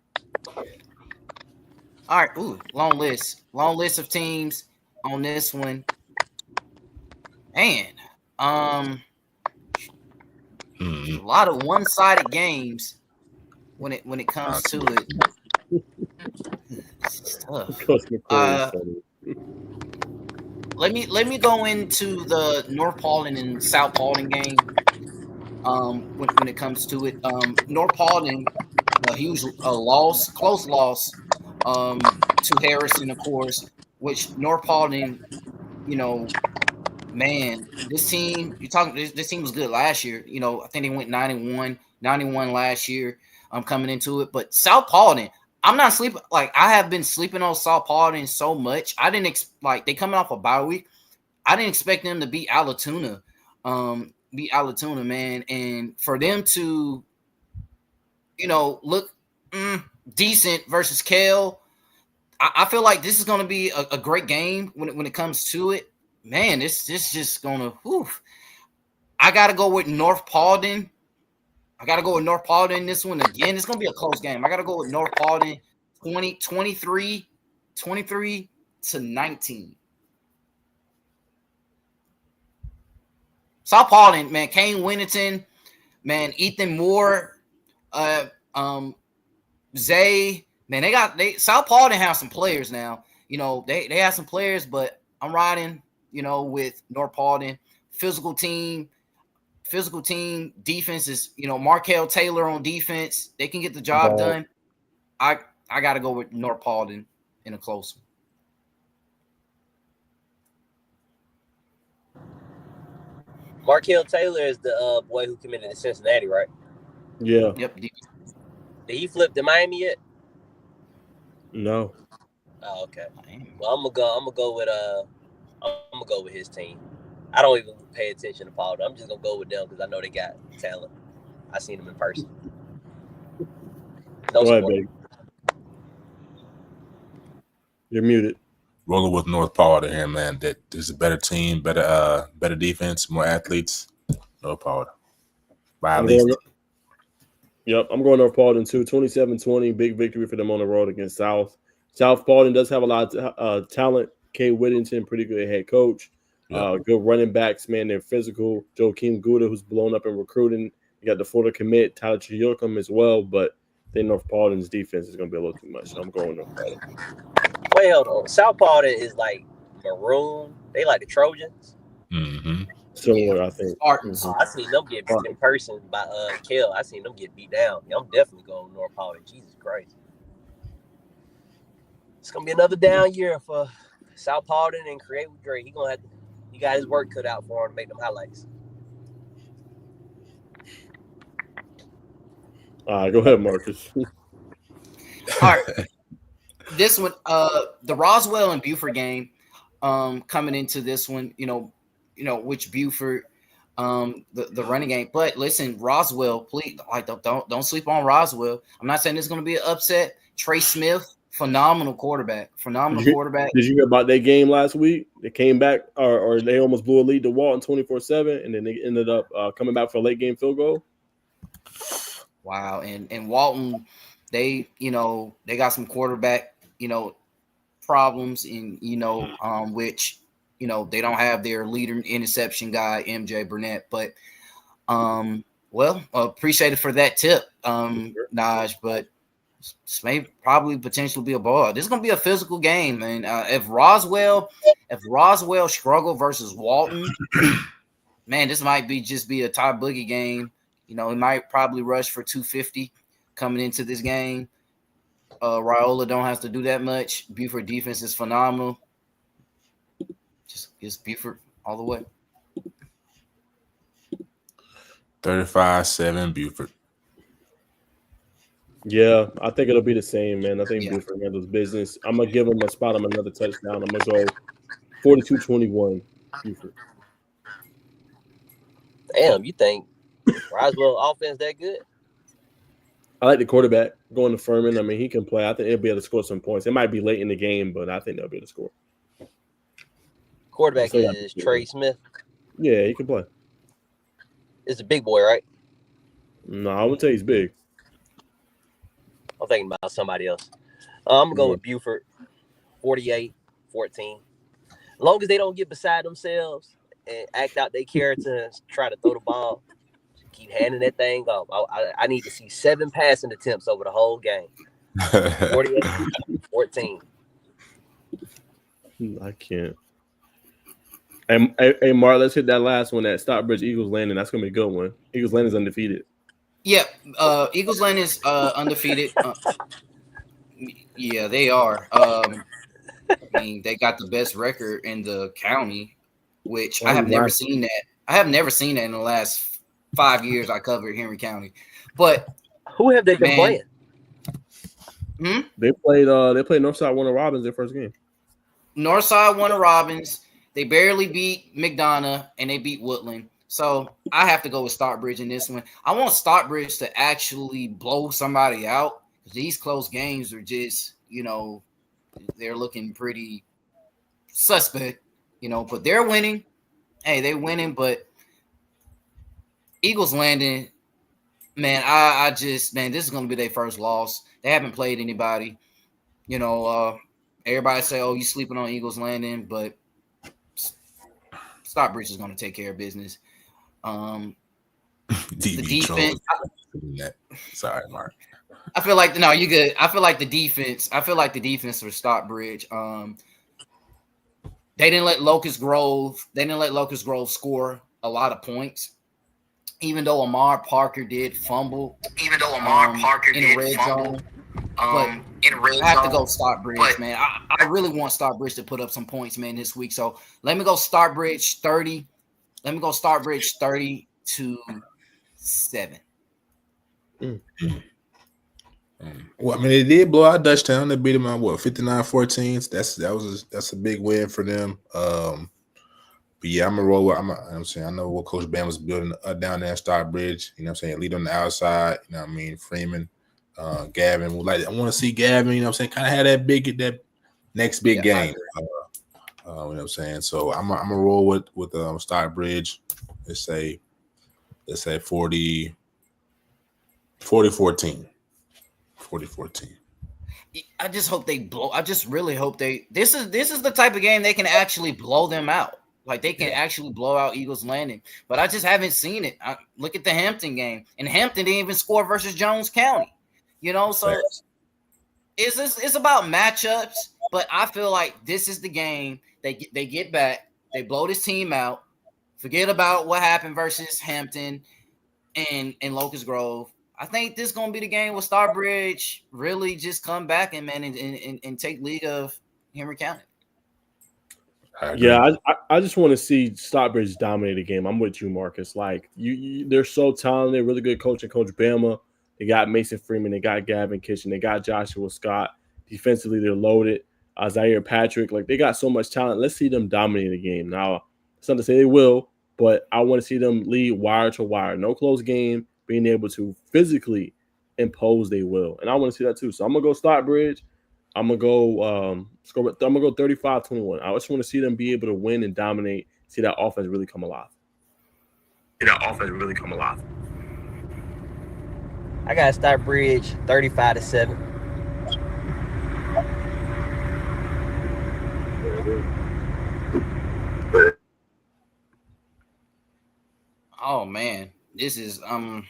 All right, long list of teams on this one. And a lot of one-sided games when it comes to it. It's tough. Let me go into the North Paulding and South Paulding game. When it comes to it, North Paulding, a huge loss, close loss, to Harrison, of course. Which North Paulding, man, this team this team was good last year. I think they went 91 last year. Coming into it, but South Paulding, I'm not sleeping. Like, I have been sleeping on South Paulding so much. I didn't they coming off a bye week. I didn't expect them to beat Alatoona, man, and for them to, look decent versus Kel. I feel like this is going to be a great game when it comes to it. Man, this just going to. I got to go with North Paulding. This one again. It's going to be a close game. I got to go with North Paulding 23 to 19. South Paulding, man, Kane Winnington, man, Ethan Moore, Zay, man, South Paulding have some players now. They have some players, but I'm riding, with North Paulding. Physical team, defense is, Markel Taylor on defense. They can get the job done. I got to go with North Paulding in a close one. Markel Taylor is the boy who committed to Cincinnati, right? Yeah. Yep. Did he flip to Miami yet? No. Oh, okay. Well, I'm gonna go with his team. I don't even pay attention to Paul. I'm just gonna go with them because I know they got talent. I seen them in person. Go ahead, baby. You're muted. Rolling with North Paulding here, man. That is a better team, better defense, more athletes. North Paulding. By at least. Yep, I'm going North Paulding too. 27-20, big victory for them on the road against South. South Paulding does have a lot of talent. Kay Whittington, pretty good head coach. Good running backs, man. They're physical. Joakim Gouda, who's blown up in recruiting. You got the Florida commit, Tyler Chiyukum as well, but I think North Paulding's defense is going to be a little too much. So I'm going North Paulding. Wait, hold on. South Paulding is like maroon. They like the Trojans. Mm-hmm. Similar, I think. Mm-hmm. I seen them get beat in person by Kel. I seen them get beat down. Yeah, I'm definitely going North Paulding. Jesus Christ. It's going to be another down year for South Paulding and Create with Dre. He got his work cut out for him to make them highlights. All right, go ahead, Marcus. All right. This one, the Roswell and Buford game, coming into this one, which Buford, the running game. But listen, Roswell, please, don't sleep on Roswell. I'm not saying it's going to be an upset. Trey Smith, phenomenal quarterback. Did you hear about that game last week? They came back, or they almost blew a lead to Walton 24-7, and then they ended up coming back for a late game field goal. Wow, and Walton, they got some quarterback, problems in, which, they don't have their leader interception guy, MJ Burnett, but appreciate it for that tip, Naj, but this may probably potentially be a ball. This is gonna be a physical game, man. If Roswell struggle versus Walton, man, this might be a Todd Boogie game. He might probably rush for 250 coming into this game. Raiola don't have to do that much. Buford defense is phenomenal. Just Buford all the way. 35-7 Buford. Yeah, I think it'll be the same, man. I think Buford handles business. I'm going to give him a spot on another touchdown. I'm going to go 42-21 Buford. Damn, you think Roswell offense that good? I like the quarterback going to Furman. I mean, he can play. I think he'll be able to score some points. It might be late in the game, but I think they'll be able to score. Quarterback is Trey Smith. Yeah, he can play. It's a big boy, right? No, I would say he's big. I'm thinking about somebody else. I'm going to go with Buford, 48-14. As long as they don't get beside themselves and act out their character and try to throw the ball, keep handing that thing off. I need to see 7 passing attempts over the whole game. 48-14. I can't. Hey, Mark, let's hit that last one at Stockbridge Eagles Landing. That's gonna be a good one. Eagles Landing's undefeated. Yeah, Eagles Landing is undefeated. Yeah, they are. I mean, they got the best record in the county, which I have never seen that. I have never seen that in the last 5 years I covered Henry County. But who have they been playing? They played Northside Warner Robins their first game. Northside Warner Robins. They barely beat McDonough and they beat Woodland. So I have to go with Stockbridge in this one. I want Stockbridge to actually blow somebody out. These close games are just, they're looking pretty suspect, but they're winning. Hey, they're winning, but Eagles Landing, man, this is going to be their first loss. They haven't played anybody. Everybody say, oh, you sleeping on Eagles Landing, but Stockbridge is going to take care of business. The defense. Sorry, Mark. I feel like no, you good. I feel like the defense for Stockbridge. They didn't let Locust Grove score a lot of points, even though Amar Parker did fumble. In the red zone. I have to go Stockbridge, man. I really want Stockbridge to put up some points, man, this week. So let me go Stockbridge 30. Let me go Stockbridge 30-7. Well, I mean, they did blow out Dutchtown. They beat them on 59-14. That's a big win for them. But yeah, I'm gonna roll with. I know what Coach Bam was building down there in Stockbridge. Lead on the outside. Freeman, Gavin. I want to see Gavin. Kind of had that next big game. So I'm gonna roll with Stockbridge. Let's say 40-14. 40-14. I just hope they blow. I just really hope they. This is the type of game they can actually blow them out. Like they can actually blow out Eagles Landing. But I just haven't seen it. Look at the Hampton game, and Hampton didn't even score versus Jones County. So it's about matchups. But I feel like this is the game they get back. They blow this team out. Forget about what happened versus Hampton and Locust Grove. I think this is going to be the game where Stockbridge really just come back and take league of Henry County. Yeah, I just want to see Stockbridge dominate the game. I'm with you, Marcus. Like they're so talented, really good coaching, Coach Bama. They got Mason Freeman, they got Gavin Kitchen, they got Joshua Scott. Defensively, they're loaded. Zaire Patrick, like they got so much talent. Let's see them dominate the game. Now, it's not to say they will, but I want to see them lead wire to wire. No close game, being able to physically impose they will. And I want to see that too. So I'm gonna go Stockbridge. I'm gonna go 35-21. I just want to see them be able to win and dominate, see that offense really come alive. I got Stockbridge 35-7. Oh man, this is I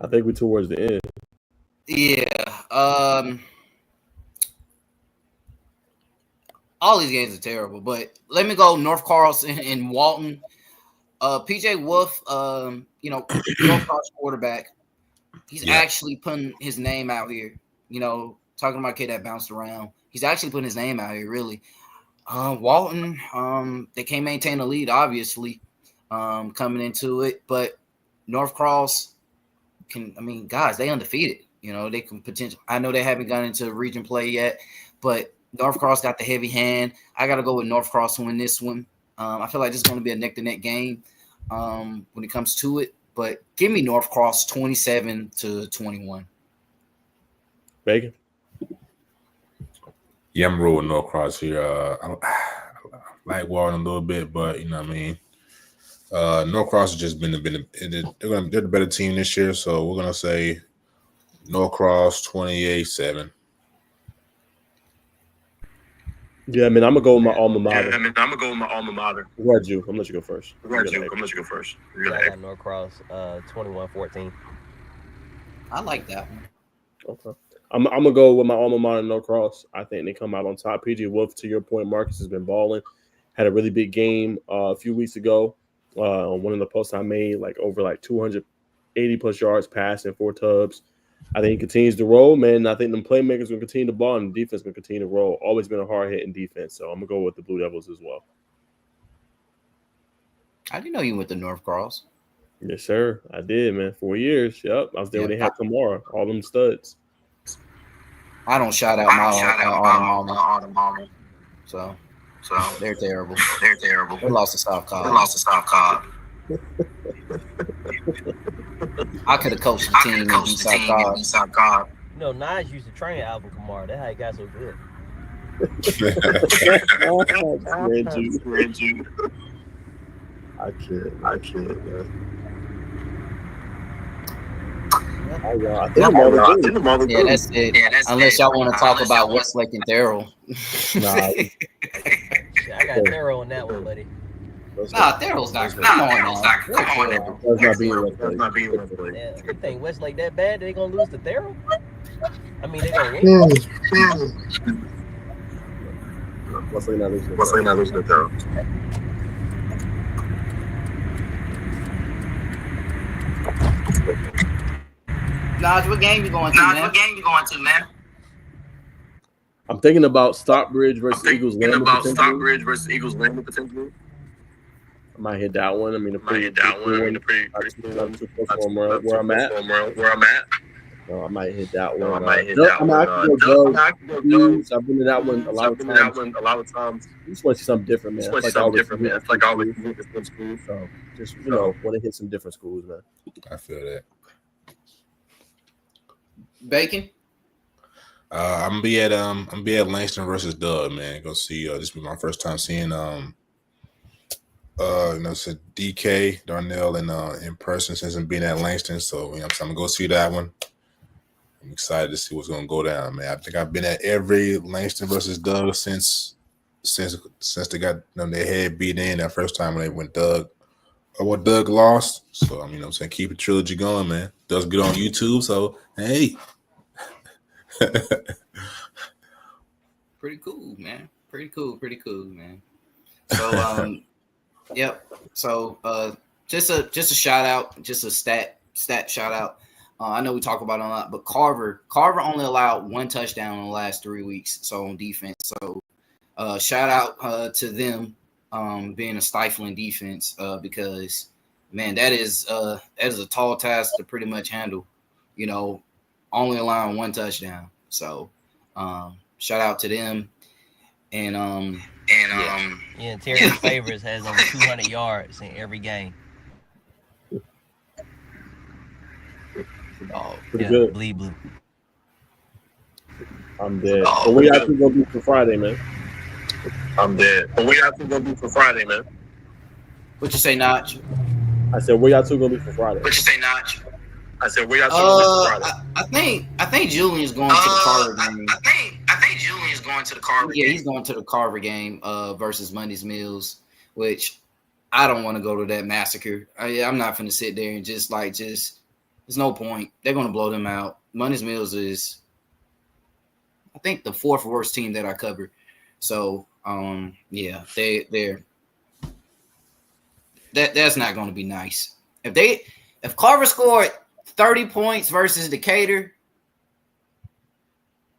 think we're towards the end. Yeah. All these games are terrible, but let me go North Carlson and Walton. PJ Wolf, North Carlson quarterback. He's actually putting his name out here. Talking about a kid that bounced around. He's actually putting his name out here, really. Walton, they can't maintain the lead, obviously, coming into it. But North Cross guys, they undefeated. They can potentially. I know they haven't gone into region play yet, but North Cross got the heavy hand. I got to go with North Cross to win this one. I feel like this is going to be a neck-to-neck game when it comes to it. But give me North Cross 27-21. Bacon. Yeah, I'm rolling North Cross here. I like Walton a little bit, but North Cross has just been they're the better team this year, so we're gonna say North Cross 28-7. Yeah, I'm gonna go with my alma mater. Red Jew. I'm gonna let you go first. I got North Cross 21-14. I like that one. Okay. I'm gonna go with my alma mater, No Cross. I think they come out on top. PJ Wolf, to your point, Marcus has been balling. Had a really big game a few weeks ago. On one of the posts I made, over 280 plus yards passing, 4 tubs. I think he continues to roll, man. I think the playmakers gonna continue to ball, and the defense gonna continue to roll. Always been a hard hitting defense, so I'm gonna go with the Blue Devils as well. I didn't know you went to North Cross. Yes, sir. I did, man. 4 years. Yep, I was there when they had Kamara, all them studs. I don't shout out my alma mater. So they're terrible. They lost to South Cobb. I could have coached the team and beat South Cobb. You know, Nas used to train Alvin Kamara. That's how he got so good. I can't, man. Yeah, that's it. Unless y'all want to talk about Westlake and Darrell. I got Darrell on that one, buddy. Nah, Darrell's not. Come on now. That's not being Westlake. Yeah, you think Westlake that bad? They gonna lose to Darrell? I mean, they gonna win. Westlake not losing to Darrell. Naj, what game you going to, man? I'm thinking about Stockbridge versus Eagles. Potentially. I might hit that one. I mean, where I'm at. No, I might hit that one. I've been to that one a lot of times. I just want to see something different, man. It's like I always hit the same schools. So just want to hit some different schools, man. I feel that. Bacon. I'm gonna be at Langston versus Doug, man. Go see. This will be my first time seeing DK Darnell in person since I'm being at Langston. So I'm gonna go see that one. I'm excited to see what's gonna go down, man. I think I've been at every Langston versus Doug since they got their head beat in that first time when Doug lost. So I'm saying keep the trilogy going, man. Doug's good on YouTube, so hey. Pretty cool, man. So yep. So just a shout out, just a stat shout out. I know we talk about it a lot, but Carver only allowed 1 touchdown in the last 3 weeks. So on defense, so shout out to them being a stifling defense because man, that is a tall task to pretty much handle. Only allowing 1 touchdown. So shout out to them. And Terry Favors has over 200 yards in every game. Pretty good. Bleed blue. I'm dead. But what y'all two gonna do for Friday, man? What you say, Notch? I said, what y'all two gonna do for Friday? I think Julian's going to the Carver game. I think Julian's going to the Carver game. Yeah, he's going to the Carver game versus Mondays Mills, which I don't want to go to that massacre. I'm not going to sit there and just there's no point. They're going to blow them out. Mondays Mills is, I think, the 4th worst team that I cover. So, that's not going to be nice. If Carver scored 30 points versus Decatur,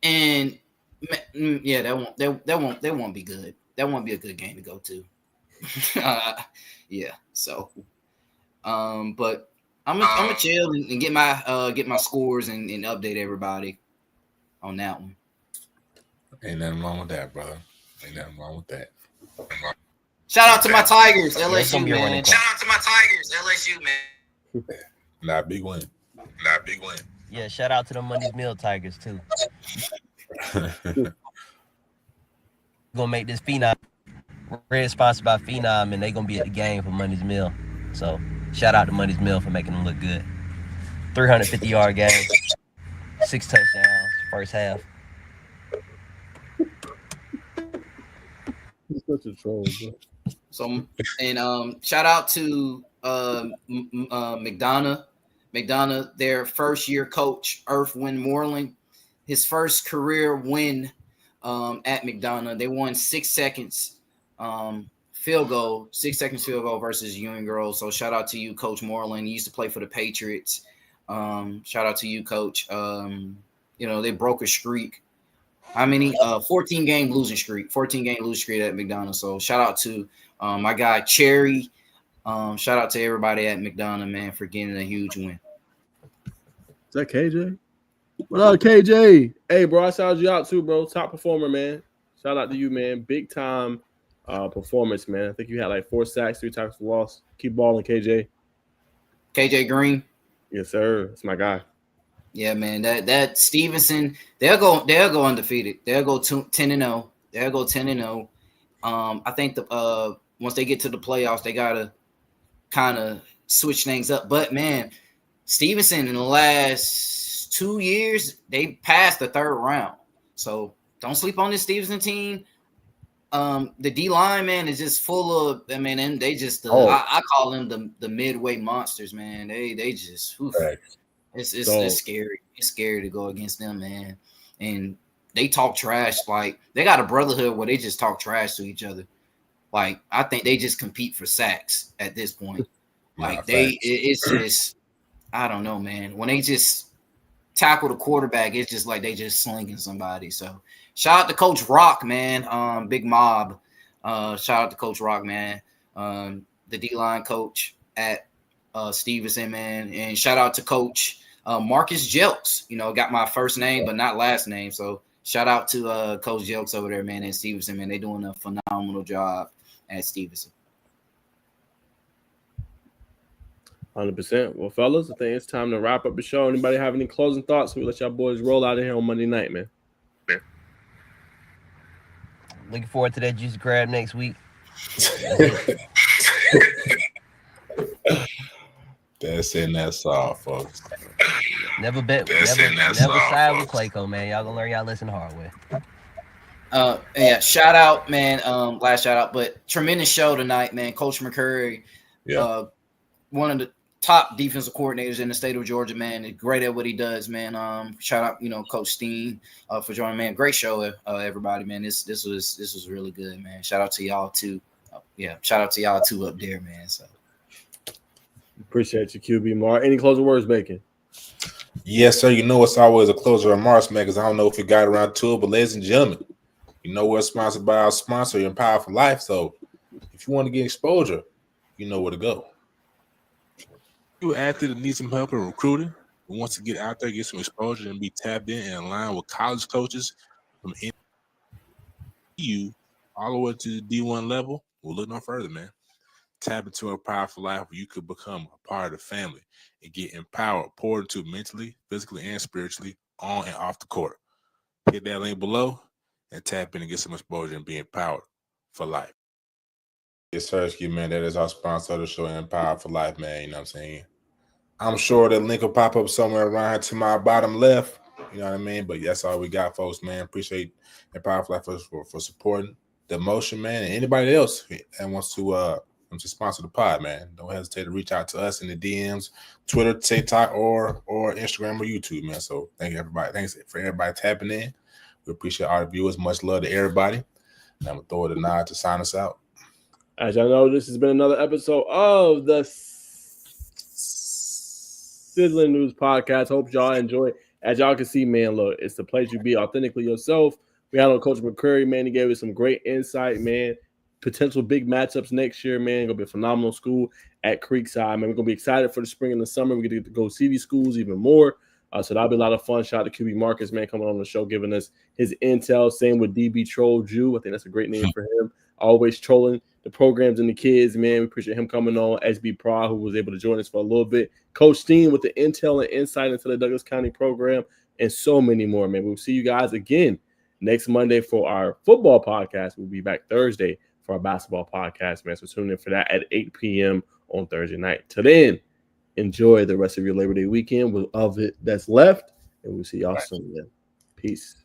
and that won't be good. That won't be a good game to go to. So, but I'm gonna chill and get my scores and update everybody on that one. Ain't nothing wrong with that, brother. Ain't nothing wrong with that. Shout out to my Tigers, LSU, man. Shout out to my Tigers, LSU, man. Not big win. Yeah, shout out to the Mondays Mill Tigers too. Gonna make this Phenom red sponsored by Phenom, and they gonna be at the game for Mondays Mill. So shout out to Mondays Mill for making them look good. 350-yard game, 6 touchdowns first half. He's such a troll, bro. So and shout out to McDonough, their first year coach, Earth Wind Moreland. his first career win at McDonough. They won 6 seconds field goal versus Ewing Girls. So shout out to you, Coach Moreland. He used to play for the Patriots. Shout out to you, Coach. They broke a streak. How many? 14-game losing streak. 14-game losing streak at McDonough. So shout out to my guy Cherry. Shout out to everybody at McDonough, man, for getting a huge win. Is that KJ? What up, KJ? Hey, bro, I shouted you out too, bro. Top performer, man. Shout out to you, man. Big time performance, man. I think you had like 4 sacks, 3 tackles for loss. Keep balling, KJ. KJ Green. Yes, sir. That's my guy. Yeah, man. That Stevenson, they'll go undefeated. They'll go 10-0. They'll go 10-0. I think once they get to the playoffs, they gotta kind of switch things up. But man, Stevenson in the last 2 years, they passed the 3rd round. So don't sleep on this Stevenson team. The D line, man, is just full of. I mean, and they just I call them the midway monsters, man. They just it's scary. It's scary to go against them, man. And they talk trash. Like they got a brotherhood where they just talk trash to each other. Like I think they just compete for sacks at this point. Like it's just I don't know, man. When they just tackle the quarterback, it's just like they just slinging somebody. So shout out to Coach Rock, man. Big Mob. Shout out to Coach Rock, man. The D-line coach at Stevenson, man. And shout out to Coach Marcus Jelks. Got my first name but not last name. So shout out to Coach Jelks over there, man, at Stevenson, man. They're doing a phenomenal job at Stevenson. 100%. Well, fellas, I think it's time to wrap up the show. Anybody have any closing thoughts? We let y'all boys roll out of here on Monday night, man. Looking forward to that juicy crab next week. That's in that saw, folks. Never side with Clayco, man. Y'all gonna learn y'all lesson the hard way. Yeah, shout out, man. Last shout out, but tremendous show tonight, man. Coach McCrary, one of the top defensive coordinators in the state of Georgia, man. He's great at what he does, man. Shout out, Coach Steen for joining, man. Great show, everybody, man. This was really good, man. Shout out to y'all too. Shout out to y'all too up there, man. So appreciate you, QB Mar. Any closing words, Bacon? Yes, sir. It's always a closing remarks, man, because I don't know if you got around to it, but ladies and gentlemen, we're sponsored by our sponsor, Empower for Life. So if you want to get exposure, you know where to go. You an athlete that needs some help in recruiting, who wants to get out there, get some exposure, and be tapped in and aligned with college coaches from NU all the way to the D1 level, we'll look no further, man. Tap into Empower for Life where you could become a part of the family and get empowered, poured into mentally, physically, and spiritually on and off the court. Hit that link below and tap in and get some exposure and be empowered for life. Yes, sir, man. That is our sponsor of the show, Empower for Life, man. You know what I'm saying? I'm sure that link will pop up somewhere around here to my bottom left. You know what I mean? But that's all we got, folks, man. Appreciate Empower for Life for supporting the motion, man. And anybody else that wants to sponsor the pod, man, don't hesitate to reach out to us in the DMs, Twitter, TikTok, or Instagram or YouTube, man. So thank you, everybody. Thanks for everybody tapping in. We appreciate our viewers. Much love to everybody. And I'm going to throw it a nod to sign us out. As y'all know, this has been another episode of the Sizzling News Podcast. Hope y'all enjoy. As y'all can see, man, look, it's the place you be authentically yourself. We had on Coach McCrary, man. He gave us some great insight, man. Potential big matchups next year, man. Gonna be a phenomenal school at Creekside, man. We're gonna be excited for the spring and the summer. We get to go see these schools even more. So that'll be a lot of fun. Shout out to QB Marcus, man, coming on the show, giving us his intel. Same with DB Troll Jew. I think that's a great name for him. Always trolling the programs and the kids, man. We appreciate him coming on. SB Pra, who was able to join us for a little bit. Coach Steen with the intel and insight into the Douglas County program, and so many more, man. We'll see you guys again next Monday for our football podcast. We'll be back Thursday for our basketball podcast, man. So tune in for that at 8 p.m. on Thursday night. Till then, enjoy the rest of your Labor Day weekend of it that's left, and we'll see y'all soon, man. Peace.